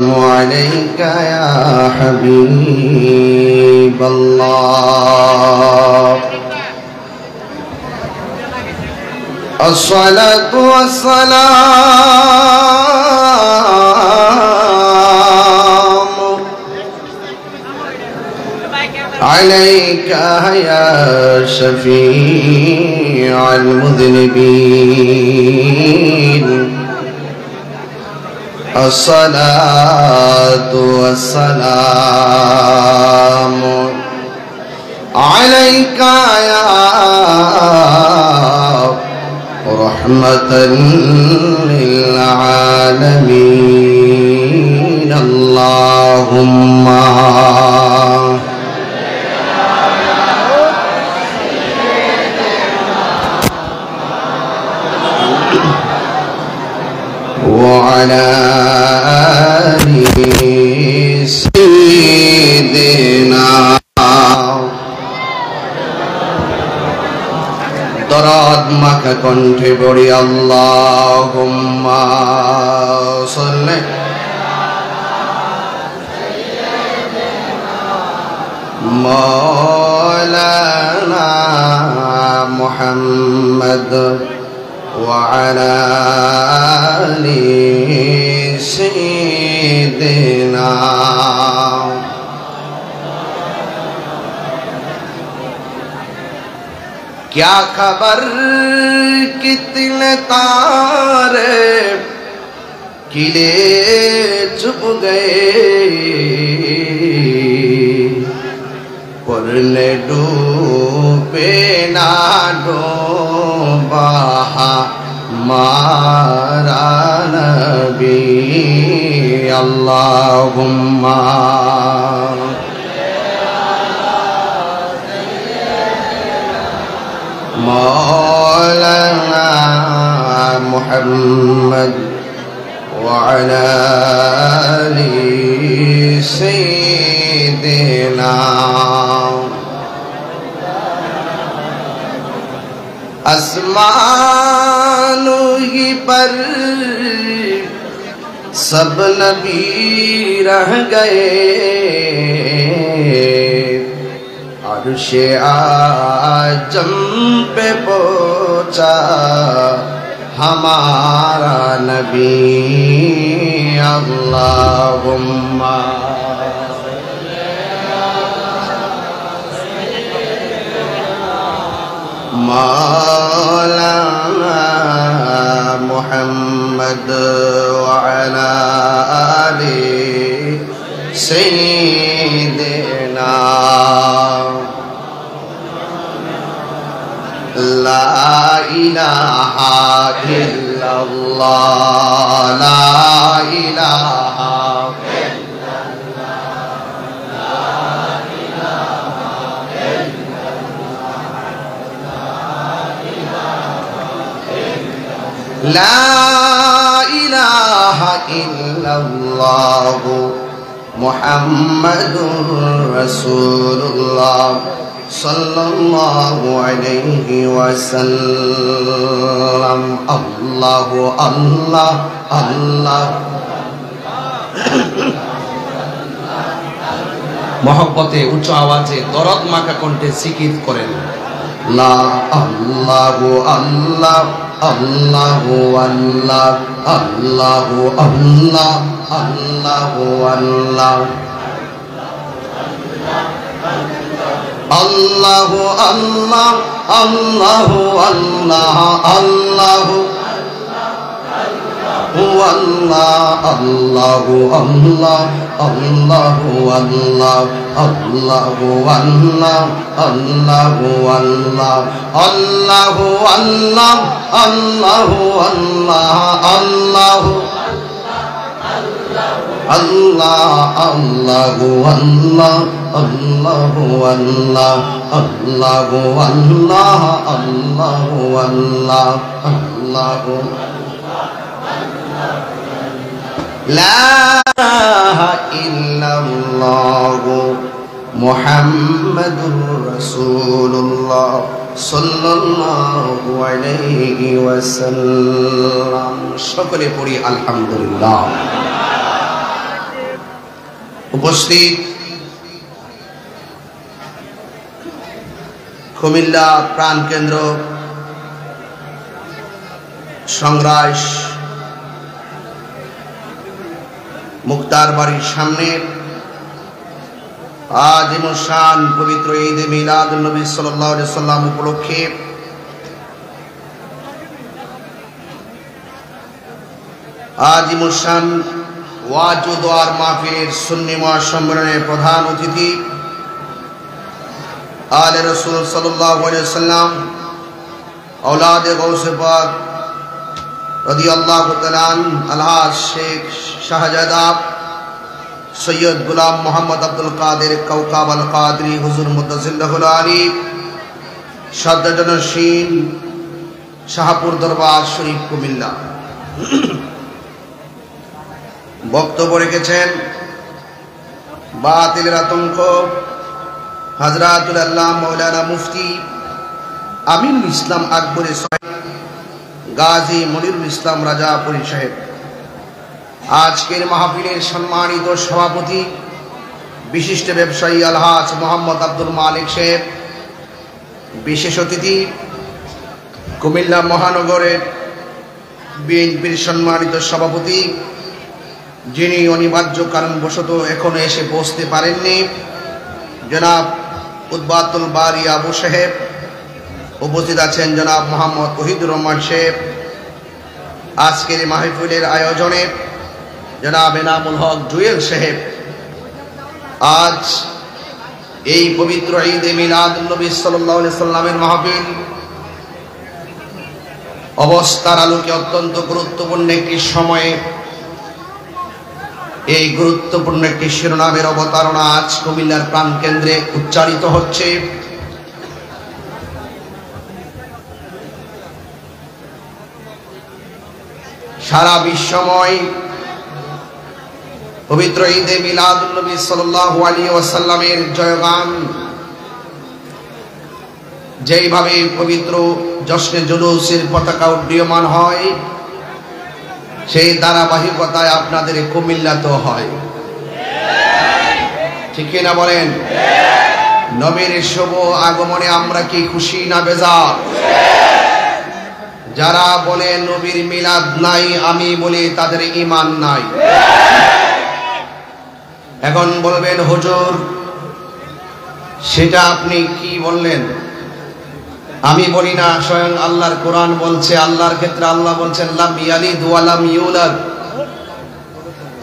عليك يا حبيب الله الصلاة والسلام عليك يا شفيع المذنبين الصلاة والسلام عليك يا رحمة للعالمين اللهم وعلى آل سيدنا দরদ মাখা কণ্ঠে পড়ি আল্লাহুম্মা সাল্লি মাওলানা মুহাম্মদ وعلى آل سيدنا क्या खबर कितने तारे किले चुप गए पढ़ने डूबे ना डूबा हमारा नबी अल्लाहुम्मा मौलाना मुहम्मद वअला आलि सय्यिदिना आसमानों ही पर सब नबी रह गए अर्शे आजम पे पहुंचा हमारा नबी अल्लाहुम्मा मौलाना मुहम्मद वअला आलि सय्यिदिना ला इलाहा इल्लल्लाह ला इलाहा لا إله إلا الله محمد رسول الله صلى الله عليه وسلم الله الله الله محبته উচ্চ আওয়াজে দরদ মাখা কণ্ঠে জিকির করেন লা আল্লাহু আল্লাহ Allahu Allah Allahu Allah Allahu Allah Allahu Allah Allahu Allah Allahu Allah Allahu Allah Allahu Allah Allahu Allah Allahu Allah Allahu Allah Allahu Allah Allahu Allah Allahu Allah Allahu Allah Allahu Allah Allahu Allah Allahu La ilaha illallah Muhammadur Rasulullah sallallahu alayhi wa sallam সকলে পড়ি আলহামদুলিল্লাহ উপস্থিত কুমিল্লা প্রাণকেন্দ্র সংগ্রাস মুক্তার বাড়ির সামনে আজিমুশান পবিত্র ঈদ মিলাদুন নবী সাল্লাল্লাহু আলাইহি সাল্লাম উপলক্ষে আজিমুশান ওয়াজ ও দোয়ার মাহফিলের সুন্নি মহাসম্মেলনের প্রধান অতিথি আলে রাসূল সাল্লাল্লাহু আলাইহি সাল্লাম औलाद गौसे पाक रदियल्लाहु तआला अलहाज शेख शाहजादा सैयद गुलाम मोहम्मद अब्दुल कादिर कौकाब अल कादरी हुजूर मुद्दसिल्लहुल आली शाहजादनशीन शाहपुर दरबार शरीफ कुमिल्ला বক্তব্য রেখেছেন বাতিলের আতঙ্ক হযরতুল আল্লাহ মাওলানা মুফতি আমিনুল ইসলাম আকবর গাজী মনিরুল ইসলাম রাজাপুরী সাহেব। আজকের মাহফিলের সম্মানিত সভাপতি বিশিষ্ট ব্যবসায়ী আলহাজ মোহাম্মদ আব্দুল মালিক সাহেব, বিশেষ অতিথি কুমিল্লা মহানগরের বিএনপির সম্মানিত সভাপতি যিনি অনিবার্য কারণবশত এখনো এসে পৌঁছতে পারেননি, জনাব উদ্বাতুল বারি আবু সাহেব। উপস্থিত আছেন জনাব মোহাম্মদ ওহিদুর রহমান সাহেব। আজকের মাহফিলের আয়োজনে জনাব এনামুল হক জুয়েল সাহেব। আজ এই পবিত্র ঈদে মিলাদুন নবী সাল্লাল্লাহু আলাইহি সাল্লামের মাহফিল অবস্থার আলোকে অত্যন্ত গুরুত্বপূর্ণ একটি সময়ে এই গুরুত্বপূর্ণ একটি শিরোনামের অবতারণা আজ কুমিল্লার প্রাণকেন্দ্রে উচ্চারিত হচ্ছে। সারা বিশ্বময় পবিত্র ঈদে মিলাদুন নবী সাল্লাল্লাহু আলাইহি ওয়াসাল্লামের জয়গান যেইভাবে পবিত্র জশ্নে জুলুসের পতাকা উড্ডীয়মান হয়, সেই ধারাবাহিকতায় আপনাদের কুমিল্লাতেও হয়, ঠিক কিনা বলেন? নবীর শুভ আগমনে আমরা কি খুশি না বেজার? যারা বলে নবীর মিলাদ নাই, আমি বলি তাদের ঈমান নাই। এখন বলবেন হুজুর সেটা আপনি কি বললেন? আমি বলি না, স্বয়ং আল্লাহর কোরআন বলছে। আল্লাহর ক্ষেত্রে আল্লাহ বলছেন লাম ইয়ালিদ ওয়া লাম ইউলাদ।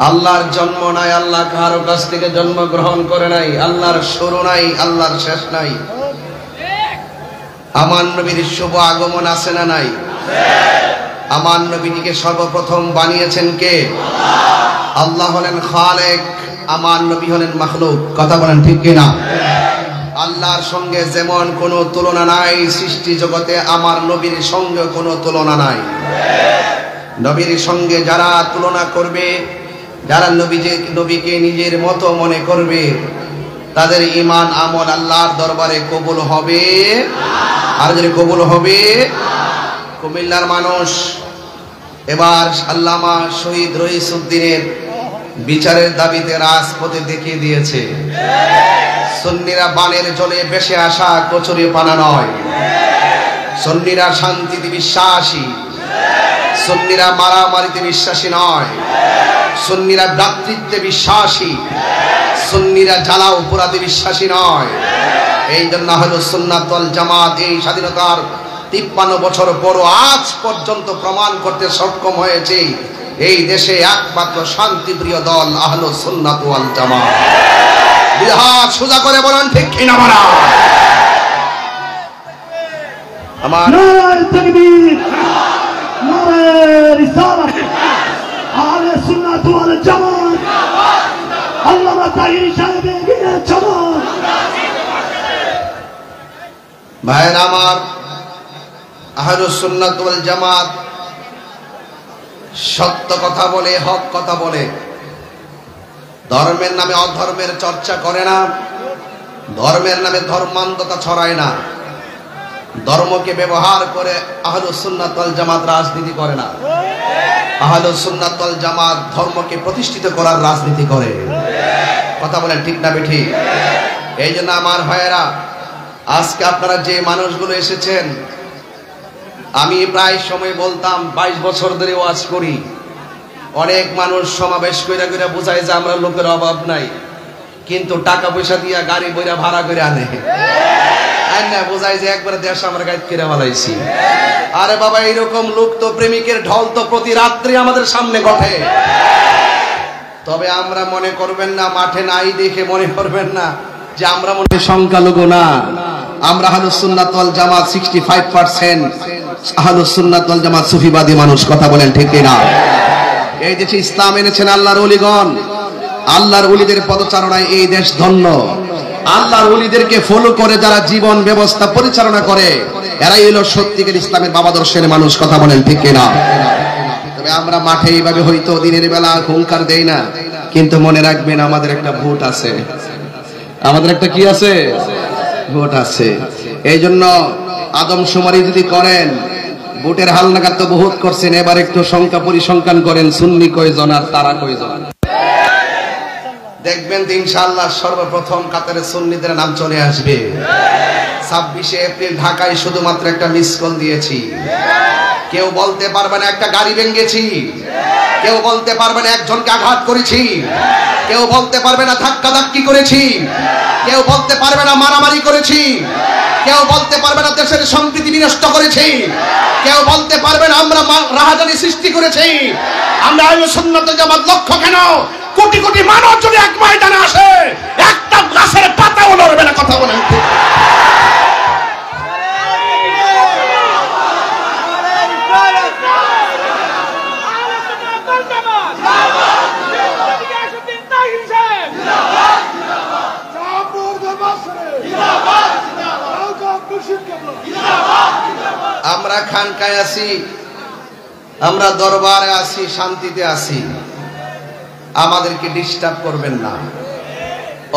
আল্লাহর জন্ম নাই, আল্লাহ কারো কাছ থেকে জন্ম গ্রহণ করে নাই, আল্লাহর শুরু নাই, আল্লাহর শেষ নাই। আমার নবীর শুভ আগমন আছে না নাই? আমার নবীকে সর্বপ্রথম বানিয়েছেন কে? আল্লাহ হলেন খালেক, আমার নবী হলেন মাখলুক। কথা বলেন ঠিক কিনা? আল্লাহর সঙ্গে যেমন কোনো তুলনা নাই, সৃষ্টি জগতে আমার নবীর সঙ্গে কোনো তুলনা নাই। নবীর সঙ্গে যারা তুলনা করবে, যারা নবীকে নিজের মতো মনে করবে, তাদের ঈমান আমল আল্লাহর দরবারে কবুল হবে। আর যদি কবুল হবে, কুমিল্লার মানুষ এবার আল্লামা শহীদ রইসউদ্দিনের বিচারের দাবিতে রাজপথে দেখিয়ে দিয়েছে। সুন্নিরা বানের জলে ভেসে আসা কচুরি পানা নয়, সুন্নিরা শান্তিতে বিশ্বাসী, সুন্নিরা মারামারিতে বিশ্বাসী নয়, সুন্নিরা ভ্রাতৃত্বে বিশ্বাসী, সুন্নিরা জ্বালা অপরাধে বিশ্বাসী নয়। এই জন্য হলো সুন্নাত ওয়াল জামাত এই স্বাধীনতার 53 বছর পর আজ পর্যন্ত প্রমাণ করতে সক্ষম হয়েছে এই দেশে একমাত্র শান্তিপ্রিয় দল আহলুস সুন্নাত ওয়াল জামাত। বিহার সোজা করে বলেন ঠিক কিনা? বলা আমার নারায়ে তাকবীর, নারায়ে রিসালাত, আহলে সুন্নাত ওয়াল জামাত, আল্লামা তাহির সাহেব এগিয়ে চলো। ভাইরা আমার, আহলুস সুন্নাত ওয়াল জামাত সত্য কথা বলে, হক কথা বলে, ধর্মের নামে অধর্মের চর্চা করে না, ধর্মের নামে ধর্মান্ধতা ছড়ায় না, ধর্মকে ব্যবহার করে আহলুস সুন্নাত ওয়াল জামাত রাজনীতি করে না। আহলুস সুন্নাত ওয়াল জামাত ধর্মকে প্রতিষ্ঠিত করার রাজনীতি করে। কথা বলেন ঠিক না বেঠিক? এই জন্য আমার ভাইয়েরা, আজকে আপনারা যে মানুষগুলো এসেছেন, আমি প্রায় সময় বলতাম 22 বছর ধরে ওয়াজ করি, অনেক মানুষ সমাবেশ কইরা কইরা বোঝায় যে আমরা লোকের অভাব নাই, কিন্তু টাকা পয়সা দিয়া গাড়ি বইরা ভাড়া করে আনে, আর না বোঝায় যে একবারে দেশ আমরা গাইড করে ফেলাইছি। আরে বাবা, এইরকম লোক তো, প্রেমিকের ঢল তো প্রতি রাত্রি আমাদের সামনে ঘটে। তবে আমরা মনে করবেন না, মাঠে নাই দেখে মনে করবেন না যে আমরা মনে সংখ্যালঘু না। আমরা আহলুস সুন্নাত ওয়াল জামাত 65% আহলুস সুন্নাত ওয়াল জামাত সুফিবাদী মানুষ। কথা বলেন ঠিক না? এই দেশে ইসলাম এনেছেন আল্লাহর ওলিগণ। আল্লাহর ওলিদের পদচারণায় এই দেশ ধন্য। আল্লাহর ওলিদেরকে ফলো করে যারা জীবন ব্যবস্থা পরিচালনা করে, এরাই হলো সত্যিকার ইসলামের বাবাদর্শের মানুষ। কথা বলেন ঠিক না? তবে আমরা মাঠে এইভাবে হয়তো দিনের বেলা হুঙ্কার দেই না, কিন্তু মনে রাখবেন আমাদের একটা ভোট আছে। আমাদের একটা কি আছে? ভোট আছে। এই জন্য আদমশুমারি যদি করেন, ভোটের হালনাগাদ তো বহুত করছেন, এবার একটু সংখ্যা পরিসংখ্যান করেন, সুন্নি কয়জন আর তারা কয়জন। দেখবেন ইনশাআল্লাহ সর্বপ্রথম কাতারে সুন্নিদের নাম চলে আসবে। 26শে এপ্রিল ঢাকায় শুধুমাত্র একটা মিস কল দিয়েছি। কেউ বলতে পারবে না একটা গাড়ি ভেঙেছি, কেউ বলতে পারবে না একজনকে আঘাত করেছি, কেউ বলতে পারবে না ধাক্কাধাক্কি করেছি, কেউ বলতে পারবে না মারামারি করেছি, কেউ বলতে পারবে না দেশের সম্প্রীতি বিনষ্ট করেছি, কেউ বলতে পারবে না আমরা রাহাজানি সৃষ্টি করেছি। আমরা আহলুস সুন্নাত ওয়াল জামাত লক্ষ্য কেন? কোটি কোটি মানুষ যদি এক ময়দানে আসে, একটা গাছের পাতাও নড়বে না। কথা বলেন। আমরা খানকায় আছি, আমরা দরবারে আছি, শান্তিতে আছি, আমাদেরকে ডিস্টার্ব করবেন না,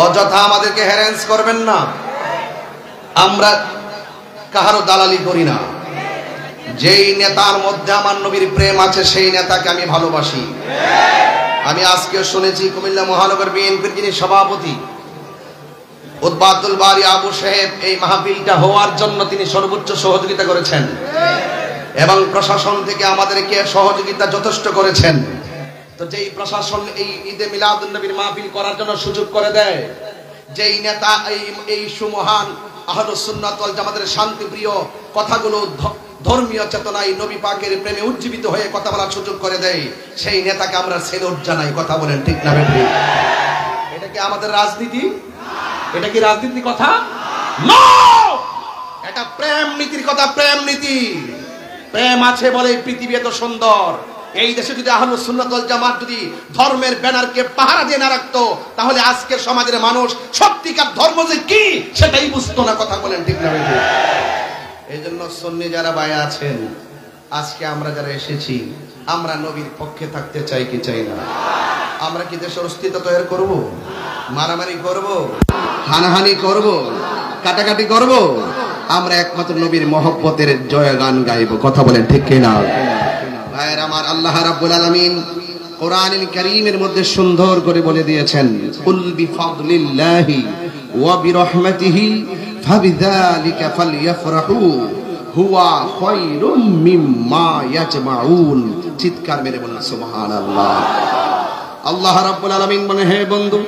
অযথা আমাদেরকে হ্যারাস করবেন না। আমরা কাহারও দালালি করি না। যেই নেতার মধ্যে আমার নবীর প্রেম আছে, সেই নেতাকে আমি ভালোবাসি। আমি আজকে শুনেছি কুমিল্লা মহানগর বিএনপির যিনি সভাপতি উদ্বাতুল বারি আবু সাহেব, এই মাহফিলটা হওয়ার জন্য তিনি সর্বোচ্চ সহযোগিতা করেছেন এবং প্রশাসন থেকে আমাদেরকে সহযোগিতা যথেষ্ট করেছেন। তো যেই প্রশাসন এই ঈদে মিলাদুন নবীর মাহফিল করার জন্য সুযোগ করে দেয়, যেই নেতা এই সুমহান আহলুস সুন্নাত ওয়াল জামাতের শান্তিপ্রিয় কথাগুলো ধর্মীয় চেতনায় নবী পাকের প্রেমে উজ্জীবিত হয়ে কথা বলার সুযোগ করে দেয়, সেই নেতাকে আমরা সেলুট জানাই। কথা বলেন ঠিক না বেঠিক? এটা কি আমাদের রাজনীতি? এটা কি রাজনীতির কথা? নো, এটা প্রেম নীতির কথা। প্রেম নীতি, প্রেম আছে বলে পৃথিবী এত সুন্দর। এই দেশে যদি আহলুস সুন্নাত ওয়াল জামাত যদি ধর্মের ব্যানারকে পাহারা দিয়ে না রাখতো, তাহলে আজকের সমাজের মানুষ সত্যিকার ধর্ম যে কি সেটাই বুঝতো না। কথা বলেন ঠিক না বেঠিক? এই জন্য সুন্নি যারা ভাই আছেন, আজকে আমরা যারা এসেছি, আমরা নবীর পক্ষে থাকতে চাই কি চাই না? আমরা কি দেশের অস্তিত্ব তৈরি করব? মারামারি করব? হানাহানি করব? কাটাকাটি করব? আমরা একমাত্র নবীর মহব্বতের জয়গান গাইব। কথা বলেন ঠিক কি না? ভাইয়ের আমার, আল্লাহ রাব্বুল আলামিন কোরআনুল কারীমের মধ্যে সুন্দর করে বলে দিয়েছেন, কুল বিফাদলিল্লাহি ওয়া বিরহমাতিহি ফাবিযালিকা ফালইফরাহু হুয়া খায়রুম মিম্মা ইয়াজমাউন। চিৎকার মেরে বলুন সুবহানাল্লাহ। আল্লাহ রাব্বুল আলামিন বলে, হে বন্ধু,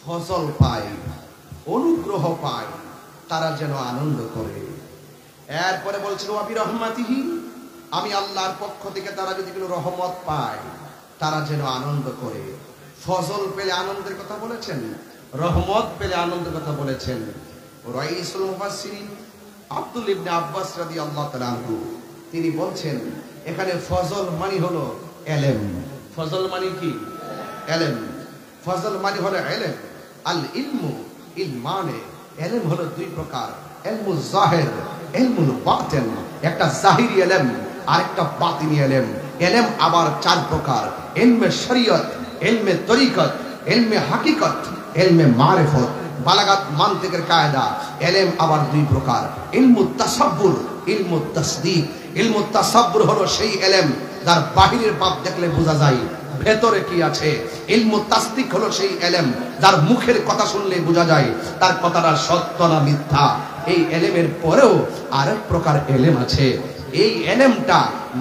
ফজল পায়, অনুগ্রহ পায়, তারা যেন আনন্দ করে। এরপরে বলছিল ওয়া বিরহমাতিহি, আমি আল্লাহর পক্ষ থেকে তারা যদি কোনো রহমত পায়, তারা যেন আনন্দ করে। ফজল পেলে আনন্দের কথা বলেছেন, রহমত পেলে আনন্দের কথা বলেছেন। রাইসুল মুফাসসিরিন আব্দুল ইবনে আব্বাস রাদিয়াল্লাহু তাআলা আনহু তিনি বলছেন, এখানে ফজল মানে হলো ইলম। ফজল মানে কি? ইলম। ফজল মানে হলো ইলম। আল ইলমু ইলমানে, ইলম হলো দুই প্রকার, ইলমুল জাহির, ইলমুল বাতিন। একটা জাহিরি ইলম আর একটা বাতিনি ইলম। ইলম আবার চার প্রকার, ইলমে শরীয়ত, ইলমে তরিকত, ইলমে হাকিকত, ইলমে মারিফত, বালাগাত মানতিকের কায়দা। ইলম আবার দুই প্রকার, ইলমুত তাসাব্বুর, ইলমুত তাসদীক। ইলমুত তাসাব্বুর হলো সেই ইলম যার বাহিরের পাপ দেখলে বোঝা যায় ভেতরে কি আছে। ইলমু তাসদিক হলো সেই এলেম যার মুখের কথা শুনলে বোঝা যায় তার কথাটা সত্য না মিথ্যা। এই এলেমের পরেও আরেক প্রকার এলেম আছে। এই এলেমটা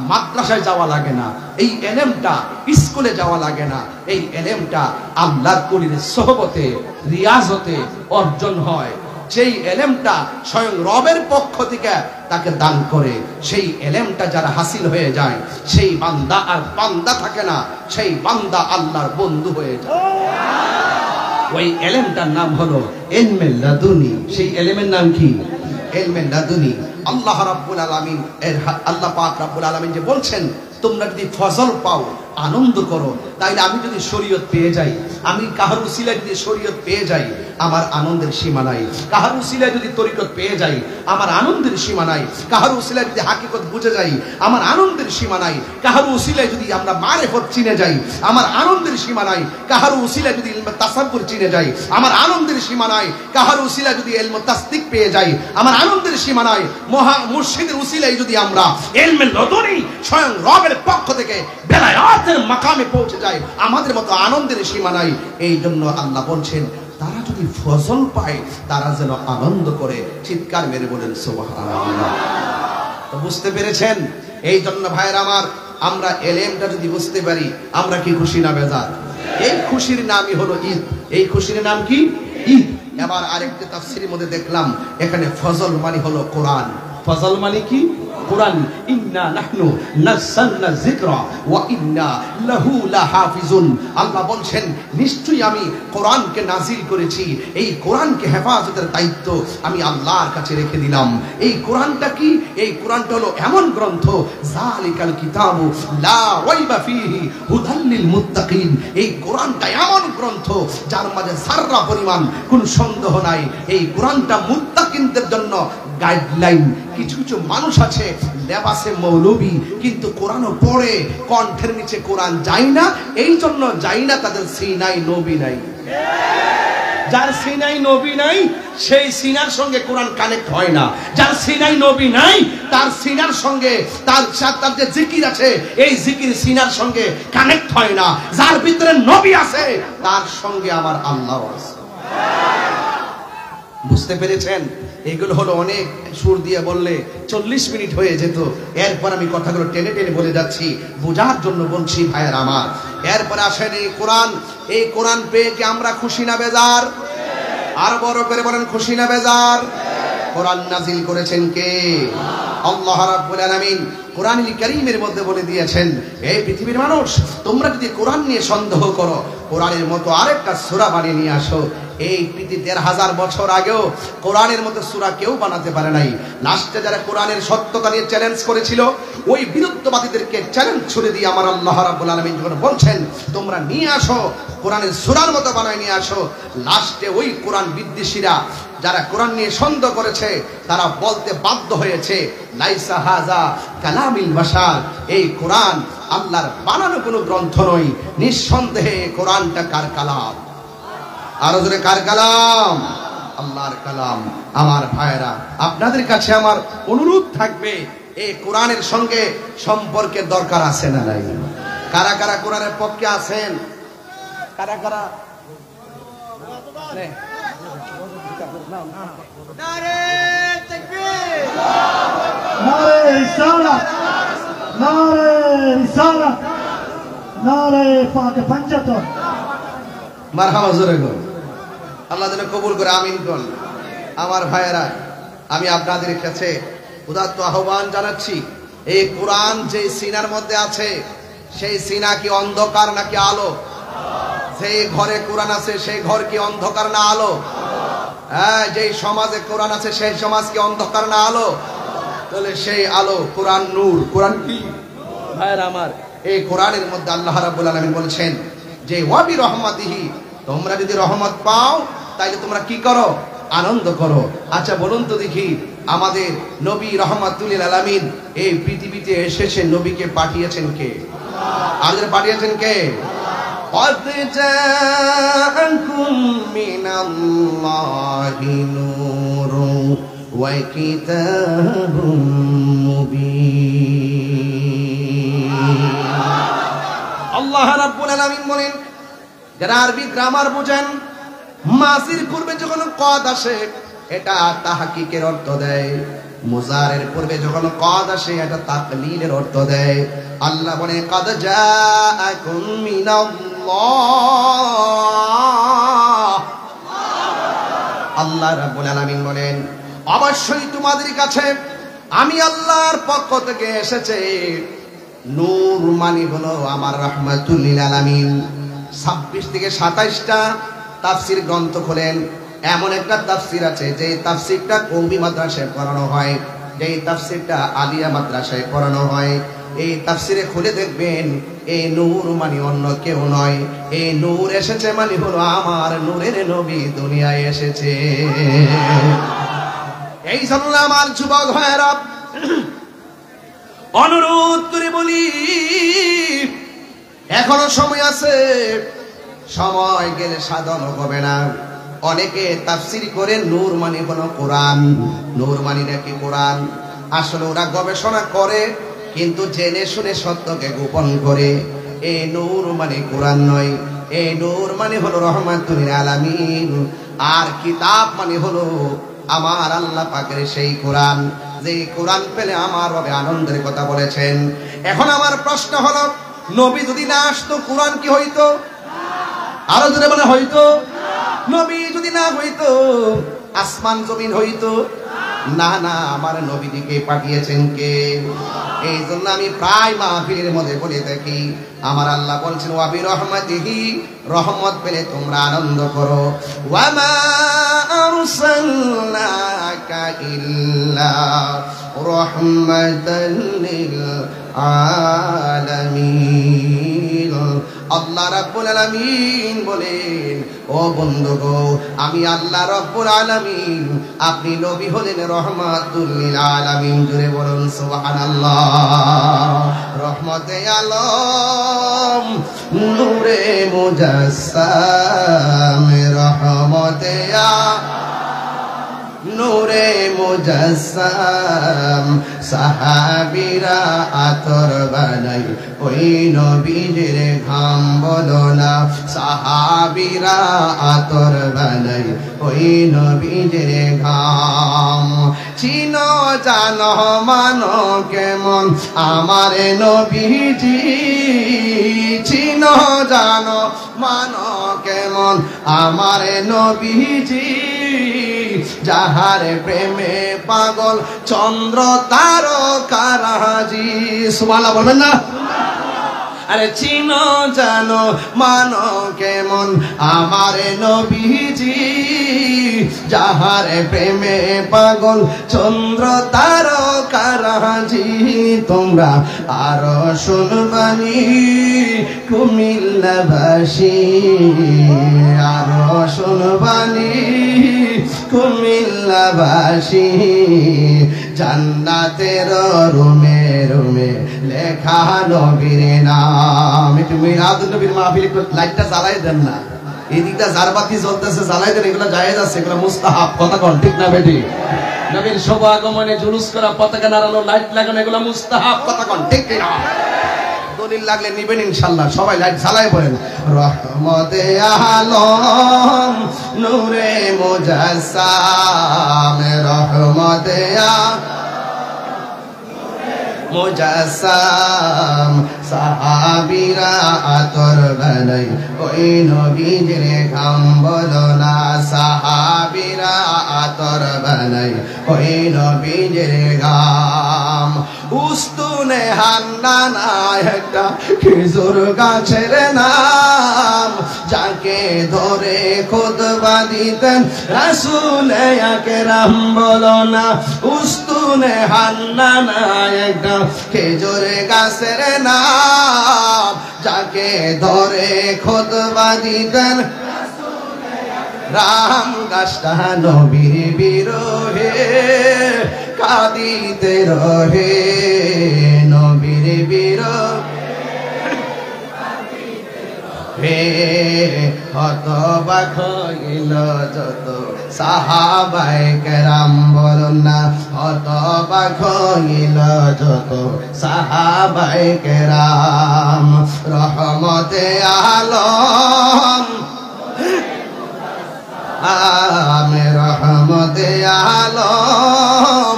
মাদ্রাসায় যাওয়া লাগে না, এই এলেমটা স্কুলে যাওয়া লাগে না, এই এলেমটা আল্লাহর কুলির সোহবতে রিয়াজতে অর্জন হয়। সেই এলেমটা স্বয়ং রবের পক্ষ থেকে তাকে দান করে। সেই এলেমটা যারা হাসিল হয়ে যায় সেই বান্দা আর বান্দা থাকে না, সেই বান্দা আল্লাহর বন্ধু হয়ে যায়। ওই এলেমটার নাম হলো ইলমে লাদুনি। সেই এলেমের নাম কি? ইলমে লাদুনি। আল্লাহ রাব্বুল আলামিন আল্লাহ পাক রাব্বুল আলামিন যে বলছেন তোমরা যদি ফজল পাও আনন্দ করো। তাইলে আমি যদি শরীয়ত পেয়ে যাই, আমি কাহার উসিলায় যদি শরীয়ত পেয়ে যাই আমার আনন্দের সীমা নাই। কাহার উসিলায় যদি তরিকত পেয়ে যাই আমার আনন্দের সীমা নাই। কাহার উসিলায় যদি হাকিকত বুঝে যাই আমার আনন্দের সীমা নাই। কাহার উসিলায় যদি আমরা মারিফত চিনে যাই আমার আনন্দের সীমা নাই। কাহার উসিলায় যদি ইলমে তাসাব্বুর চিনে যাই আমার আনন্দের সীমা নাই। কাহার উসিলায় যদি ইলমে তাসদিক পেয়ে যাই আমার আনন্দের সীমা নাই। মহা মুর্শিদের উসিলায় যদি আমরা ইলমে লাদুনি স্বয়ং রবের পক্ষ থেকে বেলায়াতের মাকামে পৌঁছে যায় আমাদের মতো আনন্দের সীমা নাই। এই জন্য আল্লাহ বলছেন তারা যদি ফজল পায় তারা যেন আনন্দ করে। চিৎকার মেরে বলেন সুবহানাল্লাহ। তো বুঝতে পেরেছেন? এই জন্য ভাইয়ের আমার আমরা এলেমটা যদি বুঝতে পারি আমরা কি খুশি না বেজার? এই খুশির নামই হলো ঈদ। এই খুশির নাম কি? ঈদ। এবার আরেকটা তাফসীরের মধ্যে দেখলাম এখানে ফজল মানে হলো কোরআন। ফজল মানে কি? কোরআন। ইন্না নাহনু নাযালনা যিকরা ওয়া ইন্না লাহু লাহাফিজুন। আল্লাহ বলছেন নিশ্চয়ই আমি কোরআনকে নাজিল করেছি, এই কোরআনকে হেফাজতের দায়িত্ব আমি আল্লাহর কাছে রেখে দিলাম। এই কোরআনটা কি? এই কোরআনটা হলো এমন গ্রন্থ যালিকাল কিতাবু লা রাইবা ফীহি হুদাল লিল মুত্তাকিন। এই কোরআনটা এমন গ্রন্থ যার মাঝে যাররা পরিমাণ কোন সন্দেহ নাই। এই কোরআনটা মুত্তাকিনদের জন্য গাইডলাইন। কিছু কিছু মানুষ আছে লেবাসে মৌলবী কিন্তু কোরআনও পড়ে, কণ্ঠের নিচে কোরআন যায় না। এই জন্য যায় না তাদের সিনাই নবী নাই। যার সিনাই নবী নাই সেই সিনার সঙ্গে কোরআন কানেক্ট হয় না। যার সিনাই নবী নাই তার সিনার সঙ্গে তার যে জিকির আছে এই জিকির সিনার সঙ্গে কানেক্ট হয় না। যার ভিতরে নবী আছে তার সঙ্গে আমার আল্লাহ আছে। বুঝতে পেরেছেন? এগুলো হলো অনেক সুর দিয়ে বললে 40 মিনিট হয়ে যেত। এরপর আমি কথাগুলো টেনে টেনে বলে যাচ্ছি, বোঝার জন্য বলছি ভাইয়ের আমার। এরপর আসেন এই কোরআন। এই কোরআন পেয়ে কি আমরা খুশি না বেজার? আর বড় করে বলেন খুশি না বেজার? কোরআন নাজিল করেছেন কে? আল্লাহ রাব্বুল আলামিন কোরআনুল কারীমের মধ্যে বলে দিয়েছেন এই পৃথিবীর মানুষ তোমরা যদি কোরআন নিয়ে সন্দেহ করো কোরআনের মতো আরেকটা সূরা বানিয়ে নিয়ে আসো। এই পৃথিবী ১৫০০ বছর আগেও কোরআনের মতো সূরা কেউ বানাতে পারে নাই। লাস্টে যারা কোরআনের সত্যতা নিয়ে চ্যালেঞ্জ করেছিল ওই বিরুদ্ধবাদীদেরকে চ্যালেঞ্জ ছুড়ে দিয়ে আমার আল্লাহ রাব্বুল আলামিন যখন বলছেন তোমরা নিয়ে আসো কোরআনের সূরার মতো বানায় নিয়ে আসো, লাস্টে ওই কোরআন বিদ্বেষীরা যারা কোরআন নিয়ে সন্দেহ করেছে তারা বলতে বাধ্য হয়েছে লাইসা হাযা কালামিল বাশার। এই কোরআন আল্লাহর বানানো কোনো গ্রন্থ নয়, নিঃসন্দেহে কোরআনটা কার কালাম? আরো জোরে কার কালাম? আল্লাহর কালাম। আমার ভাইরা আপনাদের কাছে আমার অনুরোধ থাকবে এই কোরআনের সঙ্গে সম্পর্কের দরকার আছে না নাই? কারা কারা কোরআনের পক্ষে আছেন? কারা কারা? নারে তাকবীর, নারে রিসালাত, নারে রিসালাত, নারে পাক পঞ্চায়েত। মারহাবা জোরে গো। আল্লাহ যেন কবুল করে, আমিন বল। আমার ভাইয়েরা আমি আপনাদের কাছে উদাত্ত আহ্বান জানাচ্ছি এই কোরআন যে সিনার মধ্যে আছে সেই সিনা কি অন্ধকার নাকি আলো? যে ঘরে কোরআন আছে সেই ঘর কি অন্ধকার না আলো? হ্যাঁ, যে সমাজে কোরআন আছে সেই সমাজ কি অন্ধকার না আলো? তাহলে সেই আলো কোরআন নূর। কোরআন কি ভাইয়েরা আমার? এই কোরআনের মধ্যে আল্লাহ রাব্বুল আলামিন বলেছেন যে ওয়াবি রহমাতিহি, তোমরা যদি রহমত পাও তাইলে তোমরা কি করো? আনন্দ করো। আচ্ছা বলুন তো দেখি আমাদের নবী রহমাতুল লিল আলামিন এই পৃথিবীতে এসেছে, নবীকে পাঠিয়েছেন কে? আর পাঠিয়েছেন কে? قد جاءكم من الله نور وكتاب مبين আল্লাহ রাব্বুল আলামিন বলেন, যারা আরবি গ্রামার বোঝেন, মাজির পূর্বে যখন কদ আসে এটা তাহকিকের অর্থ দেয়, মুজারের পূর্বে যখন কদ আসে এটা তাকলিলের অর্থ দেয়। আল্লাহ বলে কদ জাআকুম মিনাল্লাহ, আল্লাহ রাব্বুল আলামিন বলেন অবশ্যই তোমাদের কাছে আমি আল্লাহর পক্ষ থেকে এসেছে নূর, মানে হলো আমার রাহমাতুল লিল আলামিন। 26 থেকে 27টা তাফসীর গ্রন্থ খোলেন, এমন একটা তাফসীর আছে যে তাফসীরটা কওমি মাদ্রাসায় পড়ানো হয়, যে তাফসীরটা আলিয়া মাদ্রাসায় পড়ানো হয়। এই তাফসীরে খুলে দেখবেন এই নূর মানে অন্য কেউ নয়, এই নূর এসেছে মানে হলো আমার নূরের নবী দুনিয়ায় এসেছে। এই জন্য আমার যুবক ভাইরা অনুরোধ করে বলি, এখনো সময় আছে, সময় গেলে সাধন হবে না। অনেকে তাফসীর করে নূর মানে হলো কোরআন, নূর মানে নাকি কোরআন। আসলে ওরা গবেষণা করে কিন্তু জেনে শুনে সত্যকে গোপন করে। এই নূর মানে কোরআন নয়, এই নূর মানে হলো রহমাতুল লিল আলামিন। আর কিতাব মানে হলো আমার আল্লাহ পাকের সেই কোরআন, যে কোরআন পেলে আমার রবে আনন্দের কথা বলেছেন। এখন আমার প্রশ্ন হলো, নবী যদি না আসতো কোরআন কি হইতো? আরো জোরে বলে হইতো? নবী যদি না হইতো আসমান জমিন হইতো না? না, আমার নবীকে পাঠিয়েছেন কে? এই জন্য আমি প্রায় মাহফিলের মধ্যে বলে দেখি, আমার আল্লাহ বলছেন ওয়া বিরহমাতিহি, রহমত পেলে তোমরা আনন্দ করো। ওয়া মা আরসালনাকা ইল্লা রাহমাতাল লিল আলামিন। আল্লাহ রাব্বুল আলামিন বলেন, ও বন্ধুগো, আমি আল্লাহ রাব্বুল আলামিন, আপনি নবী হলেন রহমাতুল লিল আলামিন। জোরে বলুন সুবহানাল্লাহ। রহমতে আলম, নূরে মুজাসসাম, রহমতে নূরে মুজাসসাম, সাহাবীরা আতর বানাই ওই নবীর ঘাম বলো না, সাহাবীরা আতর বানাই ওই নবীর ঘাম। চিনো জানো মানো কেমন আমার নবীজি, চিনো জানো মানো কেমন আমার নবীজি, যাহার প্রেমে পাগল চন্দ্র তারকারাজি। সুবহানাল্লাহ বলবেন না? আরে চিনো জানো মানো কেমন আমার নবীজি, যাহার প্রেমে পাগল চন্দ্র তারকারাজি। তোমরা আরো শুনবানি কুমিল্লাবাসী, আরো শুনবানি কুমিল্লাবাসী, জান্নাতের রুমে রুমে লেখা নবীর নাম। একটু মিলাদুন নবীর মাহফিল, একটু লাইটটা জ্বালাই দেন না, এদিকটা জারবাতি জ্বলতেছে, জ্বালাই দেন। এগুলো জায়েজ আছে, এগুলো মুস্তাহাব। কথা কোন ঠিক না বেটি? নবীর শুভ আগমনে জুলুস করা, পতাকা নাড়ানো, লাইট লাগানো, এগুলো মুস্তাহাব। কথা কোন ঠিক না? দলিল লাগলে নিবেন ইনশাআল্লাহ। সবাই লাইট জ্বালাই পড়েন। রহমতে আলম, নূরে মুজাসসাম, রহমতে মুজাসসাম, সাহাবীরা আতর বানাই ওই নবীর ঘাম বলো না, সাহাবীরা আতর বানাই ওই নবীর ঘাম। উস্তুনে হান্নানা একটা খেজুর গাছের নাম, যাকে ধরে খুতবা দিতেন রাসূল আকরাম বলো না। উস্তুনে হান্নানা একটা খেজুর গাছের নাম, যাকে ধরে খুতবা দিতেন রাম। গাছটা নবীর বিরহে কাঁদিতে রহে, নবীর বিরহে হতবাক হইল যত সাহাবায়ে কেরাম বলো না, হতবাক হইল যত সাহাবায়ে কেরাম। রহমতে আলম আমি রহমতে আলম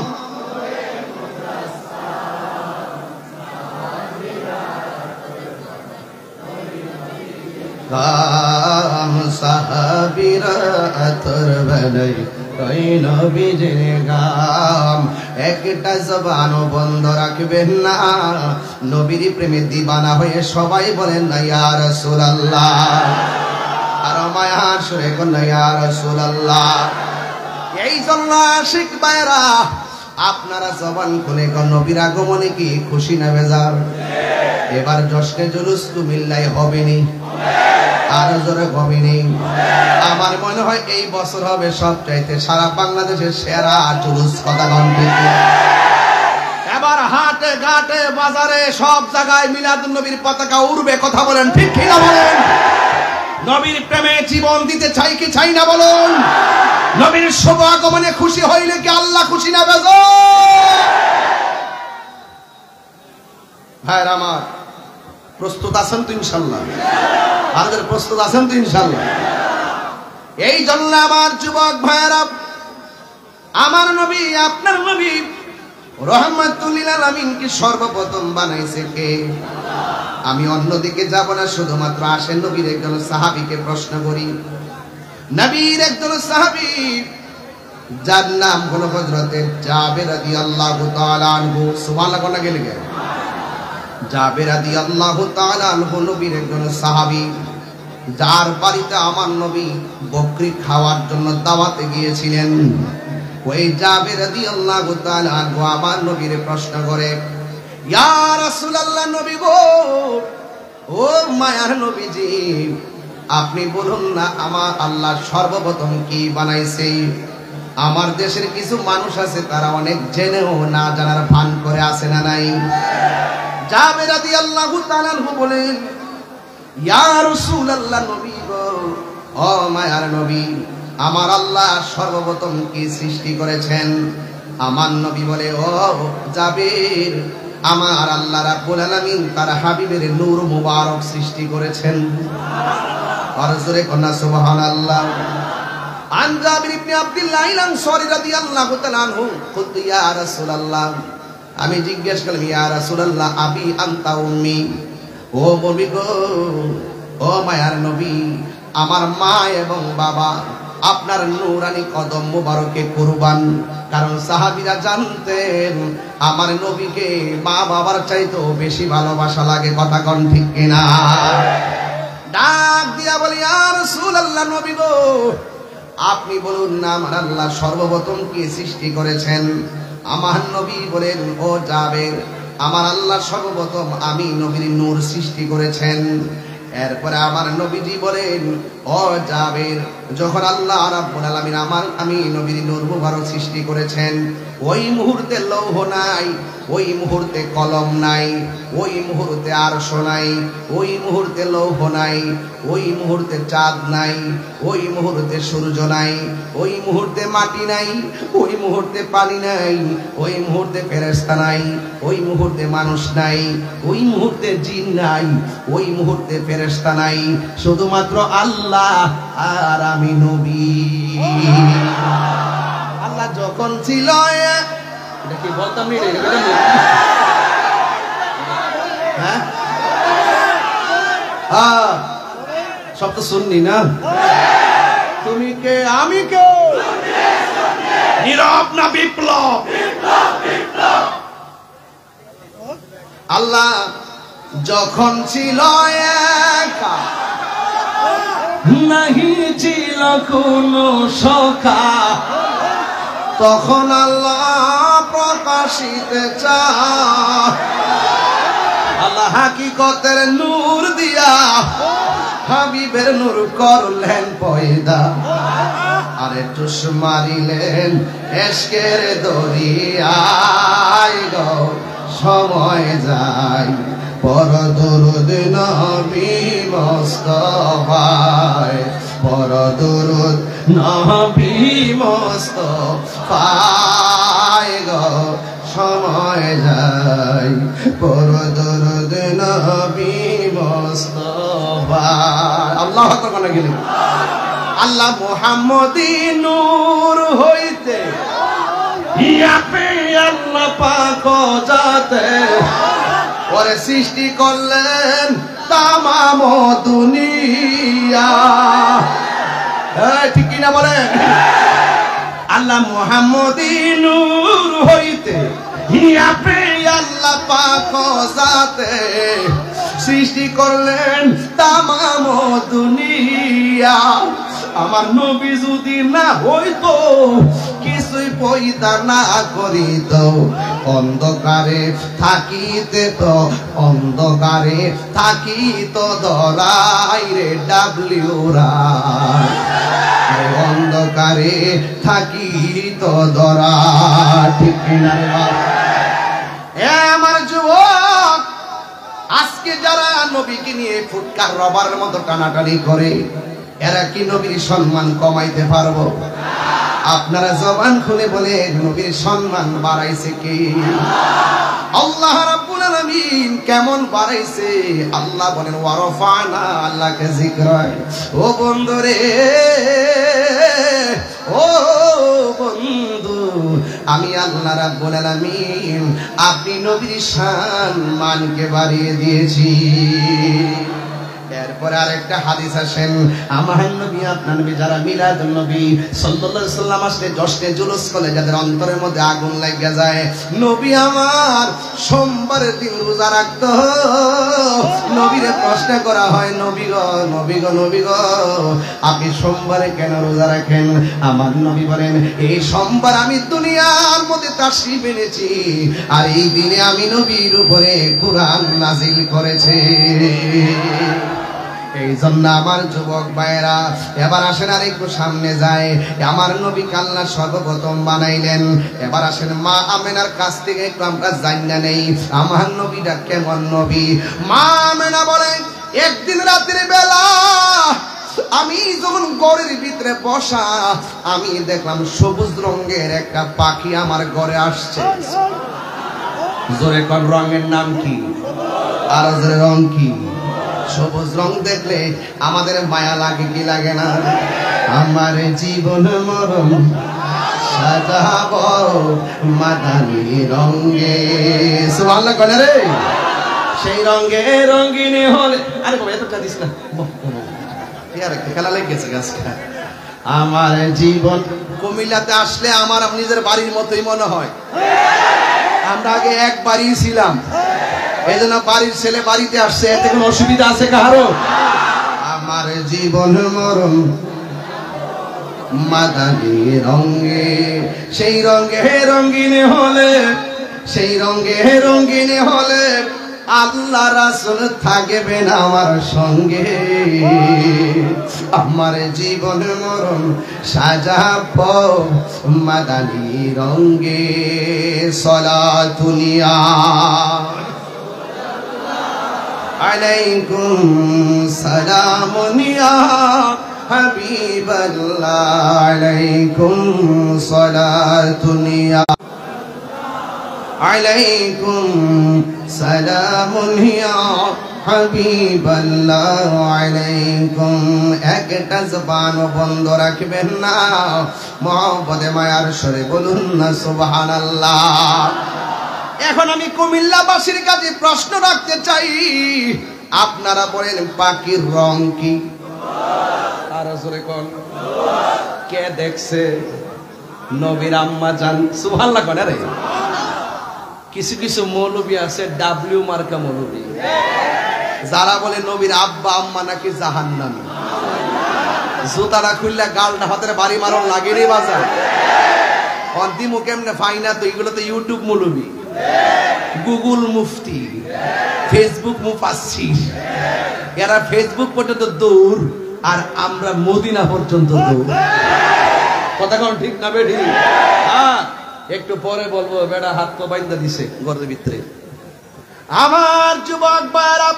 গাম সাহাবীরা আতর বানাই কই নবীজির গাম একটা জবানও বন্ধ রাখবেন না নবীর প্রেমে দিবানা হয়ে সবাই বলেন না ইয়া রাসূলুল্লাহ আর মায়ার সুরে কোন ইয়া রাসূলুল্লাহ এই জন্য আশিক ভাইরা আপনারা জবান খুলে কোন নবীর আগমনে কি খুশি না বেজার এবার জশ্নে জুলুস কুমিল্লায় হবে নি আর জোরে হবে নি আমার মনে হয় এই বছর হবে সবচাইতে সারা বাংলাদেশের সেরা জুলুস কথা গন্তি এবার হাটে ঘাটে বাজারে সব জায়গায় মিলাদুন নবীর পতাকা উড়বে কথা বলেন ঠিক কি না বলেন নবীর প্রেমে জীবন দিতে চাই কি চাই না বলুন নবীর শুভ আগমনে খুশি হইলে কি আল্লাহ খুশি না বেজো ভাইরা আমার প্রস্তুত আছেন তো ইনশাআল্লাহ আমাদের প্রস্তুত আছেন তো ইনশাআল্লাহ এই জন্য আমার যুবক ভাইরা আমার নবী আপনার নবী রহমাতুল লিল আলামিন কি সর্বপ্রথম বানাইছে কে আমি অন্যদিকে যাব না শুধুমাত্র আসেন নবীর একজন সাহাবীকে প্রশ্ন করি নবীর একজন সাহাবী যার নাম হলো হযরতে জাবের রাদিয়াল্লাহু তাআলা আনহু সুবহানাল্লাহ কোনা গেলে গে জাবের রাদিয়াল্লাহু তাআলা আনহু নবীর একজন সাহাবী যার বাড়িতে আমার নবী বকরি খাওয়ার জন্য দাওয়াতে গিয়েছিলেন ওই জাবের রাদিয়াল্লাহু তাআলা আনহু আমার নবীর প্রশ্ন করে ইয়া রাসূলুল্লাহ নবী গো ও মায়ার নবীজি আপনি বলুন না আমার আল্লাহ সর্বপ্রথম কি বানাইছে আমার দেশের কিছু মানুষ আছে তারা অনেক জেনেও না জানার ভান করে আছে না নাই জাবের রাদিয়াল্লাহু তাআলা আনহু বলেন ইয়া রাসূলুল্লাহ নবী গো ও মায়ার নবী আমার আল্লাহ সর্বপ্রথম কি সৃষ্টি করেছেন আমার নবী বলে ও জাবের আমার আল্লাহ রাব্বুল আলামিন তার হাবিবের নূর মুবারক সৃষ্টি করেছেন আর জোরে কন্যা সুবহানাল্লাহ আন জাবির ইবনে আব্দুল্লাহ আল-আনসারী রাদিয়াল্লাহু তাআলা আনহু কুলতু ইয়া রাসূলুল্লাহ আমি জিজ্ঞেস করলাম ইয়া রাসূলুল্লাহ আবি আনতা উম্মি ও নবী গো ও মায়ার নবী আমার মা এবং বাবা আপনার নূরানি কদম মুবারকে কুরবান কারণ সাহাবীরা জানতেন আমার নবীকে মা বাবার চাইতেও বেশি ভালোবাসা লাগে কথা কোন ঠিক কিনা ডাক দিয়া বলি ইয়া রাসূলুল্লাহ নবী গো আপনি বলুন না আমার আল্লাহ সর্বপ্রথম কি সৃষ্টি করেছেন আমার নবী বলেন ও জাবের আমার আল্লাহ সর্বপ্রথম আমি নবীর নূর সৃষ্টি করেছেন এরপরে আমার নবীজি বলেন ও জাবের যখন আল্লাহ রাব্বুল আলামিন আমি নবীর নূর মুবারক সৃষ্টি করেছেন ওই মুহূর্তে লৌহ নাই ওই মুহূর্তে কলম নাই ওই মুহূর্তে আরশ নাই ওই মুহূর্তে লৌহ নাই ওই মুহূর্তে চাঁদ নাই ওই মুহূর্তে সূর্য নাই ওই মুহূর্তে মাটি নাই ওই মুহূর্তে পানি নাই ওই মুহূর্তে ফেরেশতা নাই ওই মুহূর্তে মানুষ নাই ওই মুহূর্তে জিন নাই ওই মুহূর্তে ফেরেশতা নাই শুধুমাত্র আল্লাহ আর আমি নবী আল্লাহ যখন ছিল এটা কি বলতাম নি হ্যাঁ হ্যাঁ সব তো শুননি না তুমি কে আমি কে নীরব না বিপ্লব আল্লাহ যখন ছিল একা নাহি ছিল কোনো সখা তখন আল্লাহ প্রকাশিতে চায় আল্লাহ হাকিকতের নূর দিয়া হাবিবের নূর করলেন পয়দা আরে টুস মারিলেন এশকের দরিয়ায় গো সময় যায় পর দরুদ নবী মুস্তাফায় পর দরুদ নবী মুস্তাফায় গো সময় যায় পর দরুদ নবী মুস্তাফা আল্লাহু আকবার কোন গেলে আল্লাহ মুহাম্মদী নূর হইতে ইয়াপে আল্লাহ পাক জাতে ওরে সৃষ্টি করলেন তামাম দুনিয়া ঠিক কিনা বলেন আল্লাহ মুহাম্মদী নূর হইতে ইয়াপে আল্লাহ পাক জাতে সৃষ্টি করলেন তামাম দুনিয়া আমার নবী যদি না হইতো কিছুই পয়দা না করিত অন্ধকারে থাকিতে তো অন্ধকারে থাকিত ধরাই রে ডাবলিউ রাই অন্ধকারে থাকিত ধরা ঠিক না আমার যুবক আজকে যারা নবীকে নিয়ে ফুটকার রবার মতো টানাটানি করে এরা কি নবীর সম্মান কমাইতে পারবো আপনারা জবান খুলে বলে নবীর সম্মান বাড়াইছে কি আল্লাহ রাব্বুল আলামিন কেমন বাড়াইছে আল্লাহ বলেন ওয়ারফানা আল্লাহকে জিকির ও বন্ধুরে ও বন্ধু আমি আল্লাহ রাব্বুল আলামিন আপনি নবীর সম্মানকে বাড়িয়ে দিয়েছি এরপর আরেকটা হাদিস আসেন আমার নবী আপনার নবী যারা মিলাদুন নবী সাল্লাল্লাহু আলাইহি সাল্লাম আসলে জশ্নে জুলুস করে যাদের অন্তরের মধ্যে আগুন লাগা যায় নবী আমার সোমবারের দিন রোজা রাখতো নবীরে প্রশ্ন করা হয় নবী গো নবী গো নবী গো আপনি সোমবারে কেন রোজা রাখেন আমার নবী বলেন এই সোমবার আমি দুনিয়ার মধ্যে তাশরীফ এনেছি আর এই দিনে আমি নবীর উপরে কুরআন নাজিল করেছে এই জন্য আমার যুবক ভাইরা এবার আসেন আর একটু সামনে যায় আমার নবী আল্লাহ সর্বপ্রথম বানাইলেন এবার আসেন মা আমেনার কাছ থেকে একটু আমরা জানা নেই আমার নবীটা কেমন নবী মা আমেনা বলেন একদিন রাতের বেলা আমি যখন ঘরের ভিতরে বসা আমি দেখলাম সবুজ রঙের একটা পাখি আমার ঘরে আসছে জোরে কোন রঙের নাম কি আর জোরে রং কি সবুজ রং দেখলে আমাদের মায়া লাগে কি লাগে না আমার জীবন মরণ সাজাবো মাদানী রঙে সুবহানাল্লাহ কইলে রে সেই রঙে রঙিনী হলে আরে বাবা এতটা দিস না ইয়ার খেলা লেগে গেছে গাছটা আমার জীবন কুমিল্লাতে আসলে আমার নিজের বাড়ির মতোই মনে হয় আমরা আগে একবারই ছিলাম এই জন্য বাড়ির ছেলে বাড়িতে আসছে এতে কোনো অসুবিধা আছে কারো আমার জীবন মরণ মাদানী রঙে সেই রঙে রঙিনী হলে সেই রঙে রঙিনী হলে আল্লাহ রাসূল থাকবেন আমার সঙ্গে আমার জীবন মরণ সাজাবো মাদানী রঙে সালাতুনিয়া আলাইকুম সালামুন ইয়া হাবিবাল্লাহ আলাইকুম সালাতুন ইয়া আলাইকুম সালামুন ইয়া হাবিবাল্লাহ আলাইকুম একটা জবান বন্ধ রাখবেন না মহব্বতে মায়ার সুরে বলুন না সুবহানাল্লাহ এখন আমি কুমিল্লাবাসীর কাছে প্রশ্ন রাখতে চাই আপনারা বলেন পাখির রং কি আর জোরে কোন কে দেখছে নবীর আম্মা জান সুবহানাল্লাহ কোন রে কিছু কিছু মৌলবী আছে ডাব্লিউ মার্কা মৌলবী যারা বলে নবীর আব্বা আম্মা নাকি জাহান্নামী জুতাটা খুললে গালটা হাতের বাড়ি মারন লাগে রে বাজার অন্তিমু কেমনে ফাইনা তো এগুলো তো ইউটিউব মৌলবী গুগল মুফতি ফেসবুক মুফাসসির এরা ফেসবুক পর্যন্ত দূর আর আমরা মদিনা পর্যন্ত দূর কথা কোন ঠিক না বেঠি হ্যাঁ একটু পরে বলবো বেটা হাত তো বাইন্দা দিছে ঘরের ভিতরে আমার যুবক ভাইরা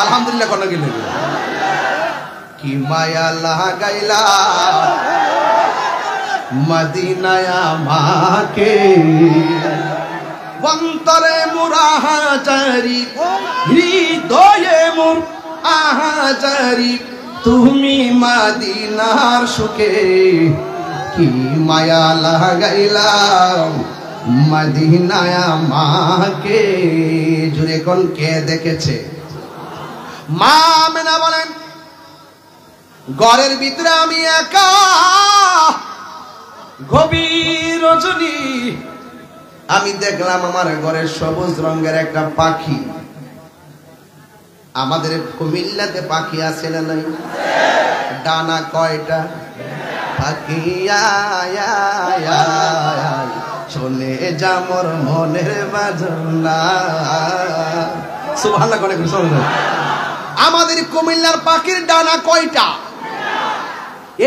আলহামদুলিল্লাহ কোন গেল কি মায়া লাগাইলা মদিনায় আমাকে অন্তরে মুরাহাজারি হৃদয়ে মোর আহাজারি তুমি মদিনার সুখে কি মায়া লাগাইলাম মদিনায় আমাকে জুড়ে কোন কে দেখেছে মা আমেনা বলেন ঘরের ভিতরে আমি একা গভীর রজনী আমি দেখলাম আমার ঘরের সবুজ রঙের একটা পাখি আমাদের কুমিল্লাতে পাখি আছে না নাই ডানা কয়টা পাখি শোনে যা মোর মনের বাজনা সুবহানাল্লাহ করে আমাদের কুমিল্লার পাখির ডানা কয়টা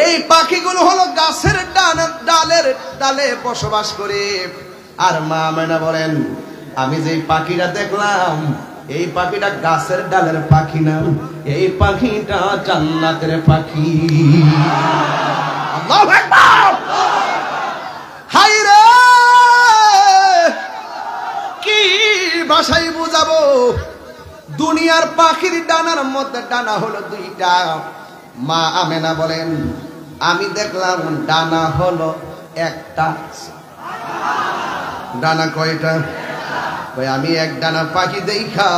এই পাখিগুলো হলো গাছের ডালে বসবাস করে আর মা আমেনা বলেন আমি যে পাখিটা দেখলাম এই পাখিটা গাছের ডালের পাখি না এই পাখিটা জান্নাতের পাখি আল্লাহু আকবার হায় রে কি ভাষায় বুঝাবো দুনিয়ার পাখির ডানার মধ্যে ডানা হলো দুইটা মা আমেনা বলেন আমি দেখলাম ডানা হলো একটা ডানা কয়টা ভাই আমি এক ডানা পাখি দেখা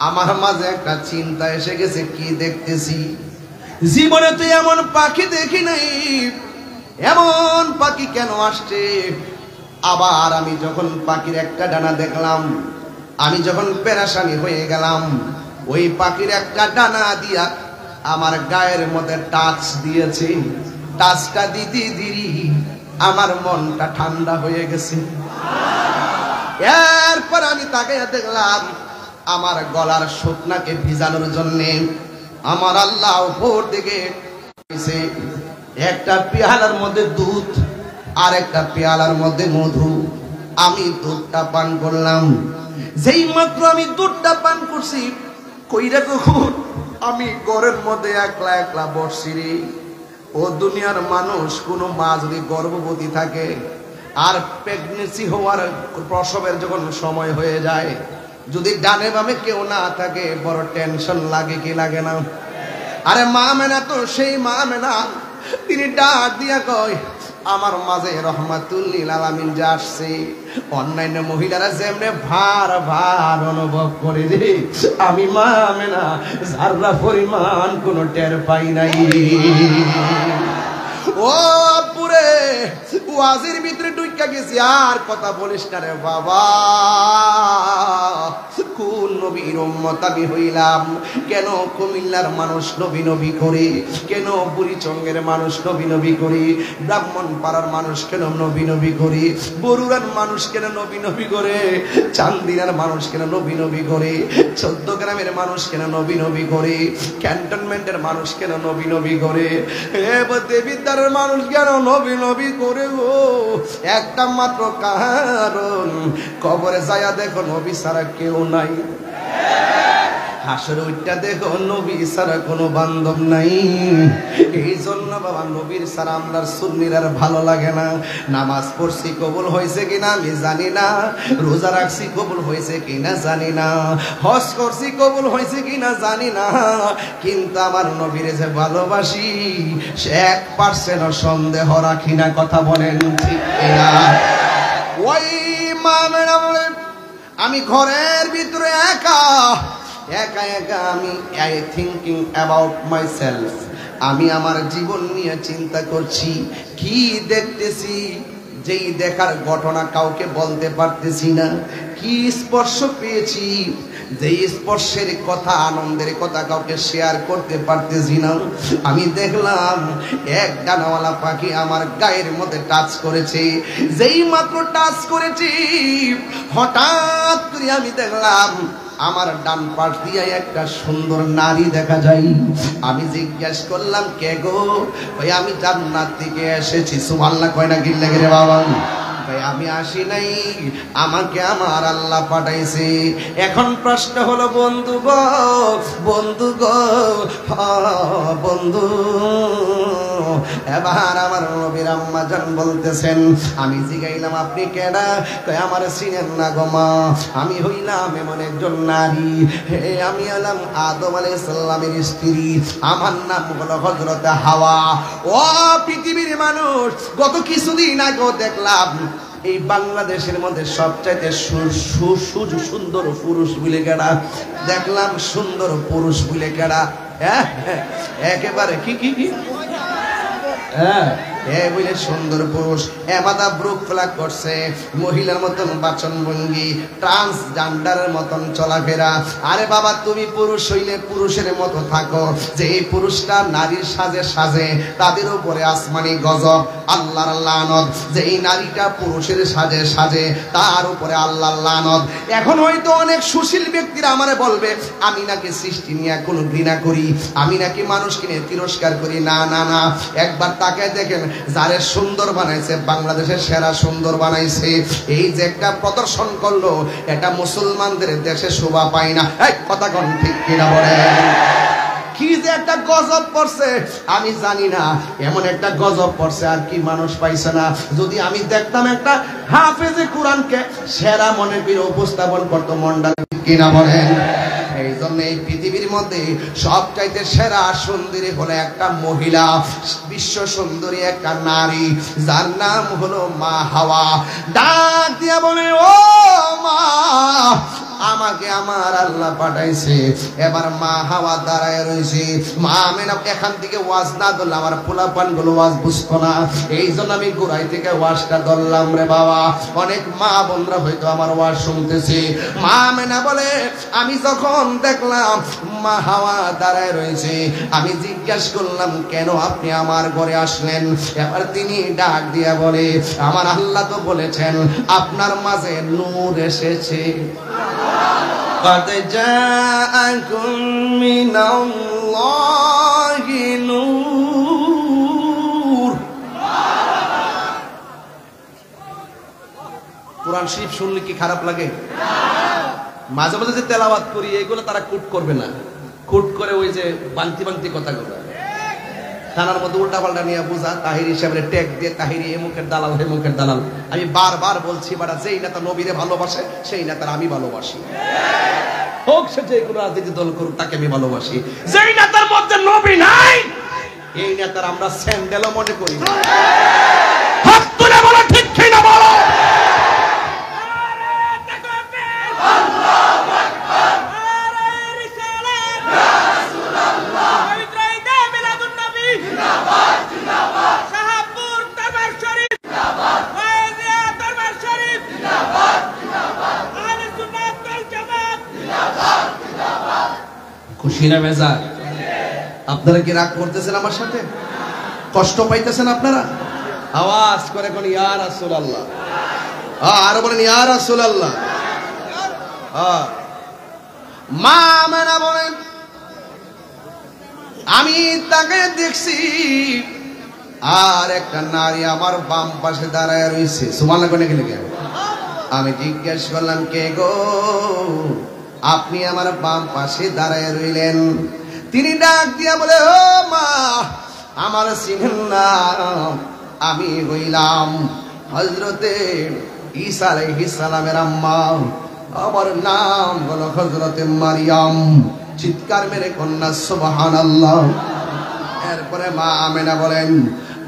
আমার মাঝে একটা চিন্তা এসে গেছে কি দেখতেছি জীবনে তো এমন পাখি দেখি নাই এমন পাখি কেন আসছে আবার আমি যখন পাখির একটা ডানা দেখলাম আমি যখন পেরেশানি হয়ে গেলাম ওই পাখির একটা ডানা দিয়া আমার গায়ের মধ্যে টাচ দিয়েছে টাচটা দিদি দিদি আমার মনটা ঠান্ডা হয়ে গেছে এরপর আমি তাকে দেখলাম আমার গলার শুকনাকে ভিজানোর জন্য আমার আল্লাহ উপর দিকে একটা পেয়ালার মধ্যে দুধ আর একটা পেয়ালার মধ্যে মধু আমি দুধটা পান করলাম যেই মাত্র আমি দুধটা পান করছি কইরা কখন আমি ঘরের মধ্যে একলা একলা বসছি রে ও দুনিয়ার মানুষ কোনো মা যদি গর্ভবতী থাকে আর প্রেগনেন্সি হওয়ার প্রসবের যখন সময় হয়ে যায় যদি ডানে বামে কেউ না থাকে বড় টেনশন লাগে কি লাগে না আরে মা মেনা তো সেই মা মেনা তিনি ডাক দিয়া কয় আমার মাঝে রহমাতুল লিল আলামিন যে আসছে অন্যান্য মহিলারা যেমনে ভার ভার অনুভব করে রে আমি মা মেনা যারা পরিমাণ কোনো টের পাই নাই ও পুরে ওয়াজির ভিতরে ঢুইকা গেছি আর কথা বলিস না রে বাবা কোন নবীর উম্মত আমি হইলাম কেন কুমিল্লার মানুষ নবী নবী করে কেন বুড়িচঙ্গের মানুষ নবী নবী করে ব্রাহ্মণ পাড়ার মানুষ কেন নবী নবী করে বরুড়ার মানুষ কেন নবী নবী করে চান্দিনার মানুষ কেন নবী নবী করে 14 গ্রামের মানুষ কেন নবী নবী করে ক্যান্টনমেন্টের মানুষ কেন নবী নবী করে দেবিদ্বারের মানুষ কেন নবী নবী করে গো একটা মাত্র কারণ কবরে যায়া দেখো নবী ছাড়া কেউ নাই হাসর উঠটা দেখো নবী ছাড়া কোনো বান্ধব নাই এই জন্য বাবা নবীর ছাড়া আমরার সুন্নির আর ভালো লাগে না নামাজ পড়ছি কবুল হয়েছে কিনা আমি জানি না রোজা রাখছি কবুল হয়েছে কিনা জানি না হজ করছি কবুল হয়েছে কিনা জানি না কিন্তু আমার নবীরে যে ভালোবাসি সে 1% সন্দেহ রাখি না কথা বলেন ঠিক কিনা ওই মা মেনা বলে আমি ঘরের ভিতরে একা একা একা আমি থিঙ্কিং অ্যাবাউট মাইসেলফ আমি আমার জীবন নিয়ে চিন্তা করছি কি দেখতেছি যেই দেখার ঘটনা কাউকে বলতে পারতেছি না কি স্পর্শ পেয়েছি যেই স্পর্শের কথা আনন্দের কথা কাউকে শেয়ার করতে পারতেছি না আমি দেখলাম এক ডানাওয়ালা পাখি আমার গায়ের মধ্যে টাচ করেছে যেই মাত্র টাচ করেছি হঠাৎ করে আমি দেখলাম আমার ডান পাশ দিয়ে একটা সুন্দর নারী দেখা যায় আমি জিজ্ঞাসা করলাম কে গো ভাই আমি জান্নাত থেকে এসেছি সুবহানাল্লাহ কয় না গিল্লা গিরে বাবা ভাই আমি আসি নাই আমাকে আমার আল্লাহ পাঠাইছে এখন প্রশ্ন হলো বন্ধু গো বন্ধু এবার আমার নবীর আম্মা জান বলতেছেন, আমি জিগাইলাম আপনি কেডা? কয় আমার চিনেন না গো মা, আমি হইলাম এমন একজন নারী, আমি হলাম আদম আলাইহিস সালামের স্ত্রী, আমার নাম হলো হযরত হাওয়া। ও পৃথিবীর মানুষ, গত কিছুদিন আগেও দেখলাম এই বাংলাদেশের মধ্যে সবচাইতে সুন্দর পুরুষ বলে কেডা? দেখলাম সুন্দর পুরুষ বলে কেডা? একেবারে কি কি কি বলে সুন্দর পুরুষ, এমাদা ব্রুক ফ্লাগ করছে, মহিলার মতন বাচন ভঙ্গি, ট্রান্সজেন্ডারের মতন চলাফেরা। আরে বাবা, তুমি পুরুষ হইলে পুরুষের মতো থাকো, যে এই পুরুষটা নারীর সাজে সাজে তাদের উপরে আসমানি গজব, আল্লাহর লানত। যে এই নারীটা পুরুষের সাজে সাজে তার উপরে আল্লাহর লানত। এখন হয়তো অনেক সুশীল ব্যক্তিরা আমারে বলবে আমি নাকি সৃষ্টি নিয়ে কোনো ঘৃণা করি, আমি নাকি মানুষকে নিয়ে তিরস্কার করি। না না না, একবার তাকায় দেখেন, যারে সুন্দর বানাইছে, বাংলাদেশের সেরা সুন্দর বানাইছে, এই যে একটা প্রদর্শন করলো, এটা মুসলমানদের দেশে শোভা পায় না। এই কথা কোন ঠিক কিনা বলেন? কি যে একটা গজব পড়ছে আমি জানি না, এমন একটা গজব পড়ছে আর কি মানুষ পাইছে না। যদি আমি দেখতাম একটা হাফেজে কোরআনকে সেরা মনে করে উপস্থাপন করতো, মন্ডল কিনা বলেন? এই জন্য এই পৃথিবীর মধ্যে সবচাইতে সেরা সুন্দরী হলো একটা মহিলা, বিশ্ব সুন্দরী একটা নারী, যার নাম হলো মা হাওয়া। ডাক দিয়া বলে, ও মা, আমাকে আমার আল্লাহ পাঠাইছে। এবার মা হাওয়া দাঁড়ায় রয়েছে। মা আমেনা এখান থেকে ওয়াজ না ধরলে আমার পোলাপান গুলো ওয়াজ বুঝতো না, এই জন্য আমি গোড়াই থেকে ওয়াজটা ধরলাম রে বাবা। অনেক মা বোনরা হয়তো আমার ওয়াজ শুনতেছে। মা আমেনা বলে, আমি যখন দেখলাম মা হাওয়া দাঁড়ায় রয়েছে, আমি জিজ্ঞেস করলাম কেন আপনি আমার ঘরে আসলেন? এবার তিনি ডাক দিয়া বলে, আমার আল্লাহ তো বলেছেন আপনার মাঝে নূর এসেছে। قد جاءكم من الله نور। কোরআন শরীফ শুনলে কি খারাপ লাগে? মাঝে মাঝে যে তেলাওয়াত করি এগুলো তারা কুট করবে না, কুট করে ওই যে বান্তি বান্তি কথাগুলো থানার মধ্যে উল্টা পাল্টা নিয়ে বুঝা, তাহিরি সাহেবের ট্যাগ দিয়ে তাহিরি এমুকের দালাল হেমুকের দালাল। আমি বারবার বলছি, বাড়া যেই নেতা নবীরে ভালোবাসে সেই নেতার আমি ভালোবাসি, হোক সে যে কোনো রাজনীতি দল করুক তাকে আমি ভালোবাসি। যেই নেতার মধ্যে নবী নাই এই নেতার আমরা স্যান্ডেলও মনে করি না। হাত তুলে বলো ঠিক কিনা বলো। খুশি না বেজার? আপনারা কি রাগ করতেছেন আমার সাথে? কষ্ট পাইতেছেন আপনারা? আওয়াজ করে কোন ইয়া রাসূলুল্লাহ, আরো বলেন ইয়া রাসূলুল্লাহ। মা আমেনা বলেন, আমি তাকে দেখছি আর একটা নারী আমার বাম পাশে দাঁড়ায় রয়েছে। সুবহানাল্লাহ কোনে গেলে? আমি জিজ্ঞেস করলাম কে গো? আপনি আমার বাম পাশে দাঁড়ায় রইলেন। তিনি ডাক দিয়া বলে, ও মা, আমার চিনেন না? আমি হইলাম হযরতে ঈসা আলাইহিস সালামের আম্মা, আমার নাম হলো হযরতে মারিয়াম। চিৎকার মেরে কন্যা সুবহানাল্লাহ। এরপরে মা আমেনা বলেন,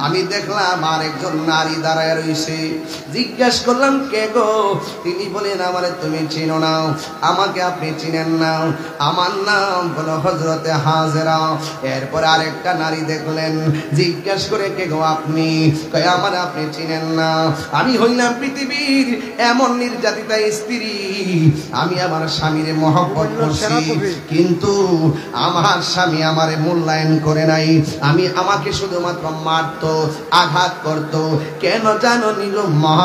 আমি দেখলাম আর একজন নারী দাঁড়ায় রয়েছে। জিজ্ঞেস করলাম কে গো? তিনি বলেন, আমারে তুমি চিনো না, আমাকে আপনি চিনেন না, আমার নাম হলো হযরতে হাজেরা। এরপর আরেকটা নারী দেখলেন, জিজ্ঞেস করে কে গো আপনি? কয় আমার আপনি চিনেন না, আমি হইলাম পৃথিবীর এমন নির্যাতিতা স্ত্রী, আমি আমার স্বামীরে মহব্বত করছি, কিন্তু আমার স্বামী আমারে মূল্যায়ন করে নাই, আমাকে শুধুমাত্র মারত, আঘাত করত। কেন জানো নিল মা?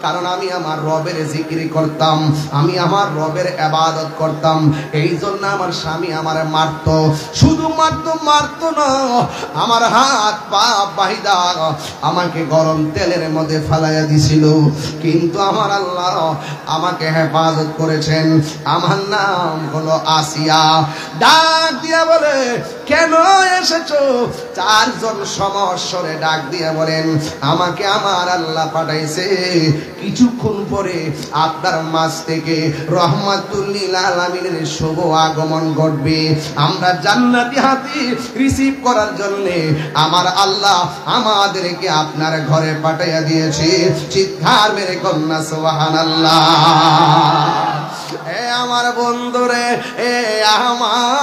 কারণ আমি আমার রবের জিকির করতাম, আমি আমার রবের ইবাদত করতাম, এই জন্য আমার স্বামী আমারে মারত। শুধুমাত্র মারত না, আমার হাত পা বাহিদা আমাকে গরম তেলের মধ্যে ফালাইয়া দিছিল, কিন্তু আমার আল্লাহ আমাকে হেফাজত করেছেন। আমার নাম হলো আসিয়া। ডাক দিয়া বলে, কেন এসেছো? চারজন সমস্বরে ডাক দিয়ে বলেন, আমাকে আমার আল্লাহ পাঠাইছে, কিছুক্ষণ পরে আপনার মাঝ থেকে রহমাতুল লিল আলামিনের শুভ আগমন ঘটবে। আমরা জান্নাতি হাতি রিসিভ করার জন্য আমার আল্লাহ আমাদেরকে আপনার ঘরে পাঠাইয়া দিয়েছে। চিৎকার মেরে কন্যা সুবহানাল্লাহ। এ আমার বন্ধুরে, এ আমার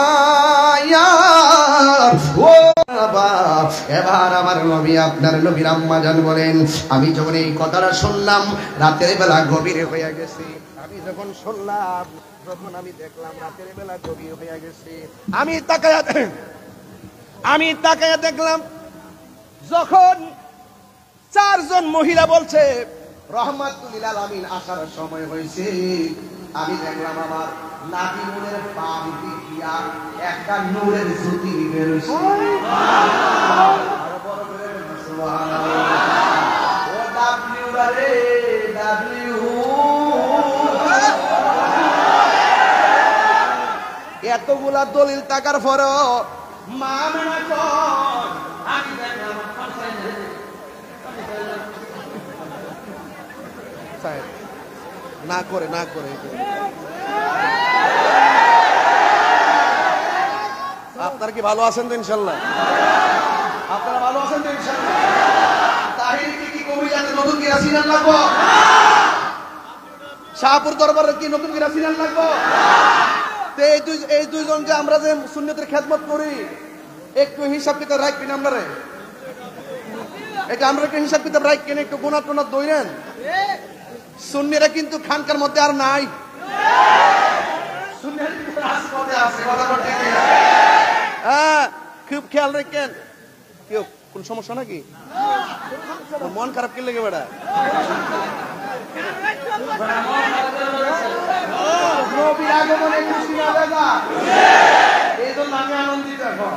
ও বাবা, এবার আমার নবী, আপনার নবীর আম্মা জান বলেন, আমি যখন এই কথাটা শুনলাম, রাতের বেলা গভীর হয়ে গেছে। আমি যখন শুনলাম, যখন আমি দেখলাম রাতের বেলা গভীর হয়ে গেছে, আমি তাকায়া দেখলাম, যখন চারজন মহিলা বলছে রহমাতুল লিল আলামিন আসার সময় হয়েছে, আমি দেখলাম আমার নাবিমুনের বাম দিক দিয়া একটা নূরের জ্যোতি বের হইছে। আরো বড় করে বলুন সুবহানাল্লাহ। ও ডাব্লিউ রে ডাব্লিউ, এতগুলা দলিল টাকার পরও মা মেনা কর, আমি দেখলাম না করে না করে। আপনারা কি ভালো আছেন তো ইনশাল্লাহ? আপনারা ভালো আছেন তো ইনশাল্লাহ? তাহির কি কবিরাতে নতুন কি রাসিনাল লাগবো? শাহপুর দরবারে কি নতুন কি রাসিনাল লাগবো? এই দুইজন যে আমরা যে সুন্নতের খেদমত করি, একটু হিসাব কিতাব রাখবেন আপনারা। এটা আমরা একটু হিসাব কিতাব রাখবেন, একটু গুণা টুনা দইরেন। সুন্নিরা কিন্তু খানকার মধ্যে আর নাই, হ্যাঁ, খুব খেয়াল রাখেন। কেউ কোন সমস্যা নাকি? মন খারাপ কি লেগে বেড়া? নবীর আগমনে খুশি না দাদা, এই জন্য আমি আনন্দিত। এখন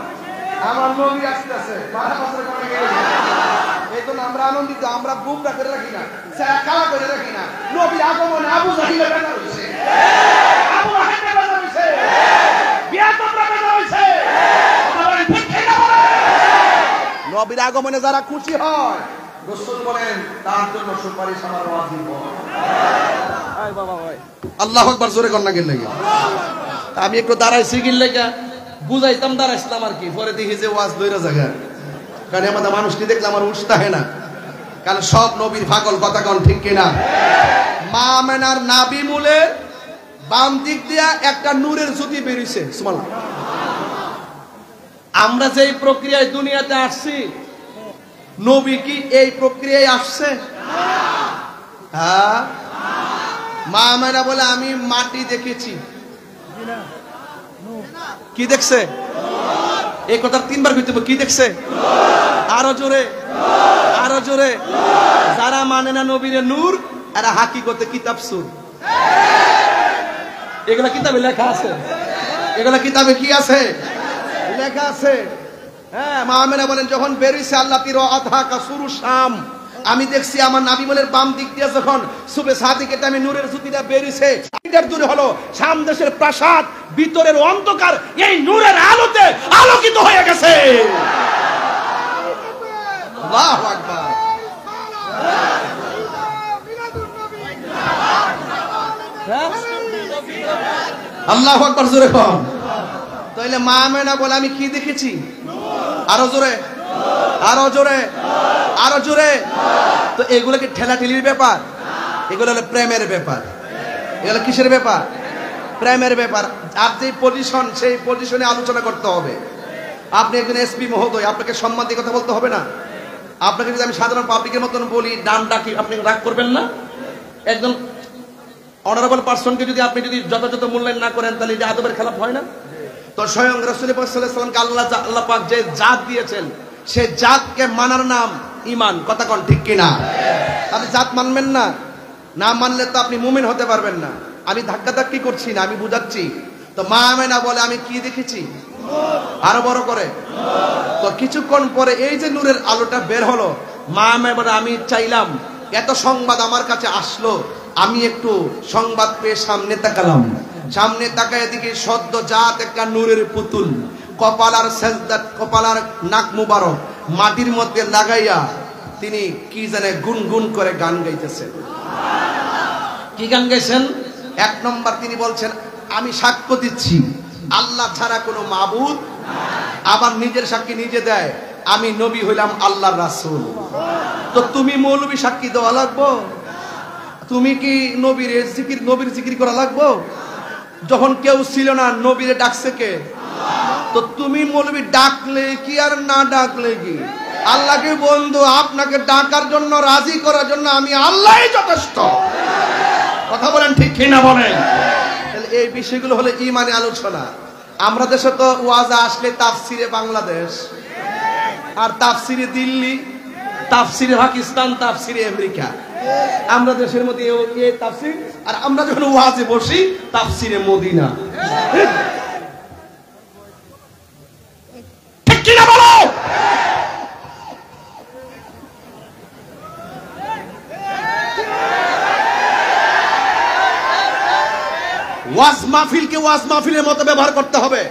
আমার নবী আসতেছে, 12 বছর কমে গেছে, এই জন্য আমরা আনন্দিত। আমরা বুমরা করে রাখি না, কালা করে রাখি না। নবীর আগমনে আবু জাহিলের বেটা হইছে, আবু লাহাবের বেটা হইছে, বিয়াতবরা বেটা হইছে। নবীর আগমনে যারা খুশি হয়, রাসূল বলেন তার জন্য সুপারিশ আমার ওয়াজিব। আয় বাবা ভাই, আল্লাহু আকবার জোরে কর না কেন লাগে? আমি একটু দাঁড়াইছি কি লাগা বুঝাইতাম, দাঁড়াইছিলাম আর কি। পরে দেখি যে ওয়াজ দইরা জায়গা, কারণ আমাদের মানুষকে দেখলে আমার উৎসাহ হয় না, কারণ সব নবীর পাগল। কথা কোন ঠিক কিনা? মা আমেনার নাভি মূলে বাম দিক দিয়া একটা নূরের জ্যোতি বেরিয়েছে। সুবহানাল্লাহ। আমরা যে প্রক্রিয়ায় দুনিয়াতে আসছি, নবী কি এই প্রক্রিয়ায় আসছে? হ্যাঁ, মা আমেনা বলে আমি মাটি দেখেছি। কি দেখছে? এই কথা তিনবার কইতে হবে। কি দেখছে? আরো জোরে, আরো জোরে। যারা মানে না নবীর নূর, এরা হাকিকতে কিতাব সুর। এগুলা কিতাবে লেখা আছে, এগুলা কিতাবে কি আছে? লেখা আছে। হ্যাঁ, মা আমেনা বলেন যখন বেরিয়েছে আল্লাহ তির আতহাকা সুরু শাম, আমি দেখছি আমার নাবিমলের বাম দিক দিয়ে যখন সুবে সাদিকে আমি নূরের জ্যোতিটা বেরিয়েছে, এটার দূরে হলো শাম দেশের প্রাসাদ, ভিতরের অন্ধকার এই নূরের আলোতে আলোকিত হয়ে গেছে। আল্লাহু আকবার। আল্লাহু আকবার জোরে কোন। তাইলে মা আমেনা বলে আমি কি দেখেছি? আরো জোরে, আরো জোরে, আরো জোরে। তো এগুলো কি ঠেলাঠেলির ব্যাপার? এগুলো হলো প্রেমের ব্যাপার। এগুলো কিসের ব্যাপার? প্রেমের ব্যাপার। আর যে পজিশন, সেই পজিশনে আলোচনা করতে হবে। আপনি একজন এসপি মহোদয়, আপনাকে সম্মান দিয়ে কথা বলতে হবে না? আপনাকে যদি আমি সাধারণ পাবলিকের মতন বলি, ডান ডাকি, আপনি রাগ করবেন না? একজন অনারেবল পার্সনকে যদি আপনি যদি যথাযথ মূল্যায়ন না করেন, তাহলে যে আদবের খেলাপ হয় না? তো স্বয়ং রাসূল পাক সাল্লাল্লাহু আলাইহি ওয়াসাল্লামকে আল্লাহ পাক যে জাত দিয়েছেন, সে জাতকে মানার নাম ঈমান। কথা কোন ঠিক কিনা? আপনি জাত মানবেন না, না মানলে তো আপনি মুমিন হতে পারবেন না। আমি ধাক্কাধাক্কি করছি না, আমি বুঝাচ্ছি। তো মা আমেনা বলে আমি কি দেখেছি? আরো বড় করে। তো কিছুক্ষণ পরে এই যে নূরের আলোটা বের হলো, মা আমেনা বলে আমি চাইলাম, এত সংবাদ আমার কাছে আসলো, আমি একটু সংবাদ পেয়ে সামনে তাকালাম। সামনে তাকায় দিকে সদ্য জাত একটা নূরের পুতুল, কপাল আর সেজদা, কপাল আর নাক মুবারক মাটির মধ্যে লাগাইয়া তিনি কি জানে গুনগুন করে গান গাইতেছেন। কি গান গাইছেন? এক নম্বর তিনি বলছেন, আমি সাক্ষ্য দিচ্ছি আল্লাহ ছাড়া কোনো মাবুদ, আবার নিজের সাক্ষী নিজে দেয়, আমি নবী হইলাম আল্লাহর রাসূল। তো তুমি মৌলবী সাক্ষী দেওয়া লাগবো? তুমি কি নবীর জিকির করা লাগবো? যখন কেউ ছিল না নবীরে ডাকছে কে? তো তুমি মৌলবী ডাকলে কি আর না ডাকলে কি? আল্লাহকে বন্ধু, আপনাকে ডাকার জন্য, রাজি করার জন্য আমি আল্লাহই যথেষ্ট। কথা বলেন ঠিক কিনা বলেন? এই বিষয়গুলো হলো ঈমানি আলোচনা। আমরা দেশে তো ওয়াজ আসলে তাফসিরে বাংলাদেশ, আর তাফসিরে দিল্লি, তাফসিরে পাকিস্তান, তাফসিরে আমেরিকা। আমরা দেশের মধ্যে এই তাফসির, আর আমরা যখন ওয়াজে বসি তাফসিরে মদিনা। ঠিক কিনা বলো? ওয়াজ মাহফিলকে ওয়াজ মাহফিলের মতো ব্যবহার করতে হবে।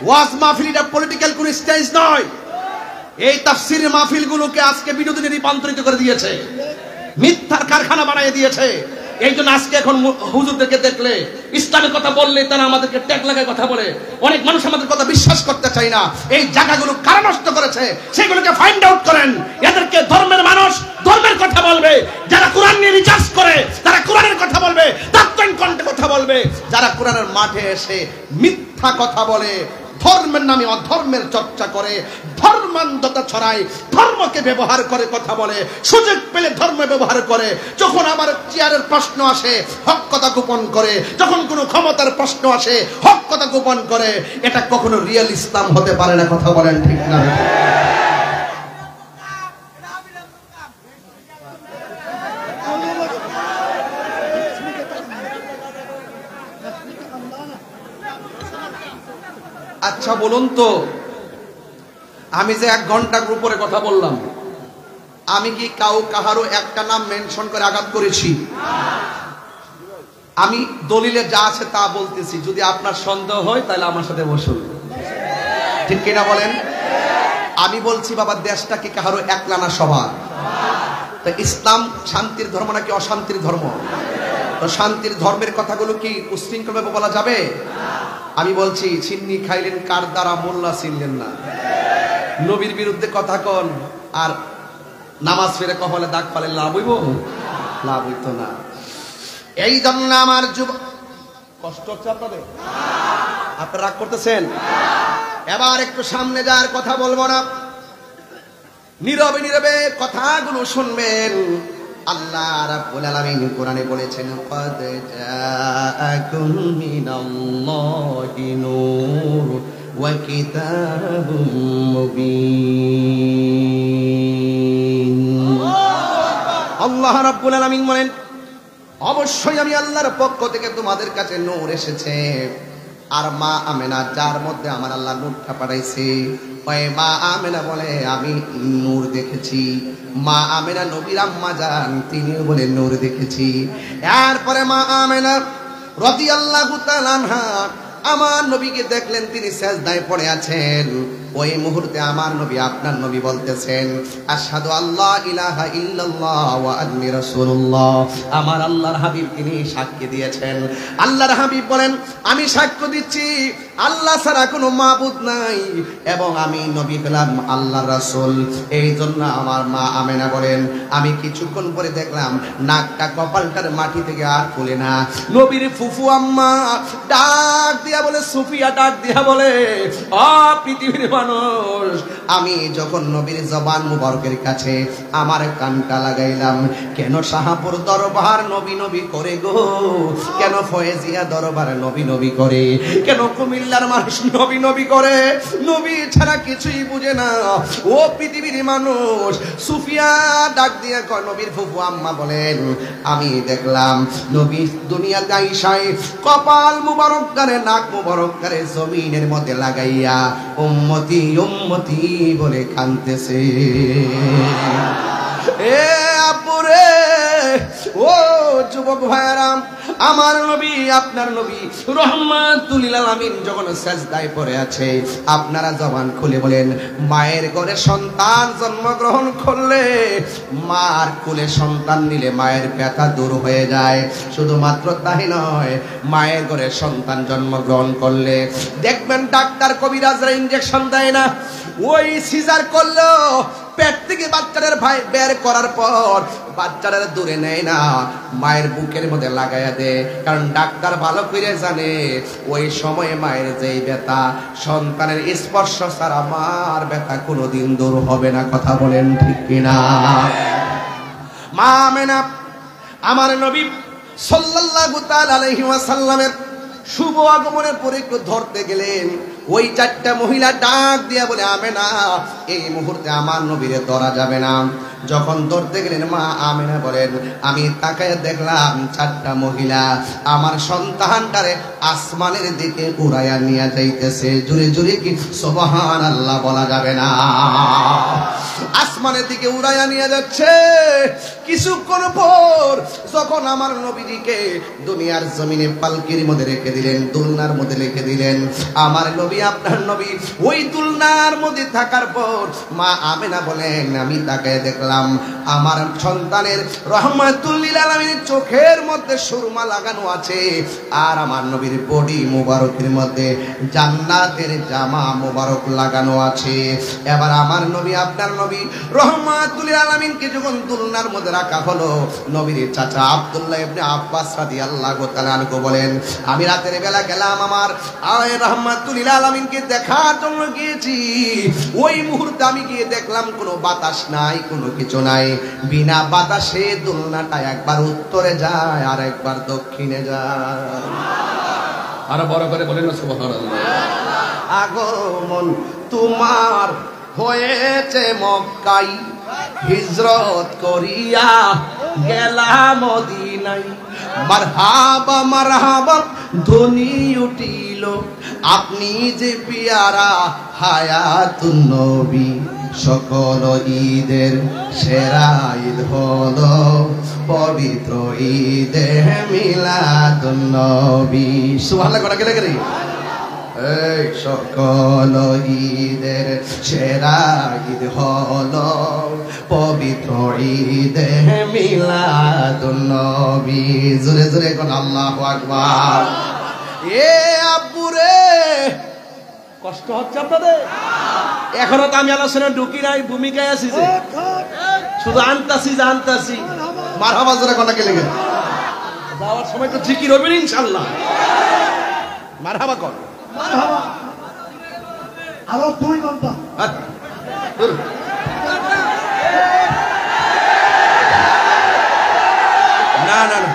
ওয়াজ মাহফিল এটা পলিটিক্যাল কোন স্টেজ নয়। এই তাফসীরের মাহফিলগুলোকে আজকে বিনোদনে রূপান্তরিত করে দিয়েছে, মিথ্যার কারখানা বানিয়ে দিয়েছে। এই জন্য আজকে এখন হুজুরদেরকে দেখলে, ইসলামের কথা বললে তারা আমাদেরকে ট্যাগ লাগায় কথা বলে। অনেক মানুষ আমাদের কথা বিশ্বাস করতে চায় না। এই জায়গাগুলো কারা নষ্ট করেছে সেগুলোকে ফাইন্ড আউট করেন। এদেরকে ধর্মের মানুষ ধর্মের কথা বলবে, যারা কোরআন নিয়ে রিসার্চ করে তারা কোরআনের কথা বলবে, তাত্ত্বিক কণ্ঠে কথা বলবে। যারা কোরআনের মাঠে এসে মিথ্যা কথা বলে, ধর্মের নামে অধর্মের চর্চা করে, ধর্মান্ধতা ছড়ায়, ধর্মকে ব্যবহার করে কথা বলে, সুযোগ পেলে ধর্ম ব্যবহার করে। যখন আবার চেয়ারের প্রশ্ন আসে হক কথা গোপন করে, যখন কোনো ক্ষমতার প্রশ্ন আসে হক কথা গোপন করে। এটা কখনো রিয়েল ইসলাম হতে পারে না। কথা বলেন ঠিক না? আচ্ছা বলুন তো, আমি যে 1 ঘন্টার উপরে কথা বললাম, আমি কি কাহারও একটা নাম মেনশন করে আঘাত করেছি? আমি দলিলে যা আছে তা বলতেছি। যদি আপনার সন্দেহ হয় তাহলে আমার সাথে বসুন। ঠিক কিনা বলেন? আমি বলছি বাবা, দেশটা কি কাহারও একলা না সবার? তো ইসলাম শান্তির ধর্ম নাকি অশান্তির ধর্ম? তো শান্তির ধর্মের কথাগুলো কি উশৃঙ্খলভাবে বলা যাবে? আমি বলছি, চিন্নি খাইলেন কার দ্বারা, মোল্লা চিনলেন না। নবীর বিরুদ্ধে কথা কন আর নামাজ ফিরে কপালে দাগ পালে লাভ হইব? লাভ হইতো না। এই জন্য আমার যুবক, কষ্ট হচ্ছে আপনাদের? আপনারা রাগ করতেছেন? এবার একটু সামনে যাওয়ার কথা বলবো না, নীরবে নীরবে কথাগুলো শুনবেন। আল্লাহ রাব্বুল আলামিন কোরআনে বলেছেন, ক্বাদ জাআকুম মিনাল্লাহি নূর ওয়া কিতাবুম মুবিন। আল্লাহ রাব্বুল আলামিন বলেন, অবশ্যই আমি আল্লাহর পক্ষ থেকে তোমাদের কাছে নূর এসেছে। আর মা আমেনা, যার মধ্যে আমার আল্লাহ নূরটা পাঠাইছে, ওই মা আমেনা বলে আমি নূর দেখেছি। মা আমেনা নবীর আম্মা জান, তিনিও বলে নূর দেখেছি। এরপরে মা আমেনা রাদিয়াল্লাহু তাআলা আনহা আমার নবীকে দেখলেন, তিনি সেজদায় পড়ে আছেন। ওই মুহূর্তে আমার নবী, আপনার নবী বলতেছেন, আশহাদু আল্লা ইলাহা ইল্লাল্লাহ ওয়া আন্নী রাসূলুল্লাহ। আমার আল্লাহর হাবিব তিনি সাক্ষ্য দিয়েছেন। আল্লাহর হাবিব বলেন, আমি সাক্ষ্য দিচ্ছি আল্লাহ ছাড়া কোনো মাবুদ নাই, এবং আমি নবী হলাম আল্লাহর রাসূল। এই জন্য আমার মা আমেনা বলেন, আমি কিছুক্ষণ পরে দেখলাম নাকটা কপালটার মাটি থেকে আর খুলে না। নবীর ফুফু আম্মা ডাক দিয়া বলে, সুফিয়া ডাক দিয়া বলে, ও পৃথিবীর মানুষ, আমি যখন নবীর জবান মুবারকের কাছে আমার কানটা লাগাইলাম, কেন শাহপুর দরবার নবী নবী করে গো, কেন ফয়েজিয়া দরবার নবী নবী করে, কেন কুমিল্লার মানুষ নবী নবী করে, নবী ছাড়া কিছুই বুঝে না। ও পৃথিবীর মানুষ, সুফিয়া ডাক দিয়ে কয়, নবীর ফুফু আম্মা বলেন, আমি দেখলাম নবী দুনিয়াতে আইসায় কপাল মুবারক করে, নাক মুবারক করে জমিনের মধ্যে লাগাইয়া উম্মতি উম্মতি বলে কাঁদতেছে। এ আপুরে, ও ও যুবক ভাইরা, আমার নবী আপনার নবী রহমাতুল লিল আলামিন যখন সিজদায় পড়ে আছে, আপনারা জবান খুলে বলেন, মায়ের ঘরে সন্তান জন্মগ্রহণ করলে, মার কোলে সন্তান নিলে মায়ের ব্যথা দূর হয়ে যায়। শুধুমাত্র তাই নয়, মায়ের ঘরে সন্তান জন্মগ্রহণ করলে দেখবেন ডাক্তার কবিরাজরা ইনজেকশন দেয় না, ওই সিজার করলো পেট থেকে বাচ্চাদের বের করার পর বাচ্চাদের দূরে নেয় না, মায়ের বুকের মধ্যে লাগাইয়া দেয়। কারণ ডাক্তার ভালো করে জানে ওই সময়ে মায়ের যেই ব্যথা, সন্তানের স্পর্শ ছাড়া মার ব্যথা কোনোদিন দূর হবে না। কথা বলেন ঠিক কিনা? মা আমেনা আমার নবী সাল্লাল্লাহু তাআলা আলাইহি ওয়াসাল্লামের শুভ আগমনের পরে একটু ধরতে গেলেন, ওই চারটা মহিলা ডাক দিয়া বলে, আমেনা এই মুহূর্তে আমার নবীরে ধরা যাবে না। যখন ধরতে গেলেন মা আমেনা বলেন, আমি তাকায় দেখলাম চারটা মহিলা আমার সন্তানটারে আসমানের দিকে উড়াইয়া নিয়ে যাইতেছে। জোরে জোরে কি সুবহানাল্লাহ বলা যাবে না? আসমানের দিকে উড়াইয়া নিয়ে যাচ্ছে। কিছুক্ষণ পর যখন আমার নবীজিকে দুনিয়ার জমিনে পালকির মধ্যে রেখে দিলেন, দুলনার মধ্যে রেখে দিলেন, আমার নবী আপনার নবী ওই দুলনার মধ্যে থাকার পর মা আমেনা বলেন, আমি তাকায় দেখলাম আমার সন্তানের রহমাতুল লিল আলামিনের চোখের মধ্যে সুরমা লাগানো আছে, আর আমার নবীর বডি মুবারকের মধ্যে জান্নাতের জামা মুবারক লাগানো আছে। এবার আমার নবী আপনার নবী রহমাতুল লিল আলামিনকে যখন দুলনার মধ্যে রাখা হলো, নবীর চাচা আব্দুল্লাহ ইবনে আব্বাস রাদিয়াল্লাহু তাআলা আনহু বলেন, আমি রাতের বেলা গেলাম আমার রহমাতুল লিল আলামিনকে দেখার জন্য গিয়েছি। ওই মুহূর্তে আমি গিয়ে দেখলাম কোনো বাতাস নাই, কোনো কিছু নাই। বিনা বাতাসে দুলনাটা একবার উত্তরে যায় আর একবার দক্ষিণে যায়। আরো বড় করে বলেন না সুবহানাল্লাহ। আগমন তোমার হয়েছে মক্কায়, হিজরত করিয়া গেলাম মদিনায়। মারহাবা মারহাবা ধ্বনি উঠিল, আপনি যে পিয়ারা হায়াতুন নবী। সকল ঈদের সেরা ঈদ হলো পবিত্র ঈদে মিলাদুন নবী। সুবহানাল্লাহ করা গেলে গেলে এই সকল ঈদের সেরা ঈদ হলো পবিত্র ঈদে মিলাদুন নবী। জোরে জোরে কোন আল্লাহু আকবার। এ আব্বুরে কষ্ট হচ্ছে আপনাদের? এখনো তো আমি আলোচনা ঢুকি নাই, ভূমিকায় আছি, যে শুধু আনতাছি জানতাছি। মারহাবা জোরে কোন কে লেগে যাওয়ার সময় তো জিকির হবে ইনশাআল্লাহ। মারহাবা কর, আরো 2 ঘন্টা। না না না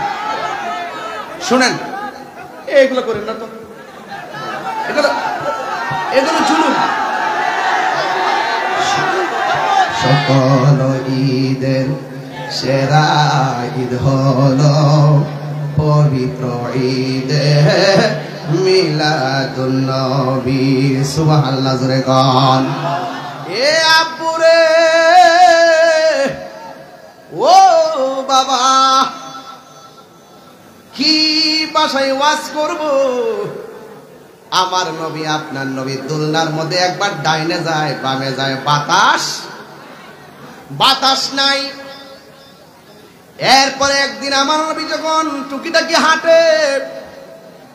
শুনেন, এগুলো করেন না তো, এগুলো জুলুম। সকল ঈদের সেরা ঈদ হলো পবিত্র ঈদে মিলাদুন নবী। সুবহানাল্লাহ জোরে গান। এ আব্বুরে ও বাবা, কি ভাষায় ওয়াজ করব? আমার নবী আপনার নবী দুলনার মধ্যে একবার ডাইনে যায় বামে যায়, বাতাস নাই। এরপরে একদিন আমার নবী যখন টুকিটাকি হাঁটে,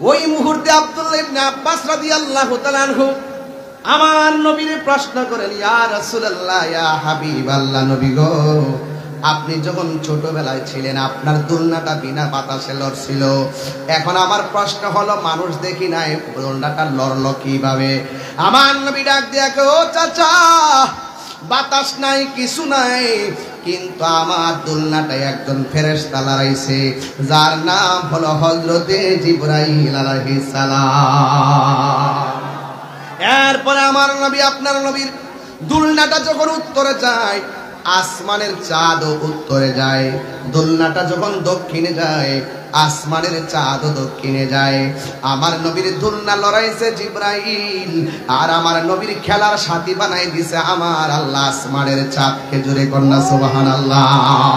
ওই মুহূর্তে আব্দুল্লাহ ইবনে আব্বাস রাদিয়াল্লাহু তাআলা আনহু আমার নবীর প্রশ্ন করেন, ইয়া রাসূলুল্লাহ, ইয়া হাবিবাল্লাহ, নবী গো, আপনি যখন ছোটবেলায় ছিলেন আপনার দুলনাটা বিনা বাতাসে লড়ছিল। এখন আমার প্রশ্ন হলো, মানুষ দেখি নাই, দুলনাটা লড়লো কিভাবে? আমার নবী ডাক দিয়া কয়, ও চাচা, বাতাস নাই, কিছু নাই, কিন্তু আমার দুলনাটায় একজন ফেরেশতা লড়াইছে, যার নাম হলো হযরতে জিবরাইল আলাইহিস সালাম। এরপরে আমার নবী আপনার নবীর দুলনাটা যখন উত্তরে যায়, আসমানের চাঁদও উত্তরে যায়। দুলনাটা যখন দক্ষিণে যায়, আসমানের চাঁদও দক্ষিণে যায়। আমার নবীর দুলনা লড়াইছে জিবরাইল, আর আমার নবীর খেলার সাথী বানাই দিছে আমার আল্লাহ আসমানের চাঁদকে। জোরে কন্যা সুবহানাল্লাহ।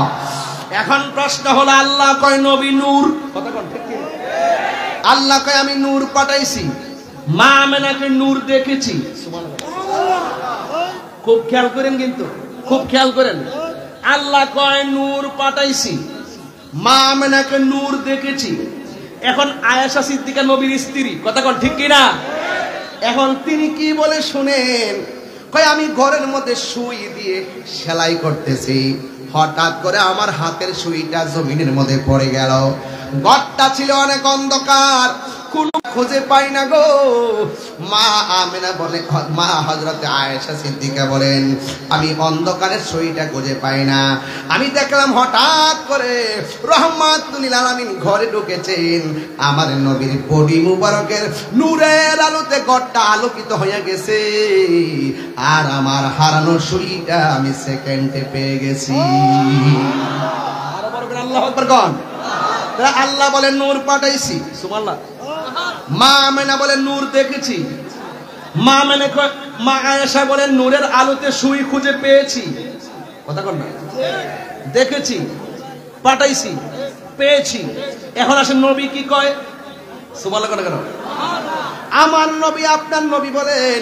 এখন প্রশ্ন হলো, আল্লাহ কয় নবী নূর, কথা কোন ঠিক কি? আল্লাহ কয় আমি নূর পাঠাইছি, মা আমেনাকে নূর দেখেছি। খুব খেয়াল করেন, কিন্তু খুব খেয়াল করেন। আল্লাহ কয় নূর পাঠাইছি, মা আমেনাকে নূর দেখেছি। এখন আয়েশা সিদ্দিকা নবীর স্ত্রী, কথা কোন ঠিক কিনা? এখন তিনি কি বলে শুনেন, কয় আমি ঘরের মধ্যে সুই দিয়ে সেলাই করতেছি, হঠাৎ করে আমার হাতের সুইটা জমিনের মধ্যে পড়ে গেল। ঘরটা ছিল অনেক অন্ধকার, কোনো খুঁজে পাই না গো। মা আমেনা বলে, মা হযরতে আয়েশা সিদ্দিকা বলেন, আমি অন্ধকারের সুইটা খুঁজে পাই না। আমি দেখলাম হঠাৎ করে রহমাতুল লিল আলামিন ঘরে ঢুকেছেন। আমার নবীর বডি মুবারকের নূরের আলোতে ঘরটা আলোকিত হয়ে গেছে, আর আমার হারানো সুইটা আমি সেকেন্ডে পেয়ে গেছি। আর বড় করে আল্লাহু আকবার কোন। আল্লাহ বলেন নূর পাঠাইছি, সুবহানাল্লাহ। মা আমেনা বলেন নূর দেখেছি। মা আয়েশা বলেন নূরের আলোতে সুই খুঁজে পেয়েছি, কথা কোন না? দেখেছি, পাঠাইছি, পেয়েছি। এখন আসেন নবী কি কয়, সুবহানাল্লাহ কেন? আমার নবী আপনার নবী বলেন,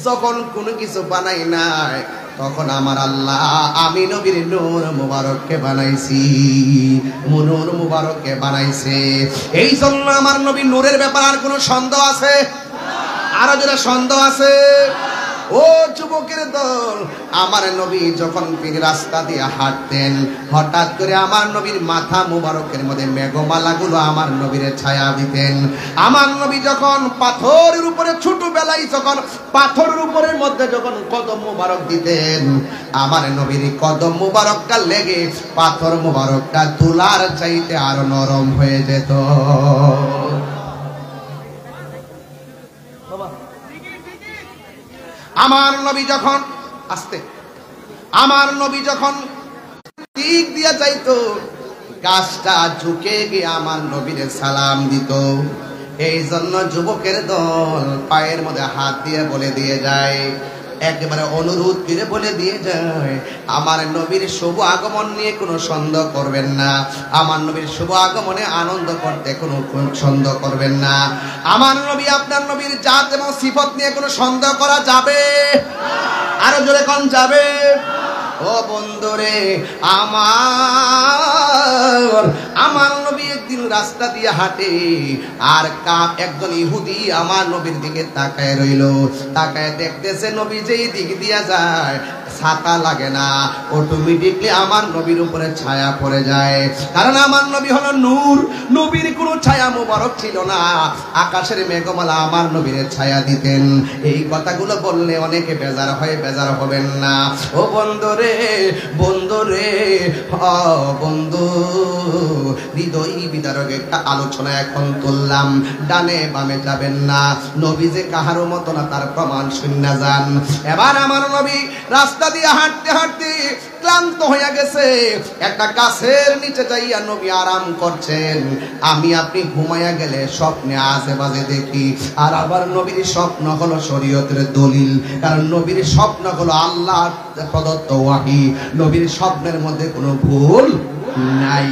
যখন কোনো কিছু বানাই নাই তখন আমার আল্লাহ আমি নবীর নূর মুবারককে বানাইছি, নূর মুবারককে বানাইছে। এই জন্য আমার নবী নূরের ব্যাপার আর কোনো সন্দেহ আছে? আরো যারা সন্দেহ আছে, ও যুবকের দল, আমার নবী যখন রাস্তা দিয়ে হাঁটতেন, হঠাৎ করে আমার নবীর মাথা মুবারকের মধ্যে মেঘমালাগুলো আমার নবীর ছায়া দিতেন। আমার নবী যখন পাথরের উপরে ছোটবেলায় যখন পাথরের উপরের মধ্যে যখন কদম মুবারক দিতেন, আমার নবীর কদম মুবারকটা লেগে পাথর মুবারকটা তুলার চাইতে আরো নরম হয়ে যেত। আমার নবী যখন আমার নবী যখন দিক দিয়া যাইতো, গাছটা ঝুঁকে গিয়ে আমার নবীর সালাম দিত। এই জন্য যুবকের দল পায়ের মধ্যে হাত দিয়ে বলে দিয়ে যায়, একেবারে অনুরোধ করে বলে দিয়ে যায়, আমার নবীর শুভ আগমন নিয়ে কোনো সন্দেহ করবেন না, আমার নবীর শুভ আগমনে আনন্দ করতে কোনো সন্দেহ করবেন না। আমার নবী আপনার নবীর জাত এবং সিফত নিয়ে কোনো সন্দেহ করা যাবে? আরো জোরে কোন যাবে? ও বন্ধুরে আমার নবী একদিন রাস্তা দিয়ে হাঁটে, আর একজন ইহুদি আমার নবীর দিকে তাকায় রইল। তাকায় দেখতেছে নবী যেই দিক দিয়া যায় ছাতা লাগে না, অটোমেটিকলি আমার নবীর উপরে ছায়া পড়ে যায়। কারণ আমার নবী হলো নূর, নবীর কোনো ছায়া মুবারক ছিল না, আকাশের মেঘমালা আমার নবীর ছায়া দিতেন। এই কথাগুলো বললে অনেকে বেজার হয়, বেজার হবেন না। ও বন্ধুরে বন্ধুরে বন্ধু, হৃদয় বিদারক একটা আলোচনা এখন তুললাম, ডানে বামে যাবেন না। নবী যে কাহারও মতো না তার প্রমাণ শূন্য যান। এবার আমার নবী রাস্তা দিয়ে হাঁটতে হাঁটতে ক্লান্ত হয়ে গেছে, একটা গাছের নিচে যাইয়া নবী আরাম করছেন। আমি আপনি ঘুমাইয়া গেলে স্বপ্নে আশেপাশে দেখি, আর আবার নবীর স্বপ্ন হলো শরীয়তের দলিল, কারণ নবীর স্বপ্ন হলো আল্লাহ প্রদত্ত ওয়াহি, নবীর স্বপ্নের মধ্যে কোনো ভুল নাই।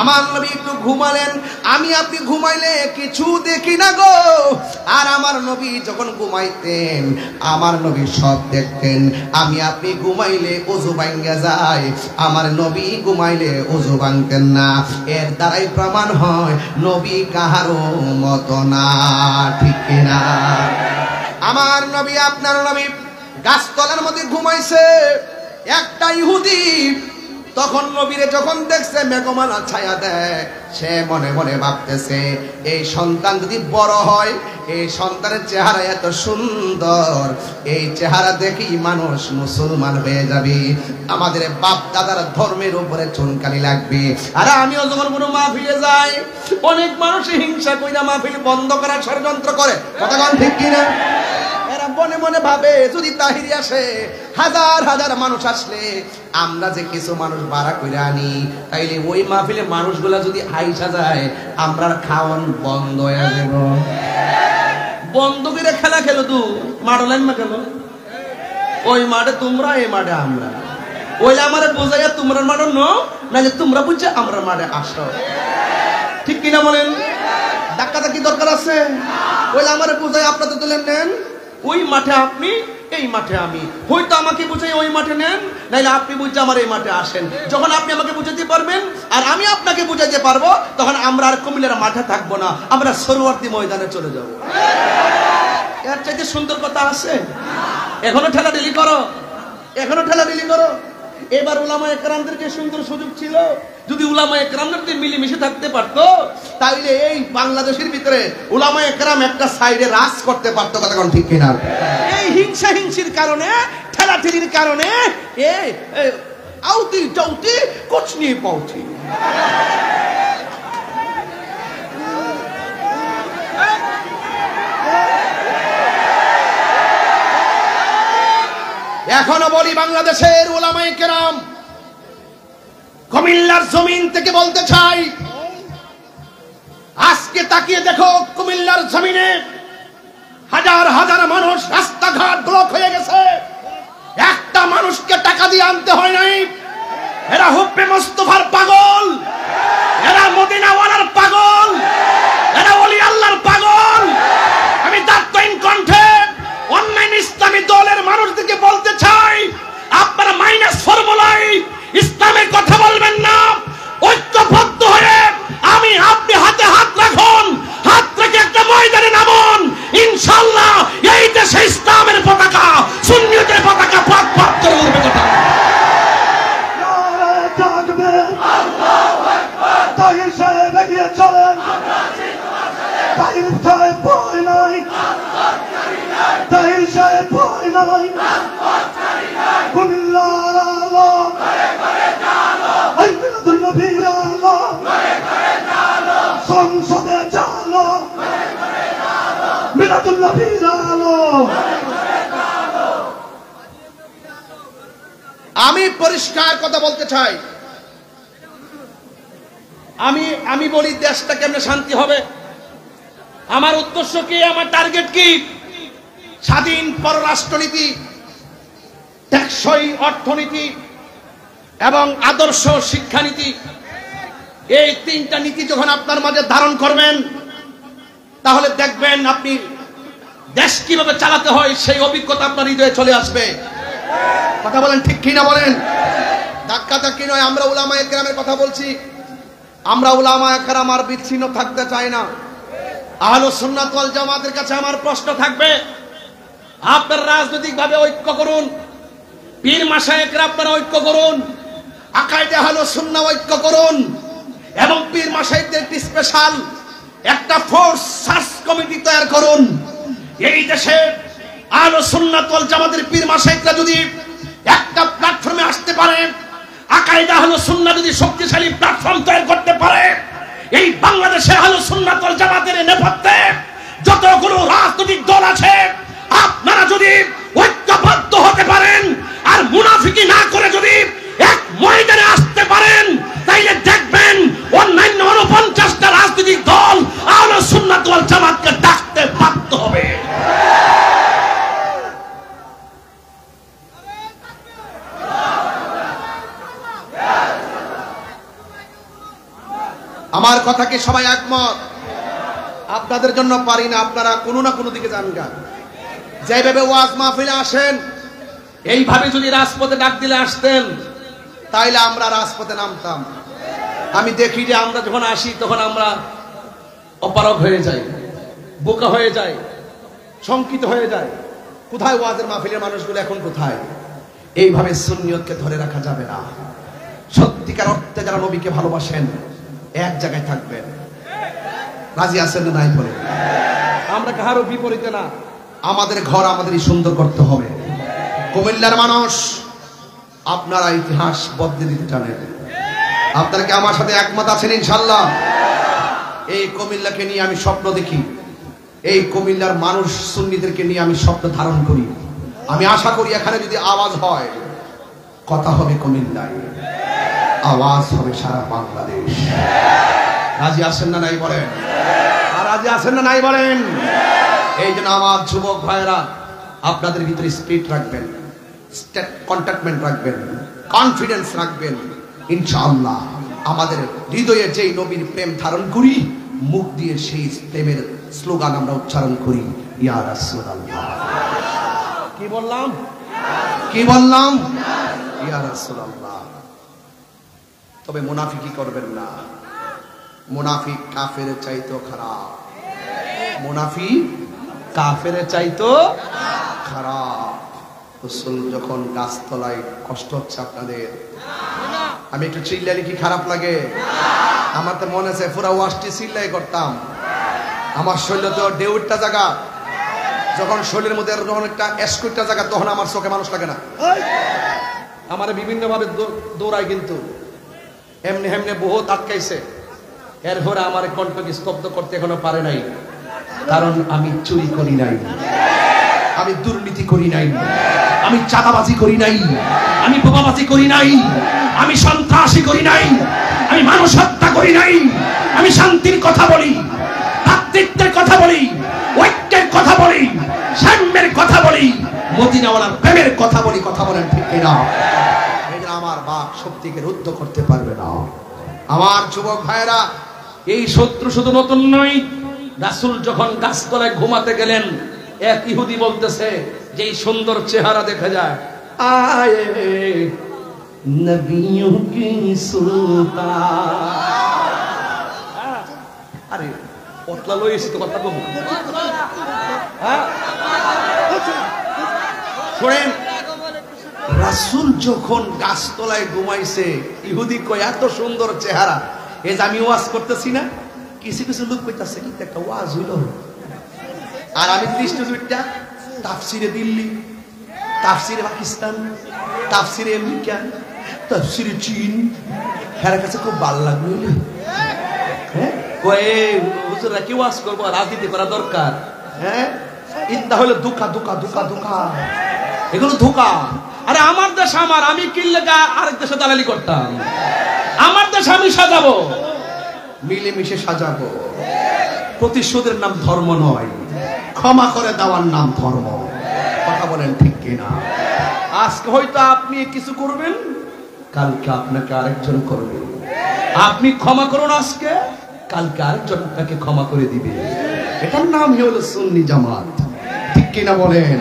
আমার নবী একটু ঘুমালেন, আমি আপনি ঘুমাইলে কিছু দেখি না গো। আর আমার নবী যখন ঘুমাইতেন আমার নবী সব দেখতেন। আমি আপনি ঘুমাইলে ওযু ভাঙ্গা যায়, আমার নবী ঘুমাইলে ওযু ভাঙতেন না। এর দ্বারাই প্রমাণ হয় নবী কাহারও মতো না, ঠিক কিনা? আমার নবী আপনার নবী গাছতলার মধ্যে ঘুমাইছে। একটা ইহুদি তখন নবীরে যখন দেখছে মেঘমালা ছায়া দেয়, সে মনে মনে ভাবতেছে এই সন্তান যদি বড় হয়, এই সন্তানের চেহারা এত সুন্দর, এই চেহারা দেখেই মানুষ মুসলমান হয়ে যাবে, আমাদের বাপ দাদার ধর্মের উপরে চুনকানি লাগবে। আর আমিও যখন কোনো মাহফিলে যাই, অনেক মানুষ হিংসা কইরা মাহফিল বন্ধ করার ষড়যন্ত্র করে, কথা কোন ঠিক কিনা? এরা মনে মনে ভাবে যদি তাহিরি আসে, হাজার হাজার মানুষ আসলে আমরা যে কিছু মানুষ ভাড়া করে আনি, তাইলে ওই মাহফিলে মানুষগুলা যদি আইসা যায়, আমরা খাওয়ান বন্ধ হয়ে যাব। বন্ধ করে খেলা খেলো, তু মাঠো লাইন মা খেলো, ওই মাঠে তোমরা, এই মাঠে আমরা, ওই আমার বোঝাইয়া তোমরা মাঠো নো, নাহলে তোমরা বুঝছো আমরা মাঠে আসো। ঠিক কিনা বলেন? ধাক্কাটা কি দরকার আছে? ওই আমার বুঝাই আপনাদের দলের নেন, ওই মাঠে আপনি, এই মাঠে আমি। হয়তো আমাকে বুঝাই ওই মাঠে নেন, নাইলে আপনি বুঝে আমার এই মাঠে আসেন। যখন আপনি আমাকে বুঝাতে পারবেন আর আমি আপনাকে বুঝাতে পারবো, তখন আমরা আর কুমিল্লার মাঠে থাকবো না, আমরা সরোয়ার্দী ময়দানে চলে যাব। এর চাইতে সুন্দর কথা আছে? এখনো ঠেলাঠেলি করো, এখনো ঠেলাঠেলি করো। এবার উলামায়ে কেরামদেরকে সুন্দর সুযোগ ছিল, যদি উলামায়ে কেরামদের মিলেমিশে থাকতে পারতো, তাইলে এই বাংলাদেশের ভিতরে উলামায়ে কেরাম একটা সাইডে রাজ করতে পারতো। কথা কোন ঠিক কিনা? এই হিংসা হিংসির কারণে, ঠেলাঠেলির কারণে এই আউতি চাউতি কুছ নিয়ে পৌঁছি। এখনো বলি বাংলাদেশের উলামায়ে কেরাম, কুমিল্লার জমিন থেকে বলতে চাই, আজকে তাকিয়ে দেখো কুমিল্লার জমিনে হাজার হাজার মানুষ, রাস্তাঘাট ব্লক হয়ে গেছে। একটা মানুষকে টাকা দিয়ে আনতে হয় নাই। এরা হুব্বে মুস্তাফার পাগল, এরা মদিনাওয়ালার পাগল, এরা ওলি আল্লাহর পাগল। আমি দায়িত্বহীন কণ্ঠে অনলাইন ইসলামী দলের মানুষদেরকে বলতে চাই, আপনারা মাইনাস ফর্মুলায় ইসলামের কথা বলবেন না। ঐক্যবদ্ধ হয়ে আমি আপনি হাতে হাত রাখুন, হাত রেখে একটা ময়দানে নামুন। ইনশাআল্লাহ এই দেশে ইসলামের পতাকা, সুন্নিয়তের পতাকা পাক পাক করে উঠবে। কথা নারে তাকবীর, আল্লাহু আকবার। তাহির সাহেব এগিয়ে চলেন, তাহির সাহেব ভয় নাই, তাহির সাহেব ভয় নাই। কুমিল্লার আলো, এই মিলাদুন নবীর আলো, সংসদে চালো, মিলাদুন নবীর আলো। আমি পরিষ্কার কথা বলতে চাই, আমি বলি দেশটা কেমনে শান্তি হবে, আমার উদ্দেশ্য কি, আমার টার্গেট কি? স্বাধীন পররাষ্ট্রনীতি, টেকসই অর্থনীতি এবং আদর্শ শিক্ষানীতি। এই তিনটা নীতি যখন আপনার মাঝে ধারণ করবেন, তাহলে দেখবেন আপনি দেশ কিভাবে চালাতে হয় সেই অভিজ্ঞতা আপনার হৃদয়ে চলে আসবে। কথা বলেন ঠিক কিনা বলেন? ধাক্কা ধাক্কি নয়। আমরা উলামায়ে কেরামের কথা বলছি, আমরা উলামায়ে কেরাম আর বিচ্ছিন্ন থাকতে চাই না। আহলুস সুন্নাত ওয়াল জামাতের কাছে আমার প্রশ্ন থাকবে, আপনারা রাজনৈতিকভাবে ঐক্য করুন, পীর মাশায়েখরা আপনারা ঐক্য করুন, আকায়েদে আহলুস সুন্নাহ ঐক্য করুন, এবং পীর মাশায়েখদের একটি স্পেশাল একটা ফোর্স সার্চ কমিটি তৈরি করুন। এই দেশে আহলুস সুন্নাত ওয়াল জামাতের পীর মাশায়েখরা যদি একটা প্ল্যাটফর্মে আসতে পারে, আকায়েদে আহলুস সুন্নাহ যদি শক্তিশালী প্ল্যাটফর্ম তৈরি করতে পারে, এই বাংলাদেশে আহলুস সুন্নাত ওয়াল জামাতের নেপথ্যে যতগুলো রাজনৈতিক দল আছে, আপনারা যদি ঐক্যবদ্ধ হতে পারেন আর মুনাফিকি না করে যদি এক ময়দানে আসতে পারেন, তাইলে দেখবেন অন্যান্য 49টা রাজনৈতিক দল আহলুস সুন্নাত ওয়াল জামাতকে ডাকতে বাধ্য হবে। আমার কথা কি সবাই একমত? আপনাদের জন্য পারি না, আপনারা কোনো না কোনো দিকে যান গা। যেভাবে ওয়াজ মাহফিলে আসেন, এইভাবে যদি রাজপথে ডাক দিলে আসতেন, তাইলে আমরা রাজপথে নামতাম। আমি দেখি যে আমরা যখন আসি তখন আমরা অপারগ হয়ে যাই, বোকা হয়ে যাই, শঙ্কিত হয়ে যায়। কোথায় ওয়াজের মাহফিলের মানুষগুলো এখন কোথায়? এইভাবে সুন্নিয়তকে ধরে রাখা যাবে না। সত্যিকার অর্থে যারা নবীকে ভালোবাসেন এক জায়গায় থাকবেন। রাজি আছেন না নাই বলে? আমরা কারো বিপরীতে না। আমাদের ঘর আমাদেরই সুন্দর করতে হবে। কুমিল্লার মানুষ, আপনারা ইতিহাস বদলে দিতে জানেন। আপনারা কি আমার সাথে একমত আছেন? ইনশাআল্লাহ। এই কুমিল্লাকে নিয়ে আমি স্বপ্ন দেখি, এই কুমিল্লার মানুষ সুন্নিদেরকে নিয়ে আমি স্বপ্ন ধারণ করি। আমি আশা করি এখানে যদি আওয়াজ হয়, কথা হবে কুমিল্লায়, আওয়াজ হবে সারা বাংলাদেশ। রাজি আছেন না নাই বলেন? আর রাজি আছেন না নাই বলেন? এই জন্য আমার যুবক ভাইরা, আপনাদের ভিতরে স্পিরিট রাখবেন, কন্ট্যাক্টমেন্ট রাখবেন, কনফিডেন্স রাখবেন, ইনশাআল্লাহ আমাদের হৃদয়ে যেই নবীর প্রেম ধারণ করি, মুখ দিয়ে সেই প্রেমের স্লোগান আমরা উচ্চারণ করি, ইয়া রাসূলুল্লাহ। কি বললাম? কি বললাম? ইয়া রাসূলুল্লাহ। তবে মুনাফিকি করবেন না। মুনাফিক কাফের চাইতো খারাপ। মুনাফিক কাফের চাইতো খারাপ। রাসূল যখন গাছতলায়, কষ্ট হচ্ছে আপনাদের? আমি একটু চিল্লালে কি খারাপ লাগে? আমার তো মনে আছে পুরা ওয়াশটি চিল্লাই করতাম। আমার শরীরে তো ডেউটটা জায়গা, যখন শরীরের মধ্যে যখন একটা এসকোটটা জায়গা, তখন আমার চোখে মানুষ লাগে না। আমার বিভিন্ন ভাবে দৌড়ায়, কিন্তু এমনি এমনি বহুত আটকাইছে। এরপরে আমার কণ্ঠকে স্তব্ধ করতে এখনো পারে নাই, কারণ আমি চুরি করি নাই, আমি দুর্নীতি করি নাই, আমি চাঁদাবাজি করি নাই, আমি বোমাবাজি করি নাই, আমি সন্ত্রাসী করি নাই, আমি মানুষ হত্যা করি নাই। আমি শান্তির কথা বলি, ভ্রাতৃত্বের কথা বলি, ঐক্যের কথা বলি, সাম্যের কথা বলি, মদিনাওয়ালার প্রেমের কথা বলি। কথা বলেন ঠিক কিনা? আমার বাপ শক্তিকে রুদ্ধ করতে পারবে না। আমার যুবক ভাইরা, এই শত্রু শুধু নতুন নয়। রাসূল যখন গাছতলায় ঘুমাতে গেলেন, এক ইহুদি বলতেছে যে এই সুন্দর চেহারা দেখা যায়, আয়ে নবিয়্যু কি সুলতান। আরে পতলা লইছি তো কথা কম। হ্যাঁ শুনেন, রাসূল যখন গাছতলায় ঘুমাইছে, ইহুদি কয় এত সুন্দর চেহারা। এই যে আমি ওয়াজ করতেছি না, কিছু কিছু লোক কইতাছে কি একটা ওয়াজ হইল। আর আমি দৃষ্টিটা তাফসিরে দিল্লি, তাফসিরে পাকিস্তান, তাফসিরে আমেরিকা, তাফসিরে চীন, হের কাছে খুব ভালো লাগলো। হ্যাঁ কয়ে হুজুররা কি ওয়াজ করবো, রাজনীতি করা দরকার। হ্যাঁ ইন্দা হলো ধোঁকা ধোঁকা ধোঁকা ধোঁকা, এগুলো ধোঁকা। আরে আমার দেশ আমার, আমি কিনলে আরেক দেশে দালালি করতাম। আমার দেশ আমি সাজাবো, মিলেমিশে সাজাবো। প্রতিশোধের নাম ধর্ম নয়, ক্ষমা করে দেওয়ার নাম ধর্ম। কথা বলেন ঠিক কিনা? আজকে হয়তো আপনি কিছু করবেন, কালকে আপনাকে আরেকজন করবে। আপনি ক্ষমা করুন আজকে, কালকে আরেকজন আপনাকে ক্ষমা করে দিবে। এটার নামই হলো সুন্নি জামাত। ঠিক কিনা বলেন?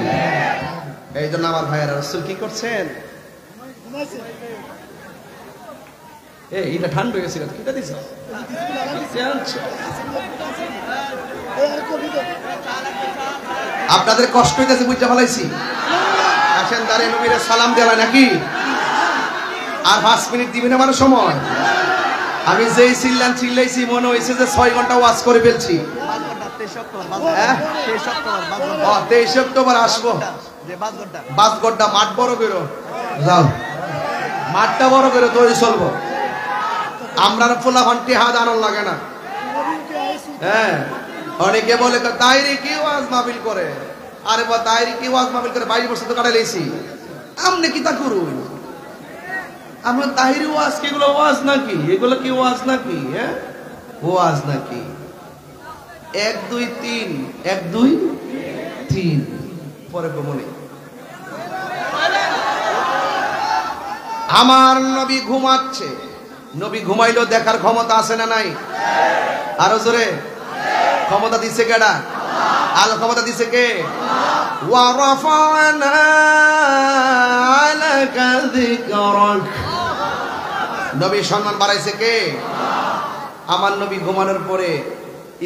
এই জন্য আমার ভাইয়েরা, রাসূল কি করছেন? এটা ঠান্ডা হয়ে গেছে, কিটা দিছ? আপনাদের কষ্ট হইতেছে, বুঝতে পারছি। আসেন দাঁড়িয়ে নবীরে সালাম দেওয়া নাকি? আর 5 মিনিট দিবেন আমার সময়। আমি যেই চিল্লাইছি মনে হয়েছে যে 6 ঘন্টা ওয়াজ করে ফেলছি। 23 অক্টোবর আসবো। 5 ঘন্টা মাঠ বড় করো, যাও মাঠটা বড় করে তৈরি চলবো। আমরা ফুলা ফান্টি হাত আনন্দ লাগে না। হ্যাঁ অনেকে বলে তাইরি কি ওয়াজ মাহফিল করে। আরে বা তাইরি কি ওয়াজ মাহফিল করে 22 বছর তো কাটাই লেছি। আমনে কি তা করুন? আমরা তাহিরি ওয়াজ কি এগুলো ওয়াজ নাকি? এগুলো কি ওয়াজ নাকি? হ্যাঁ ওয়াজ নাকি? 1 2 3 1 2 3 পরে মনে। আমার নবী ঘুমাচ্ছে। নবী ঘুমাইলেও দেখার ক্ষমতা আছে না নাই? আরো জোরে ক্ষমতা দিছে কেডা? আল ক্ষমতা দিছে কে? ওয়া রাফা'না আলাকা যিকরাক। নবী সম্মান বাড়াইছে কে? আমার নবী ঘুমানোর পরে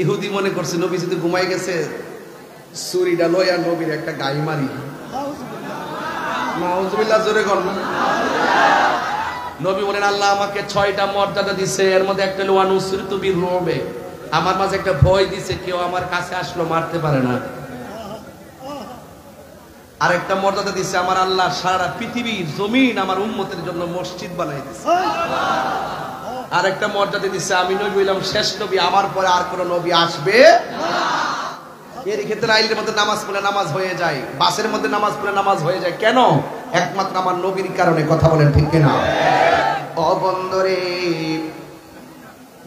ইহুদি মনে করছে নবী যদি ঘুমাই গেছে, ছুরিটা লইয়া নবীর একটা গাই মারি। নাউজুবিল্লাহ, জোরে কর না। নবী বলেন আল্লাহ আমাকে 6টা মর্যাদা দিছে, এর মধ্যে একটা হলো আনুসরিতু বিররুবে, আমার মাঝে একটা ভয় দিছে, কেউ আমার কাছে আসলো মারতে পারে না। আরেকটা মর্যাদা দিছে আমার আল্লাহ সারা পৃথিবীর জমিন আমার উম্মতের জন্য মসজিদ বানাই দিছে। আরেকটা মর্যাদা দিছে আমি নবী হইলাম শেষ নবী, আমার পরে আর কোন নবী আসবে না। এর ক্ষেত্রে আইলের মধ্যে নামাজ পড়লে নামাজ হয়ে যায়, বাসের মধ্যে নামাজ পড়লে নামাজ হয়ে যায়। কেন? একমাত্র আমার নবীর কারণে। কথা বলেন ঠিক কিনা? অবন্দরে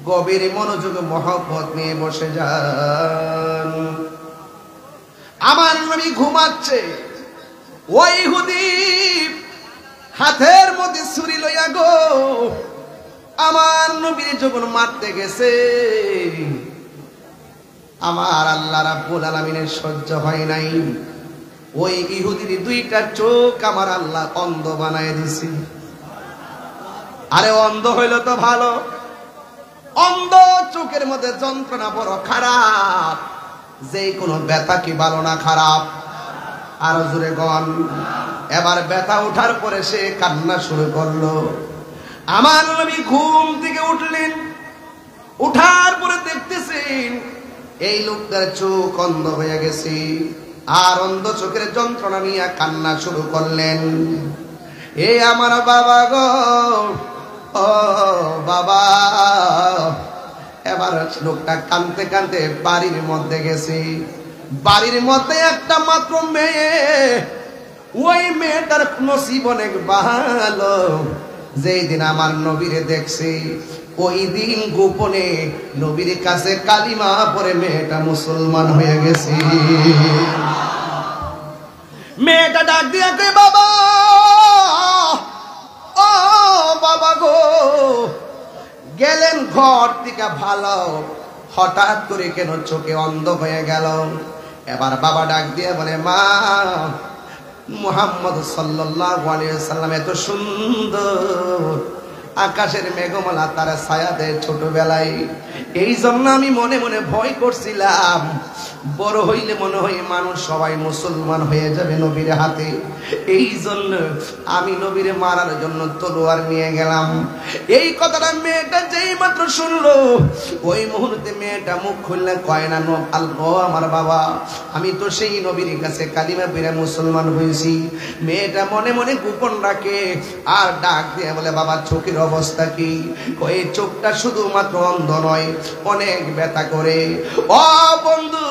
গভীর মনোযোগে মহব্বত নিয়ে বসে যান। আমার নবী ঘুমাচ্ছে, ওই ইহুদি হাতের মধ্যে ছুরি লইয়া গো আমার নবীর যখন মারতে গেছে, আমার আল্লাহ রাব্বুল আলামিনের সহ্য হয় নাই। ওই ইহুদির দুইটা চোখ আমার আল্লাহ অন্ধ বানায় দিছে। আরে অন্ধ হইল তো ভালো, অন্ধ চোখের মধ্যে যন্ত্রণা বড় খারাপ। যে কোনো ব্যথা কি ভালো না খারাপ? আরো জোরে গন। এবার ব্যথা উঠার পরে সে কান্না শুরু করলো। আমার নবী ঘুম থেকে উঠলেন, উঠার পরে দেখতেছেন এই লোকটার চোখ অন্ধ হয়ে গেছে, আর অন্ধ চোখের যন্ত্রণা নিয়ে কান্না শুরু করলেন। এ আমার বাবা গো, ও বাবা। এবার লোকটা কাঁদতে কাঁদতে বাড়ির মধ্যে গেছে। বাড়ির মধ্যে একটা মাত্র মেয়ে, ওই মেয়েটার নসিব অনেক ভালো। যেই দিন আমার নবীরে দেখছে, ওই দিন গোপনে নবীর কাছে কালিমা পড়ে মেয়েটা মুসলমান হয়ে গেছে। মেয়েটা ডাক দিয়ে কয়, বাবা, ও বাবা গো। গেলেন ঘর থেকে ভালো, হঠাৎ করে কেন চোখে অন্ধ হয়ে গেল? এবার বাবা ডাক দিয়ে বলে, মা, মুহাম্মদ সাল্লাল্লাহু আলাইহি ওয়াসাল্লাম এত সুন্দর, আকাশের মেঘমালা তার ছায়া দেয় ছোটবেলায়। এই জন্য আমি মনে মনে ভয় করছিলাম, বড় হইলে মনে হয় মানুষ সবাই মুসলমান হয়ে যাবে নবীর হাতে। এই জন্য আমি নবীরে মারার জন্য তলোয়ার নিয়ে গেলাম। এই কথাটা মেয়েটা যেই মাত্র শুনলো, ওই মুহূর্তে মেয়েটা মুখ খুললে কয় না, ও আমার বাবা, আমি তো সেই নবীর কাছে কালিমা পড়ে মুসলমান হয়েছি। মেয়েটা মনে মনে গোপন রাখে, আর ডাক দিয়ে বলে, বাবা চোখের অবস্থা কি? ওই চোখটা শুধুমাত্র অন্ধ নয়, অনেক ব্যথা করে। ও বন্ধু,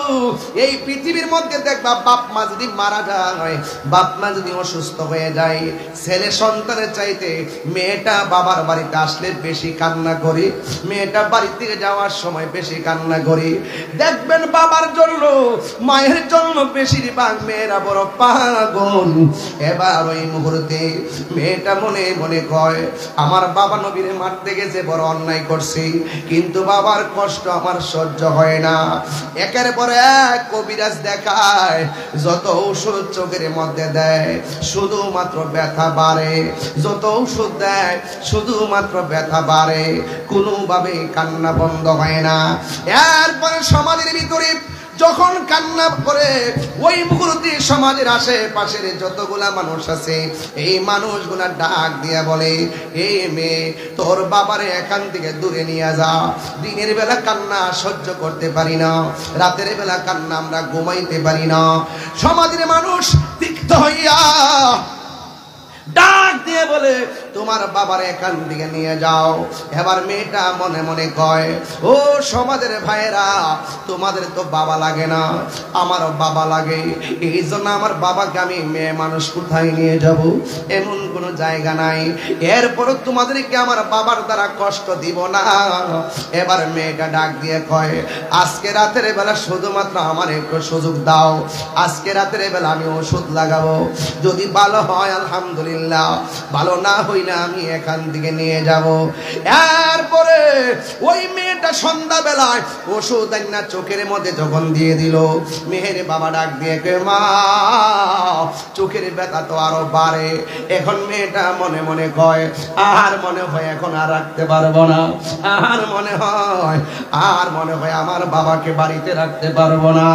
এই পৃথিবীর মধ্যে দেখবা বাপ মা যদি মারা যায়, বাপ মা যদি অসুস্থ হয়ে যায়, ছেলে সন্তানের চাইতে মেয়েটা বাবার বাড়িতে আসলে বেশি কান্না করে, মেয়েটা বাড়ি থেকে যাওয়ার সময় বেশি কান্না করে। দেখবেন বাবার জন্য মায়ের জন্য বেশিরভাগ মেয়েরা বড় পাগল। এবার ওই মুহূর্তে মেয়েটা মনে মনে কয়, আমার বাবা নবীরে মারতে গেছে, বড় অন্যায় করছি, কিন্তু বাবার কষ্ট আমার সহ্য হয় না। একের পর এক কবিরাজ দেখায়, যত ঔষধ চোখের মধ্যে দেয় শুধুমাত্র ব্যথা বাড়ে, যত ঔষধ দেয় শুধুমাত্র ব্যথা বাড়ে, কোনোভাবে কান্না বন্ধ হয় না। এরপরে সমাজের ভিতরে যখন কান্না করে, ওই মুহূর্তে সমাজের আশেপাশের যতগুলা মানুষ আছে, এই মানুষগুলা ডাক দিয়া বলে, এই মেয়ে, তোর বাবারে এখান থেকে দূরে নিয়ে যা। দিনের বেলা কান্না সহ্য করতে পারি না, রাতের বেলা কান্না আমরা ঘুমাইতে পারি না। সমাজের মানুষ তিক্ত হইয়া ডাক দিয়ে বলে, তোমার বাবার এখান থেকে নিয়ে যাও। এবার মেয়েটা মনে মনে কয়, ও সমাজের ভাইয়েরা, তোমাদের তো বাবা লাগে না, আমারও বাবা লাগে। এই জন্য আমার বাবাকে আমি মেয়ে মানুষ কোথায় নিয়ে যাব? এমন কোনো জায়গা নাই। এরপরও তোমাদেরকে আমার বাবার দ্বারা কষ্ট দিব না। এবার মেয়েটা ডাক দিয়ে কয়, আজকে রাতের বেলা শুধুমাত্র আমার একটু সুযোগ দাও, আজকে রাতের বেলা আমি ওষুধ লাগাবো, যদি ভালো হয় আলহামদুলিল্লাহ, ভালো না হইলে আমি এখান থেকে নিয়ে যাব। এরপরে ওই মেয়েটা সন্ধ্যা বেলায় ওষুধ না চোখের মধ্যে যখন দিয়ে দিল, মেয়ের বাবা ডাক দিয়ে কয়, মা, চোখের ব্যথা তো আরো বাড়ে। এখন মেয়েটা মনে মনে কয়, আর মনে হয় এখন আর রাখতে পারবো না, আর মনে হয় আমার বাবাকে বাড়িতে রাখতে পারবো না।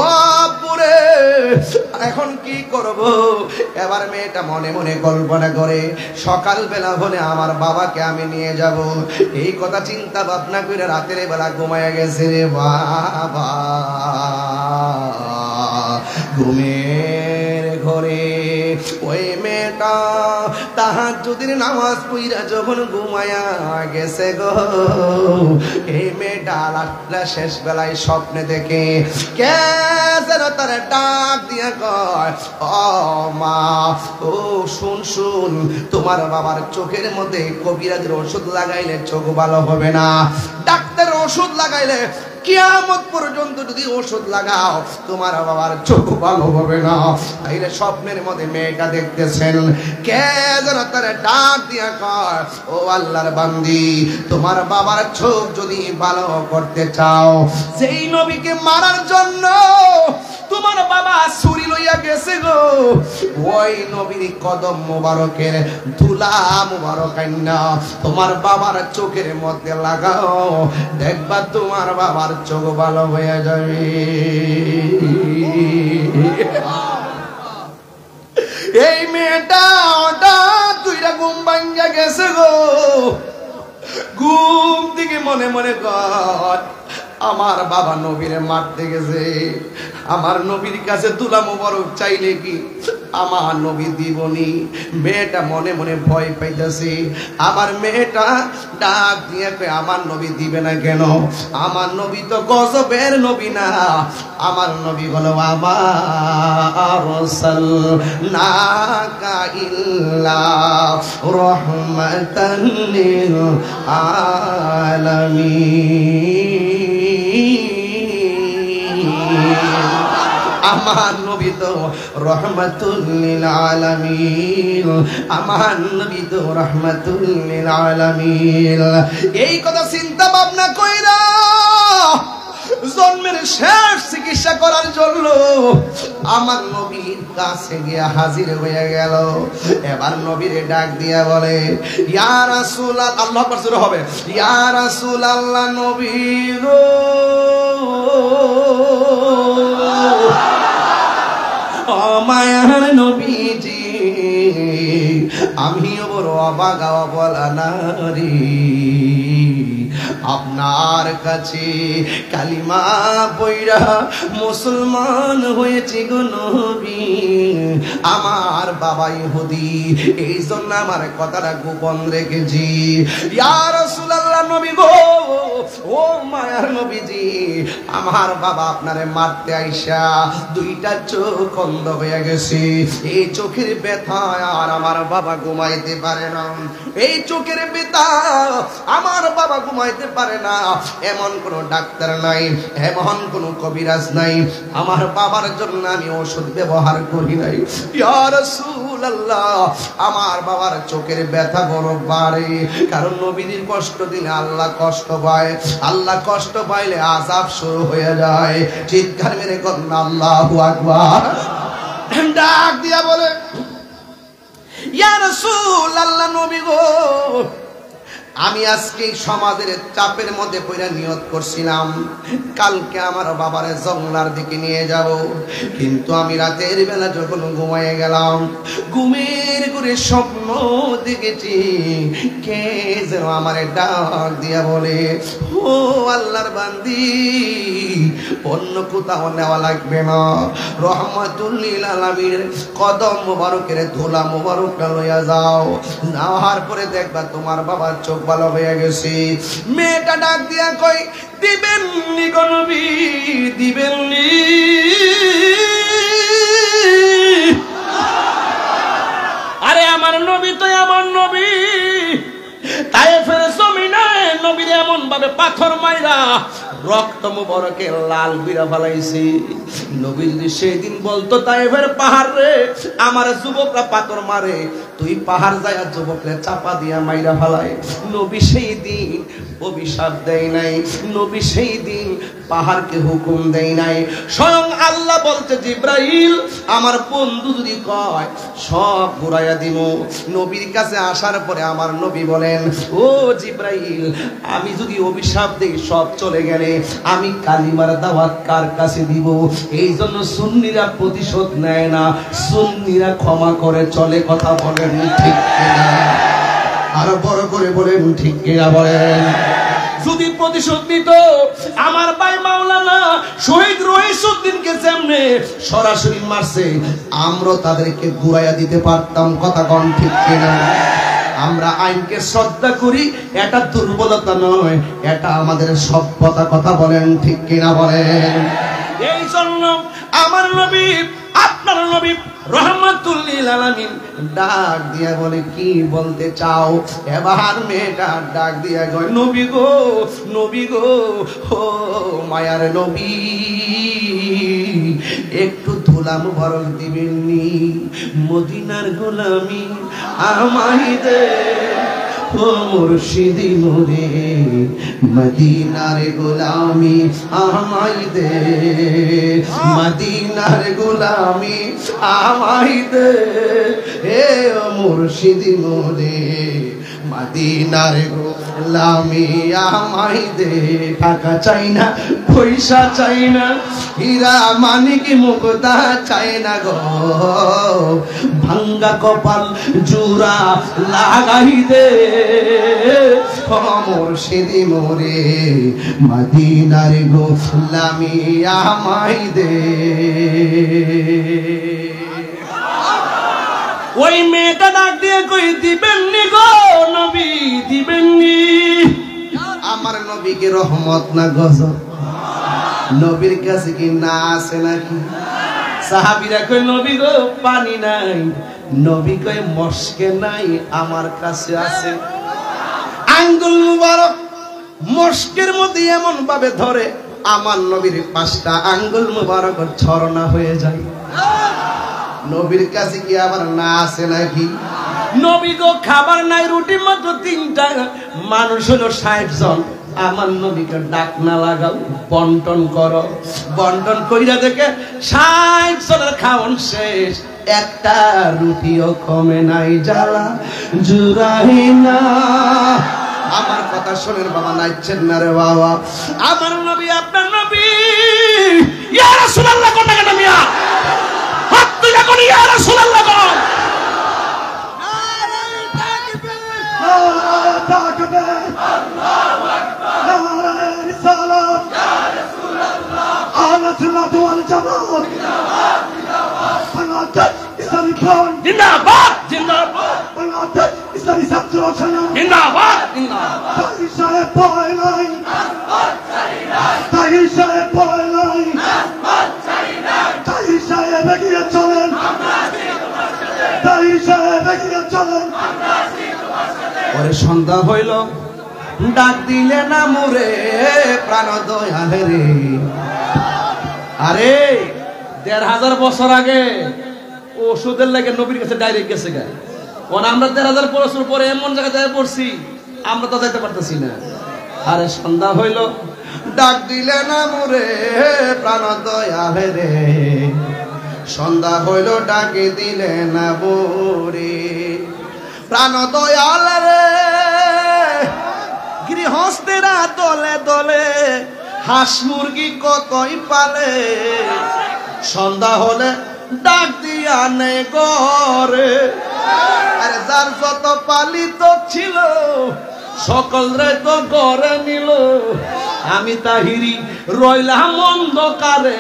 ও পুরে, এখন কি করব? এবার মেয়েটা মনে মনে কল্পনা করে, সকালবেলা হলে আমার বাবাকে আমি নিয়ে যাব। এই কথা চিন্তা ভাবনা করে রাতের বেলা ঘুমায় গেছে রে বাবা। ঘুমের ঘরে ওই মেয়েটা তাহাজ্জুদের নামাজ পড়া যখন ঘুমায়া গেছে গো, এই মেয়েটা রাতটা শেষ বেলায় স্বপ্নে দেখে কে যেন তার ডাক দিয়া কয়, ও মা, ও শুন, তোমার বাবার চোখের মধ্যে কবিরাজের ওষুধ লাগাইলে চোখ ভালো হবে না, ডাক্তারের ওষুধ লাগাইলে কিয়ামত পর্যন্ত যদি ওষুধ লাগাও তোমার বাবার চোখ ভালো হবে না। তাইলে স্বপ্নের মধ্যে মেয়েটা দেখতেছেন, কে যেন তার ডাক দিয়া কয়, ও আল্লাহর বান্দি, তোমার বাবার চোখ যদি ভালো করতে চাও, যেই নবীকে মারার জন্য তোমার বাবা ছুরি লইয়া গেছে গো, ওই নবীর কদম মোবারকের ধুলা মোবারক আইনা তোমার বাবার চোখের মধ্যে লাগাও, দেখবা তোমার বাবার চোখ ভালো হয়ে যাবে। এই মেয়েটা হঠাৎ দুইটা ঘুম ভাঙ্গা গেছে গো, ঘুম থেকে মনে মনে কর আমার বাবা নবীরে মারতে গেছে, আমার নবীর কাছে তুলা মোবারক চাইলে কি আমার নবী দিবনি। মেয়েটা মনে মনে ভয় পাইতেছে। আমার মেয়েটা ডাক দিয়ে কয়, আমার নবী দিবে না কেন? আমার নবী তো গজবের নবী না, আমার নবী হলো আমার রাসূলুল্লাহ ইল্লা রাহমাতাল লিল আলামিন। আমার নবী তো রহমাতুল লিল আলামিন, আমার নবী তো রহমাতুল লিল আলামিন। এই কথা চিন্তা ভাবনা কইরা জন্মের শেষ চিকিৎসা করার জন্য আমার নবীর কাছে গিয়া হাজির হয়ে গেল। এবার নবীরে ডাক দিয়া বলে, ইয়া রাসূলুল্লাহ, আল্লাহু আকবার জোরে হবে, ইয়া রাসূলুল্লাহ, নবী গো, ও মায়ার নবীজি, আমিও বড় অবাক অবলা নারী, আপনার কাছে কালিমা পয়রা মুসলমান হয়েছে গো নবী। আমার বাবা ইহুদি, এই জন্য আমার কথাটা গোপন রেখেছি। ইয়া রাসূলুল্লাহ, নবী গো, ও মায়ার নবীজি, আমার বাবা আপনারে মারতে আইসা দুইটা চোখ অন্ধ হয়ে গেছে। এই চোখের ব্যথা আর আমার বাবা ঘুমাইতে পারে না, এই চোখের ব্যথা আমার বাবা ঘুমাইতে পারে না। এমন কোন ডাক্তার নাই, এমন কোন কবিরাজ নাই, আমার বাবার জন্য আমি ওষুধ ব্যবহার করি নাই। ইয়া রাসূলুল্লাহ, আমার বাবার চোখের ব্যথা বড় বাড়ে, কারণ নবীর কষ্ট দিলে আল্লাহ কষ্ট পায়, আল্লাহ কষ্ট পাইলে আযাব শুরু হয়ে যায়। চিৎকার মেরে করেন আল্লাহু আকবার। ডাক দিয়া বলে, ইয়া রাসূলুল্লাহ, নবী গো, আমি আজকে সমাজের চাপের মধ্যে পড়ে নিয়ত করছিলাম কালকে আমার বাবার জঙ্গলার দিকে নিয়ে যাব, কিন্তু আমি রাতের বেলা যখন ঘুমিয়ে গেলাম, ঘুমের ঘরে স্বপ্ন দেখেছি কে যেন আমার ডাক দিয়া বলে, ও আল্লাহর বান্দি, অন্য কোথাও নেওয়া লাগবে না, রহমাতুল লিল আলামিনের কদম মোবারকের ধুলা মোবারকটা লইয়া যাও, যাওয়ার পরে দেখবা তোমার বাবার চোখ ভালো হয়ে গেছে। মেয়েটা ডাক দিয়া কই, দিবেন নি গো নবী, দিবেন নি? আরে আমার নবী তো এমন নবী, তায়েফের জমিনে নবীর এমন ভাবে পাথর মাইরা রক্ত মুবারকে লাল বিরা ফলাইছি। নবী যদি সেই দিন বলতো, তায়েফের পাহাড় রে আমার যুবকরা পাথর মারে, তুই পাহাড় যায়া যুবকরে চাপা দিয়া মাইরা ফলায়, নবী সেই দিন অভিশাপ দেয় নাই, নবী সেই দিন পাহাড়কে হুকুম দেয় নাই। স্বয়ং আল্লাহ বলতে, জিব্রাইল আমার বন্ধু যদি কয় সব ঘুরাইয়া দিব। নবীর কাছে আসার পরে আমার নবী বলেন, ও জিব্রাইল, আমি যদি অভিশাপ দেই সব চলে গেলে আমি কালিমার দাওয়াত কার কাছে দিব? এই জন্য সুন্নিরা প্রতিশোধ নেয় না, সুন্নিরা ক্ষমা করে চলে। কথা বলেন ঠিক কিনা? আরো বড় করে বলেন ঠিক কিনা বলেন। যদি প্রতিশোধ নিত আমার ভাই মাওলানা শহীদ রইসউদ্দিনকে যেমনে সরাসরি মারছে, আমরা তাদেরকে ঘুরাইয়া দিতে পারতাম। কথা কোন ঠিক কিনা? আমরা আইনকে শ্রদ্ধা করি, এটা দুর্বলতা নয়, এটা আমাদের সভ্যতা। কথা বলেন ঠিক কিনা বলেন। এই জন্য আমার নবী, আপনার নবী রহমাতুল লিল আলামিন ডাক দিয়া বলে কি বলতে চাও? এবার মেয়েটা ডাক দিয়া কয় নবী গো, নবী গো, ও মায়ার নবী, একটু ধুলা মুবারক দিবেননি? মদিনার গোলামি আমায় দে, ও মুর্শিদি মোরে, মদিনার গোলামি আমায় দে, মদিনার গোলামি আমায় দে, হে ও মুর্শিদি মোরে, মদিনার গোলামি আমায় দে। টাকা চাই না, পয়সা চাই না, হীরা মানিক মুক্তা চাই না গো, ভাঙ্গা কপাল জোড়া লাগাই দে, ও মুর্শিদি মোরে, মদিনার গোলামি আমায় দে। ওই মেয়েটা ডাক দিয়ে কই দিবেননি গো নবী, দিবেননি? আমার নবীকে রহমত না গজব? নবীর কাছে কি না আছে নাকি? সাহাবীরা কই নবী গো পানি নাই, নবী কই মস্কে নাই, আমার কাছে আছে। আঙ্গুল মুবারক মস্কের মধ্যে এমন ভাবে ধরে আমার নবীর 5টা আঙ্গুল মুবারক ছড়না হয়ে যায়। নবীর কাছে কি আবার না আছে নাকি? নবী গো খাবার নাই, রুটি মাত্র 3টা, মানুষ হলো 60 জন। আমার নবীকে ডাক না লাগাও, বন্টন করো। বন্টন কইরা দেখে 60 জনের খাওয়ান শেষ, একটা রুটিও কমে নাই, জ্বালা জুড়াই না। আমার কথা শোনেন বাবা, নাইছেন না রে বাবা। আমার নবী আপনার নবী, ইয়া রাসূলুল্লাহ কোন টাকা মিয়া, হাত তুলে কোন ইয়া রাসূলুল্লাহ কোন, নারায়ে তাকবীর, আল্লাহু আকবার, নারায়ে রিসালাত, ইয়া রাসূলুল্লাহ, আহলে সুন্নাত ওয়াল জামাত, জিন্দাবাদ জিন্দাবাদ, বাংলাদেশ ইসলামী ফ্রন্ট জিন্দাবাদ জিন্দাবাদ, বাংলাদেশ ইসলামী ছাত্র সংগ্রাম জিন্দাবাদ জিন্দাবাদ। তাহির সাহেব ভয় নাই, তাহির সাহেব ভয় নাই, তাহির সাহেব এগিয়ে চলেন, তাহির সাহেব এগিয়ে চলেন। ওরে সন্ধ্যা হইল, ডাক দিলে না মোরে প্রাণ দয়ালে রে। আরে 1500 বছর আগে ওষুধের লাগে নবীর কাছে ডাইরেক্ট গেছে গা। ওন আমরা 1500 বছর পরে এমন জায়গায় পড়ছি, আমরা তো যাইতে পারতেছি না। আরে সন্ধ্যা হইল, ডাক দিলে না মোরে প্রাণ দয়ালে রে। সন্ধ্যা হইল, ডাকে দিলে না মোরে প্রাণ দয়াল রে। গৃহস্থেরা দলে দলে হাঁস মুরগি কতই পালে, সন্ধ্যা হলে ডাক দিয়া নে ঘরে। আরে যার যত পালিত ছিল সকল রে তো ঘরে নিল, আমি তাহিরি রইলাম অন্ধকারে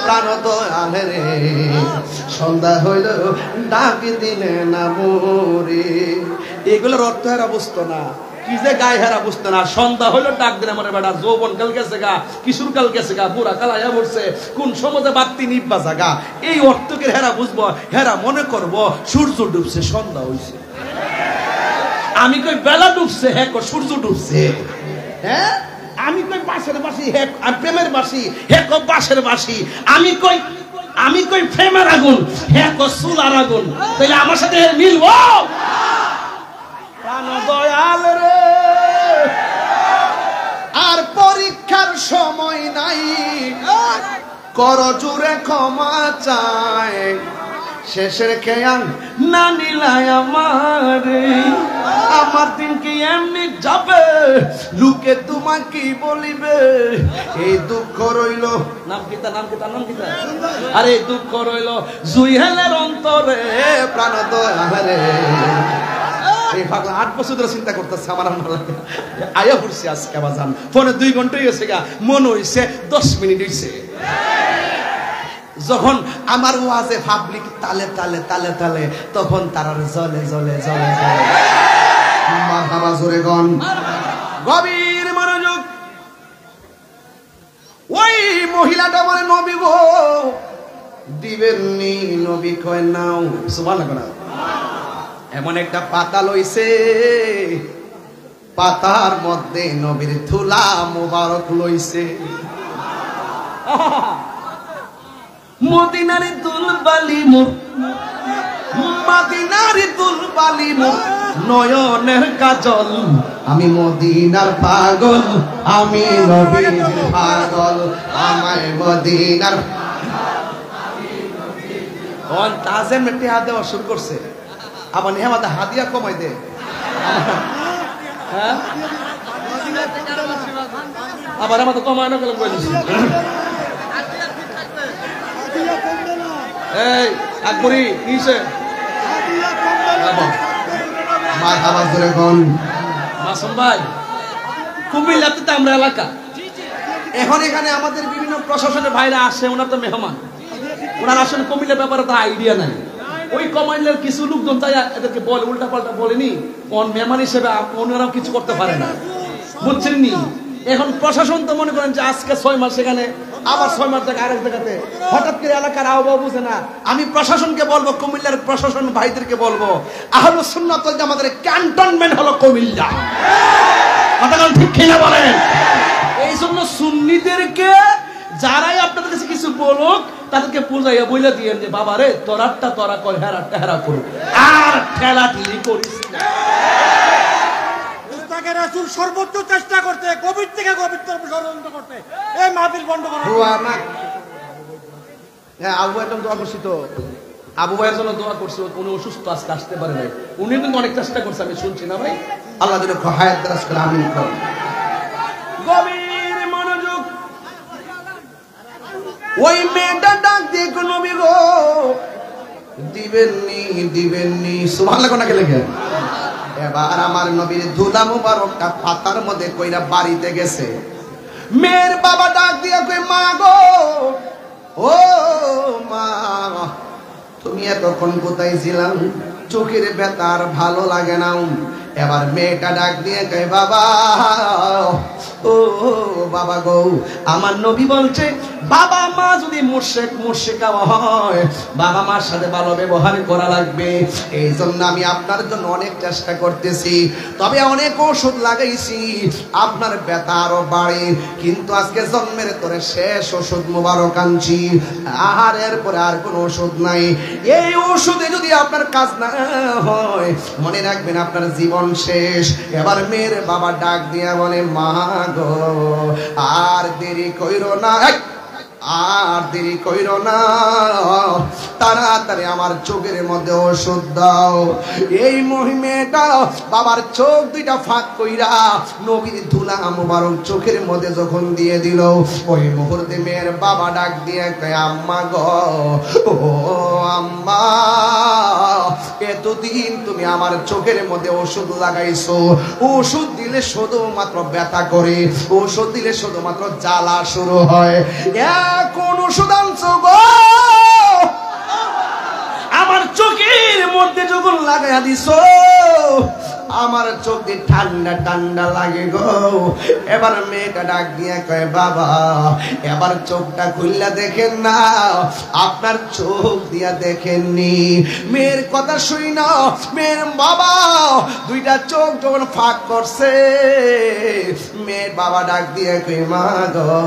প্রাণ দয়ালে রে। সন্ধ্যা হইল, ডাক দিলে না মোরে। এগুলোর অর্থ হেরা বুঝতো না, কি যে গায়ে হেরা বুঝতো না। সন্ধ্যা হইলো ডাক দিলে মরে বেটা, যৌবন কাল গেছে গা, কিশোর কাল গেছে গা, বুড়া কাল আয়া পড়ছে, কোন সমাজে বাতি নিব্বা জাগা, এই অর্থকে হেরা বুঝবো। হেরা মনে করবো সূর্য ডুবছে, সন্ধ্যা হইছে। আমি কই বেলা ডুবছে, হ্যাঁ সূর্য ডুবছে। হ্যাঁ আমি কই বাঁশের বাঁশি, হ্যাঁ প্রেমের বাঁশি, হ্যাঁ বাঁশের বাঁশি। আমি কই প্রেমের আগুন, হ্যাঁ চুলার আগুন। তাইলে আমার সাথে মিলবো? প্রাণ দয়াল রে, আর পরীক্ষার সময় নাই, কর জুড়ে ক্ষমা চায়, শেষের খেয়াল না নিলাই আমারে। আমার দিন কি এমনি যাবে, লোকে তোমাকে কি বলিবে। এই দুঃখ রইল, নাম কিতা নাম কিতা নাম কিতা, আরে দুঃখ রইল জুইহেলের অন্তরে প্রাণ দয়ালে। এই পাগলা 8 বছর ধরে চিন্তা করতেছে আমার আয়া পড়ছি আজকে বাজান, ফোনে 2 ঘন্টাই হয়েছে গা, মন হইছে 10 মিনিট হইছে। যখন আমার ওয়াজে পাবলিক তালে তালে তালে তালে, তখন তারা জ্বলে জ্বলে জ্বলে জ্বলে। মারহাবা জোরে গন, গভীর মনোযোগ। ওই মহিলাটা বলে নবী গো দিবেননি নবী কয় নাও সুবহানাল্লাহ। এমন একটা পাতা লইছে, পাতার মধ্যে নবীর ধুলা মুবারক লইছে। মদিনার দুলবালি মুখ, মদিনার দুলবালি মুখ, নয়নের কাজল, আমি মদিনার পাগল, আমি নবীর পাগল, আমায় মদিনার। কোন তাজেম একটি হাত দেওয়া শুরু করছে, আবার নেহামাতে হাদিয়া কমাই দে। হ্যাঁ আবার আমাদের কমায় না গেলে বলে দিচ্ছি। এই আকবরি কিসে মার আওয়াজ ধরে কোন মাসুম ভাই, কুমিল্লাতে তো আমরা এলাকা, এখন এখানে আমাদের বিভিন্ন প্রশাসনের ভাইরা আসে, ওনার তো মেহমান, ওনার আসলে কুমিল্লার ব্যাপারে তো আইডিয়া নাই। ওই কমান্ডার কিছু লোকজন তাই এদেরকে বলে, উল্টা পাল্টা বলেনি, কোন মেহমান হিসেবে ওনারাও কিছু করতে পারে না, বুঝছেন নি? এখন প্রশাসন তো মনে করেন যে আজকে 6 মাস সেখানে, আবার 6 মাস থেকে আরেক জায়গাতে, হঠাৎ করে এলাকার আবহাওয়া বুঝে না। আমি প্রশাসনকে বলবো, কুমিল্লার প্রশাসন ভাইদেরকে বলবো, আহলুস সুন্নাত ওয়াল জামাতের ক্যান্টনমেন্ট হলো কুমিল্লা। কথা ঠিক কিনা বলেন? এই জন্য সুন্নিদেরকে যারাই আপনাদের কাছে কিছু বলুক, তাদেরকে পূজাইয়া বইলা দিয়েন যে বাবা রে, তোরারটা তোরা কর, হেরারটা হেরা করুক, আর ঠেলাঠেলি করিস না। রাসূল সর্বোচ্চ চেষ্টা করতে, কোভিড থেকে পবিত্র ষড়যন্ত্র করতে, এই মাহফিল বন্ধ করা। হ্যাঁ, আবু ভাই দোয়া করছি তো, আবু ভাইয়ের জন্য দোয়া করছি, উনি অসুস্থ, আজকে আসতে পারে নাই, উনি কিন্তু অনেক চেষ্টা করছে, আমি শুনছি না ভাই। আল্লাহ যেন হায়াত দারাজ করে, আমিন। গভীর মনোযোগ। ওই মেয়েটা ডাক দিয়ে কোন নবী গো দিবেননি, দিবেননি, সুবহানাল্লাহ কোনা গেলে গে। এবার আমার নবীর ধুলা মুবারকটা পাতার মধ্যে কইরা বাড়িতে গেছে। মেয়ের বাবা ডাক দিয়া কই, মা গো, ও মা, তুমি এতক্ষণ কোথায় ছিলাম? চোখের ব্যথা আর ভালো লাগে না। এবার মেয়েটা ডাক দিয়ে কয়, বাবা, ও বাবা গো, আমার নবী বলছে বাবা মা যদি মুশরিকা হয়, বাবা মার সাথে ভালো ব্যবহার করা লাগবে। এই জন্য আমি আপনার জন্য অনেক চেষ্টা করতেছি, তবে অনেক ওষুধ লাগাইছি, আপনার ব্যথা আরো বাড়ে, কিন্তু আজকে জন্মের তোরে শেষ ওষুধ মুবারক আনছি, আহারের পরে আর কোনো ওষুধ নাই। এই ওষুধে যদি আপনার কাজ না হয়, মনে রাখবেন আপনার জীবন শেষ। এবার মেয়ের বাবা ডাক দিয়া বলে, মা গো, আর দেরি কইরো না, আর দেরি কইরো না, তাড়াতাড়ি আমার চোখের মধ্যে ওষুধ দাও। এই মহিমেটা বাবার চোখ দুইটা ফাঁক কইরা নবীর ধুলা মুবারক চোখের মধ্যে যখন দিয়ে দিল, ওই মুহূর্তে মেয়ের বাবা ডাক দিয়ে কয়, আম্মা গো, ও আম্মা, এতদিন তুমি আমার চোখের মধ্যে ওষুধ লাগাইছো, ওষুধ দিলে শুধুমাত্র ব্যথা করে, ওষুধ দিলে শুধুমাত্র জ্বালা শুরু হয়, কোন ওষুধ আনছো গো? আমার চোখের মধ্যে যখন লাগাইয়া দিছো, আমার চোখে ঠান্ডা ঠান্ডা লাগে গো। এবার মেয়েটা ডাক দিয়ে কয়, বাবা, এবার চোখটা খুললা দেখেন না, আপনার চোখ দিয়া দেখেননি। মেয়ের কথা শুই না, মেয়ের বাবা দুইটা চোখ যখন ফাঁক করছে, মেয়ের বাবা ডাক দিয়ে কয়, মা গো,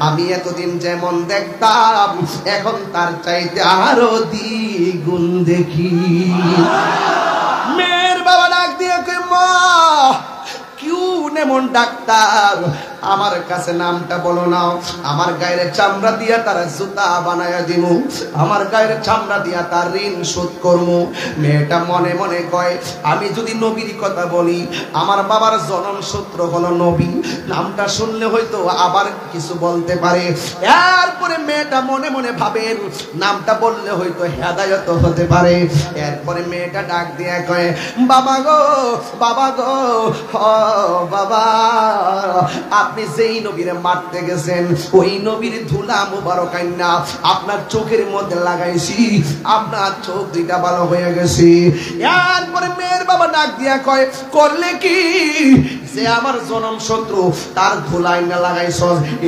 আমি এতদিন যেমন দেখতাম, এখন তার চাইতে আরো দ্বিগুণ দেখি। মেয়ের বাবা ডাক দিয়ে কয়, মা, কোন এমন ডাক্তার, আমার কাছে নামটা বলো না, আমার গায়ের চামড়া দিয়া তার জুতা বানায়া দিমু, আমার গায়ের চামড়া দিয়া তার ঋণ শোধ করমু। মেয়েটা মনে মনে কয়, আমি যদি নবীর কথা বলি, আমার বাবার জনম সূত্র হলো নবী, নামটা শুনলে হয়তো আবার কিছু বলতে পারে। এরপরে মেয়েটা মনে মনে ভাবে, নামটা বললে হয়তো হেদায়েত হতে পারে। এরপরে মেয়েটা ডাক দিয়ে কয়, বাবা গো, বাবা গো, হ বাবা, বাবা আপনি যেই নবীরে মারতে গেছেন ওই নবীর ধুলা মুবারক আইনা আপনার চোখের মধ্যে লাগাইছি, আপনার চোখ দুইটা ভালো হয়ে গেছে। এরপরে মেয়ের বাবা ডাক দিয়া কয়, করলে কি? যে আমার জনম শত্রু তার ধুলা আইনা লাগাইছ,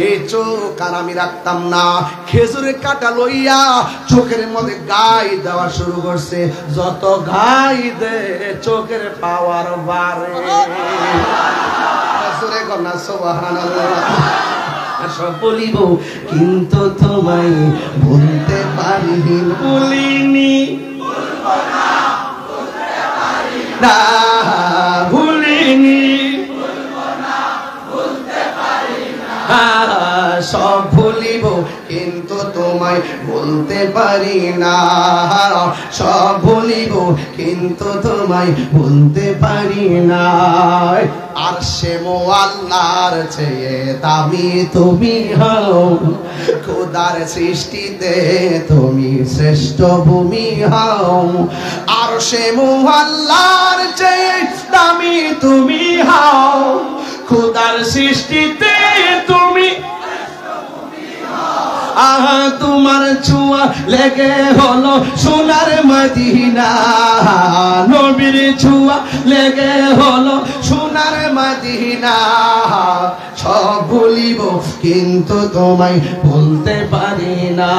এই চোখ আর আমি রাখতাম না। খেজুরের কাটা লইয়া চোখের মধ্যে গাই দেওয়া শুরু করছে, যত গাই দে চোখের পাওয়ার বাড়ে। সব বলিব কিন্তু তোমায় বলতে পারিনি, বলিনি না, ভুলিনি, সব ভুলিব কিন্তু তোমায় বলতে পারি না, সব ভুলিব কিন্তু তোমায় বলতে পারি না। আর সে মোয়াল্লার চেয়ে দামি তুমি হও, খোদার সৃষ্টিতে তুমি শ্রেষ্ঠ ভূমি হও। আর সে মোয়াল্লার চেয়ে দামি তুমি হও, খোদার সৃষ্টিতে তুমি। আহা তোমার ছোঁয়া লেগে হলো সোনার মদিনা, নবীর ছোঁয়া লেগে হলো সোনার মদিনা। সব ভুলিব কিন্তু তোমায় বলতে পারি না,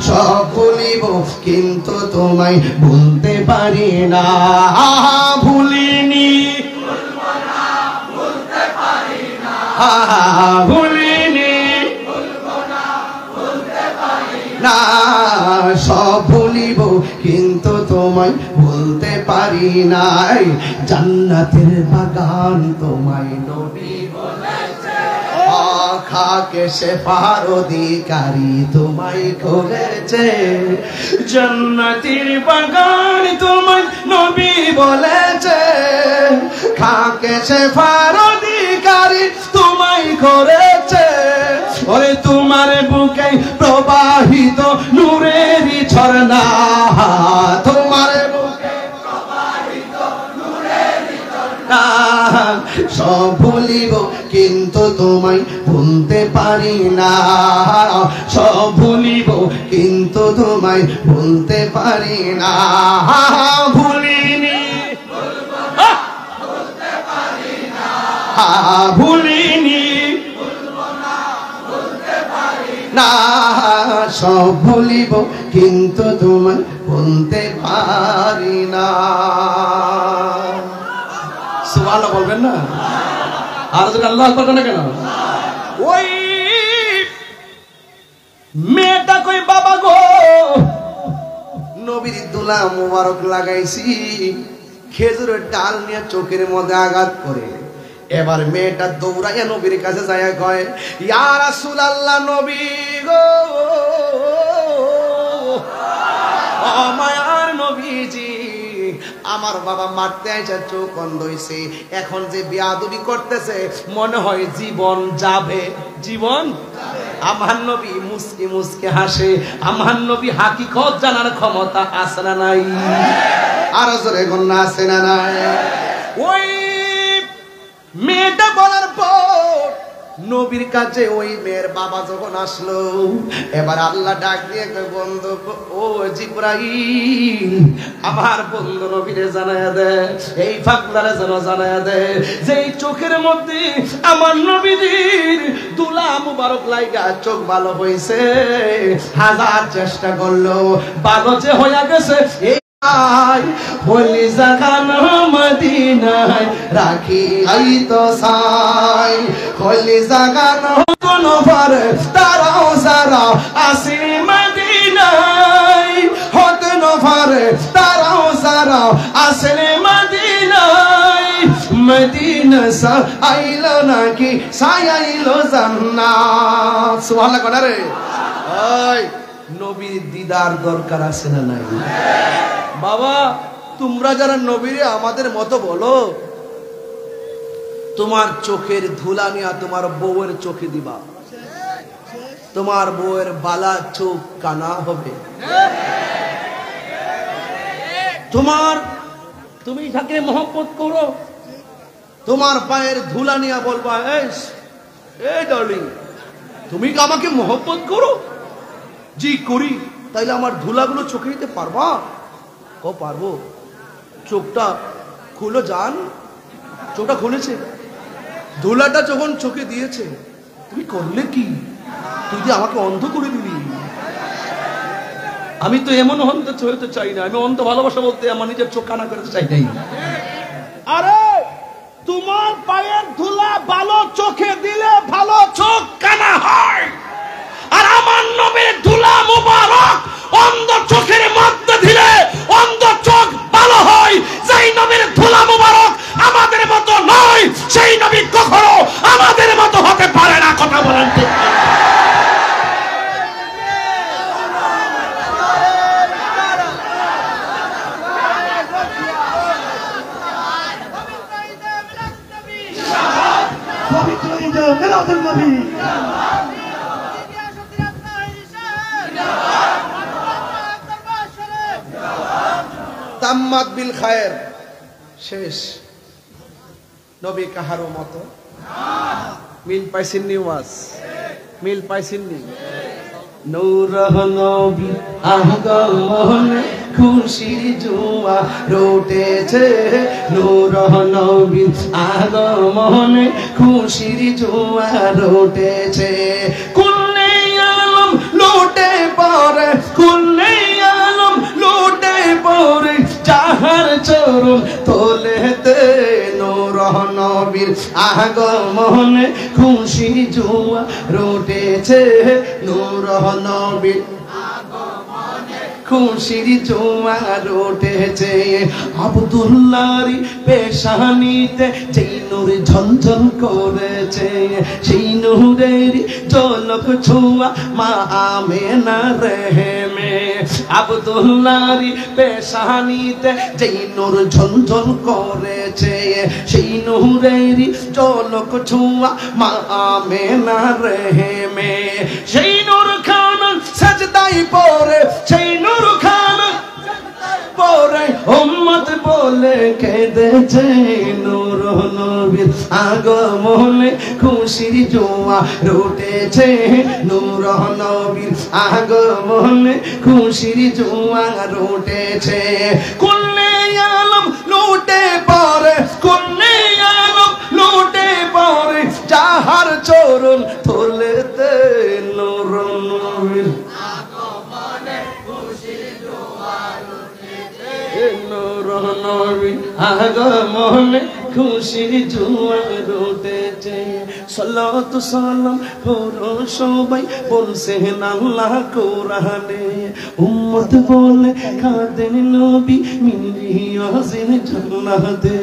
সব ভুলিব কিন্তু তোমায় বলতে পারি না। ভুলিনি, ভুলিনি না, সব ভুলিব কিন্তু তোমায় বলতে পারি নাই। জান্নাতের বাগান তোমায় নবী বলেছে, খাকে শেফার অধিকারী তোমায় করেছে। জান্নাতের বাগান তোমায় নবী বলেছে, খাকে শেফার অধিকারী তোমায় করেছে। ওরে তোমার বুকে প্রবাহিত নূরেরই ঝর্ণা, তোমার বুকে প্রবাহিত নূরেরই ঝর্ণা। সব ভুলিব কিন্তু তোমায় ভুলতে পারি না, সব ভুলিব কিন্তু তোমায় ভুলতে পারি না। ভুলিনি, ভুলতে পারি না, ভুলিনি না, সব ভুলিব কিন্তু তোমায় বলতে পারি না। সুবহানাল্লাহ বলবেন না? আর যদি আল্লাহ আকবার না কেন? ওই মেয়েটা কই, বাবা গো নবীর দুলা মুবারক লাগাইছি, খেজুরের ডাল নিয়ে চোখের মধ্যে আঘাত করে। এবার মেয়েটা দৌড়াইয়া নবীর কাছে যায়, কয়, ইয়া রাসূলুল্লাহ, নবী গো, ও মায়ার নবীজি, আমার বাবা মারতে আইসা চোখ অন্ধ হইছে, এখন যে বেয়াদবি করতেছে মনে হয় জীবন যাবে, জীবন। আমার নবী মুস্কি মুস্কি হাসে, আমার নবী হাকিকত জানার ক্ষমতা আছে না নাই? আর জোরে গন্না আছে না নাই? ওই মেয়েটা বলার পর নবীর কাছে ওই মেয়ের বাবা যখন আসলো, এবার আল্লাহ ডাক দিয়ে কয়, বন্ধু ও জিবরাইল, আমার বন্ধু নবীরে জানায়া দে, এই ফাকলারে যেন জানায়া দে যে এই চোখের মধ্যে আমার নবীর দুলা মুবারক লাইগা চোখ ভালো হইছে, হাজার চেষ্টা করলো ভালো যে হইয়া গেছে। হলি জাগান মদিনায় রাখি আই তো সাই, হলি জাগান কোন পর তারাও সারা আসি মদিনায়, হত নফর তারাও সারা আসলে মদিনায়। মদিনা সা আইলো নাকি সাইলো জান্নাত। সুবহানাল্লাহ কোনা রে? ওই নবীর দিদার দরকার আছে না নাই? বাবা তোমরা যারা নবীরে আমাদের মতো বলো, তোমার চোখের ধুলা নিয়া তোমার বউয়ের চোখে দিবা, তোমার বউয়ের বালা চোখ কানা হবে। তুমি যাকে মহব্বত করো তোমার পায়ের ধুলা নিয়ে বলবা, এই ডার্লিং, তুমি কি আমাকে মহব্বত করো? জি করি। তাইলে আমার ধুলাগুলো চোখে দিতে পারবা? ও পারবো। চোখটা খুলো যান। চোখটা খুলেছে, ধুলাটা যখন চোখে দিয়েছে, তুমি করলে কি? তুই যে আমাকে অন্ধ করে দিলি। আমি তো এমন অন্ধ হতে চাই না। আমি অন্ধ ভালোবাসা বলতে আমার নিজের চোখ কানা করতে চাই নাই। আরে তোমার পায়ের ধুলা ভালো চোখে দিলে ভালো চোখ কানা হয়, আর আমার নবীর ধুলা মুবারক অন্ধ চোখের মধ্যে দিলে অন্ধ চোখ ভালো হয়। যেই নবীর ধুলা মুবারক আমাদের মতো নয়, সেই নবী কখনো আমাদের মতো হতে পারে না। কথা বলেন ঠিক? পবিত্র ঈদে মিলাদুন নবী। তাম্মাত বিল খায়ের, শেষ। নবী কাহারও মতো। মিল পাইছেননি? ওয়াজ মিল পাইছেননি? নূর নবী আগমনে খুশির জোয়া রোটেছে, নূর নবী আগমনে খুশির জোয়া রোটেছে। কুল্লে আলম লুটে পড়ে, কুল্লে আলম লুটে পড়ে, যাহার চরণ তোলেতে নূর নবীর আগমনে খুশি জোয়া রোটেছে, নূর নবীর খুশির জোয়া রোটেছে। আব্দুল্লাহর পেশানিতে যেই নূর ঝলঝল করেছে, সেই নূরের ঝলক ছোঁয়া মা আমেনা রহমে। আব্দুল্লাহর পেশানিতে যেই নূর ঝলঝল করেছে, সেই নূরের ঝলক ছোঁয়া মা আমেনা রহমে। সেই নূর খান সাজদাই পড়ে, সেই নূর খান পরে উম্মত বলে কেঁদেছে, নূর নবীর আগমনে খুশির জোয়া রোটেছে, নূর নবীর আগমনে খুশির জোয়া রোটেছে। কুল্লে আলম লুটে পড়ে, কুল্লে আলম লুটে পড়ে, যাহার চরণ তোলেতে নূর নবীর আগমনে খুশির জোয়া রোটেছে, নূর নবীর আগমনে খুশির জোয়া রোটেছে। সালাত সালাম পড়ো সবাই বলছেন আল্লাহ কোরআনে, উম্মত বলে কাঁদেন নবী মিনরিয়াজিন জান্নাতে।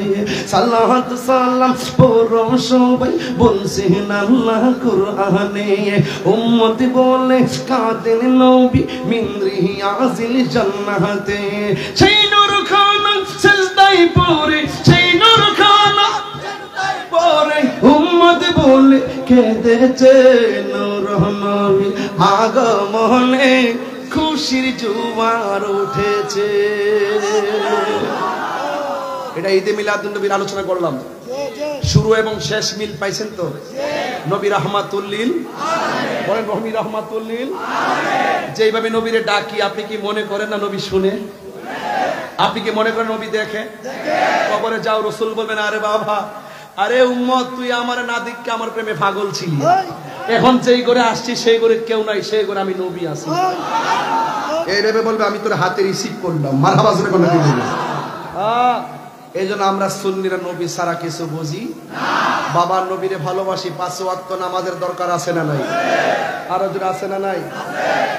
সালাত সালাম পড়ো সবাই বলছেন আল্লাহ কোরআনে, উম্মত বলে কাঁদেন নবী মিনরিয়াজিন জান্নাতে। সেই নূর খান সিজদায় পড়ে, সেই নূর খান পরে উম্মত বলে কেঁদেছে, নূর নবী আগমনে খুশির জোয়ার উঠেছে। এটা ঈদে মিলাদুন নবীর আলোচনা করলাম। শুরু এবং শেষ মিল পাইছেন তো? নবী রাহমাতুল লিল আলামিন, বলেন নবী রাহমাতুল লিল আলামিন। যেইভাবে নবীরে ডাকি, আপনি কি মনে করেন না নবী শুনে? আপনি কি মনে করেন নবী দেখে? কবরে যাও, রাসূল বলবেন আরে বাবা, আরে উম্মত তুই আমার না দেখকে আমার প্রেমে পাগল ছিলি, এখন যেই করে আসছি সেই করে কেউ নাই, সেই করে আমি নবী আছি। এইভাবে বলবে আমি তোর হাতে রিসিভ করলাম, মারহাবা জোরে বলে দিবেন। এই জন্য আমরা সুন্নিরা নবী ছাড়া কিছু বুঝি না। বাবার নবীরে ভালোবাসি, 5 ওয়াক্ত নামাজের দরকার আছে না নাই? আরো জোরে আছে না নাই?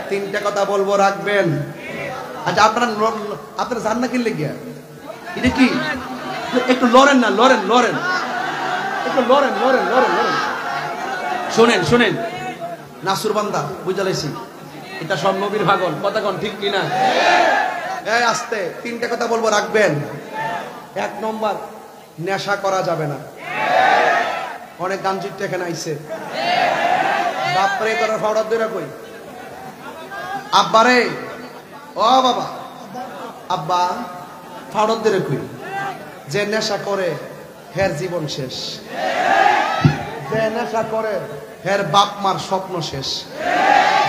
তিনটা কথা বলবো, রাখবেন। আচ্ছা আপনারা জান না কি লেগে এটা কি? একটু লড়েন না, লড়েন লড়েন, একটু লড়েন লড়েন লড়েন লড়েন। শোনেন শোনেন, নাসুর বান্দা বুঝালাইছি, এটা সব নবীর ভাগল। কথা কোন ঠিক কিনা? এই আস্তে তিনটা কথা বলবো, রাখবেন। 1 নম্বর, নেশা করা যাবে না। অনেক গান জিততে এখানে আইছে, বাপরে করার ফাওড়ার দইরা কই আব্বারে, ও বাবা আব্বা ফাওড়ার দইরা কই, যে নেশা করে হের জীবন শেষ। যে নেশা করে হের বাপ মার স্বপ্ন শেষ।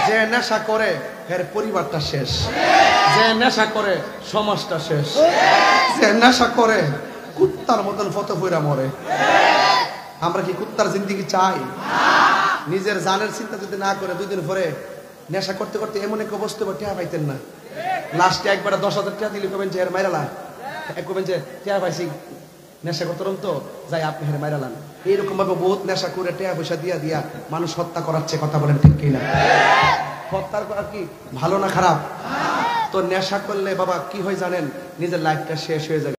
যে নেশা করে হের পরিবারটা শেষ। যে নেশা করে সমাজটা শেষ। যে নেশা করে কুত্তার মতন ফটো ফইরা মরে। আমরা কি কুত্তার জিন্দেগি চাই? নিজের জানের চিন্তা যদি না করে 2 দিন পরে নেশা করতে করতে এমন এক অবস্থা টেয়া পাইতেন না, লাস্টে একবার 10,000 টাকা দিলে কবেন যে হের মাইরালান, কবেন যে টেয়া পাইছি নেশা করতাম তো যাই আপনি হের মাইরালান। এইরকম ভাবে বহুত নেশা করে টেয়া পয়সা দিয়া দিয়া মানুষ হত্যা করাচ্ছে। কথা বলেন ঠিক কিনা? হত্যার করা কি ভালো না খারাপ? তো নেশা করলে বাবা কি হয় জানেন? নিজের লাইফটা শেষ হয়ে যাবে।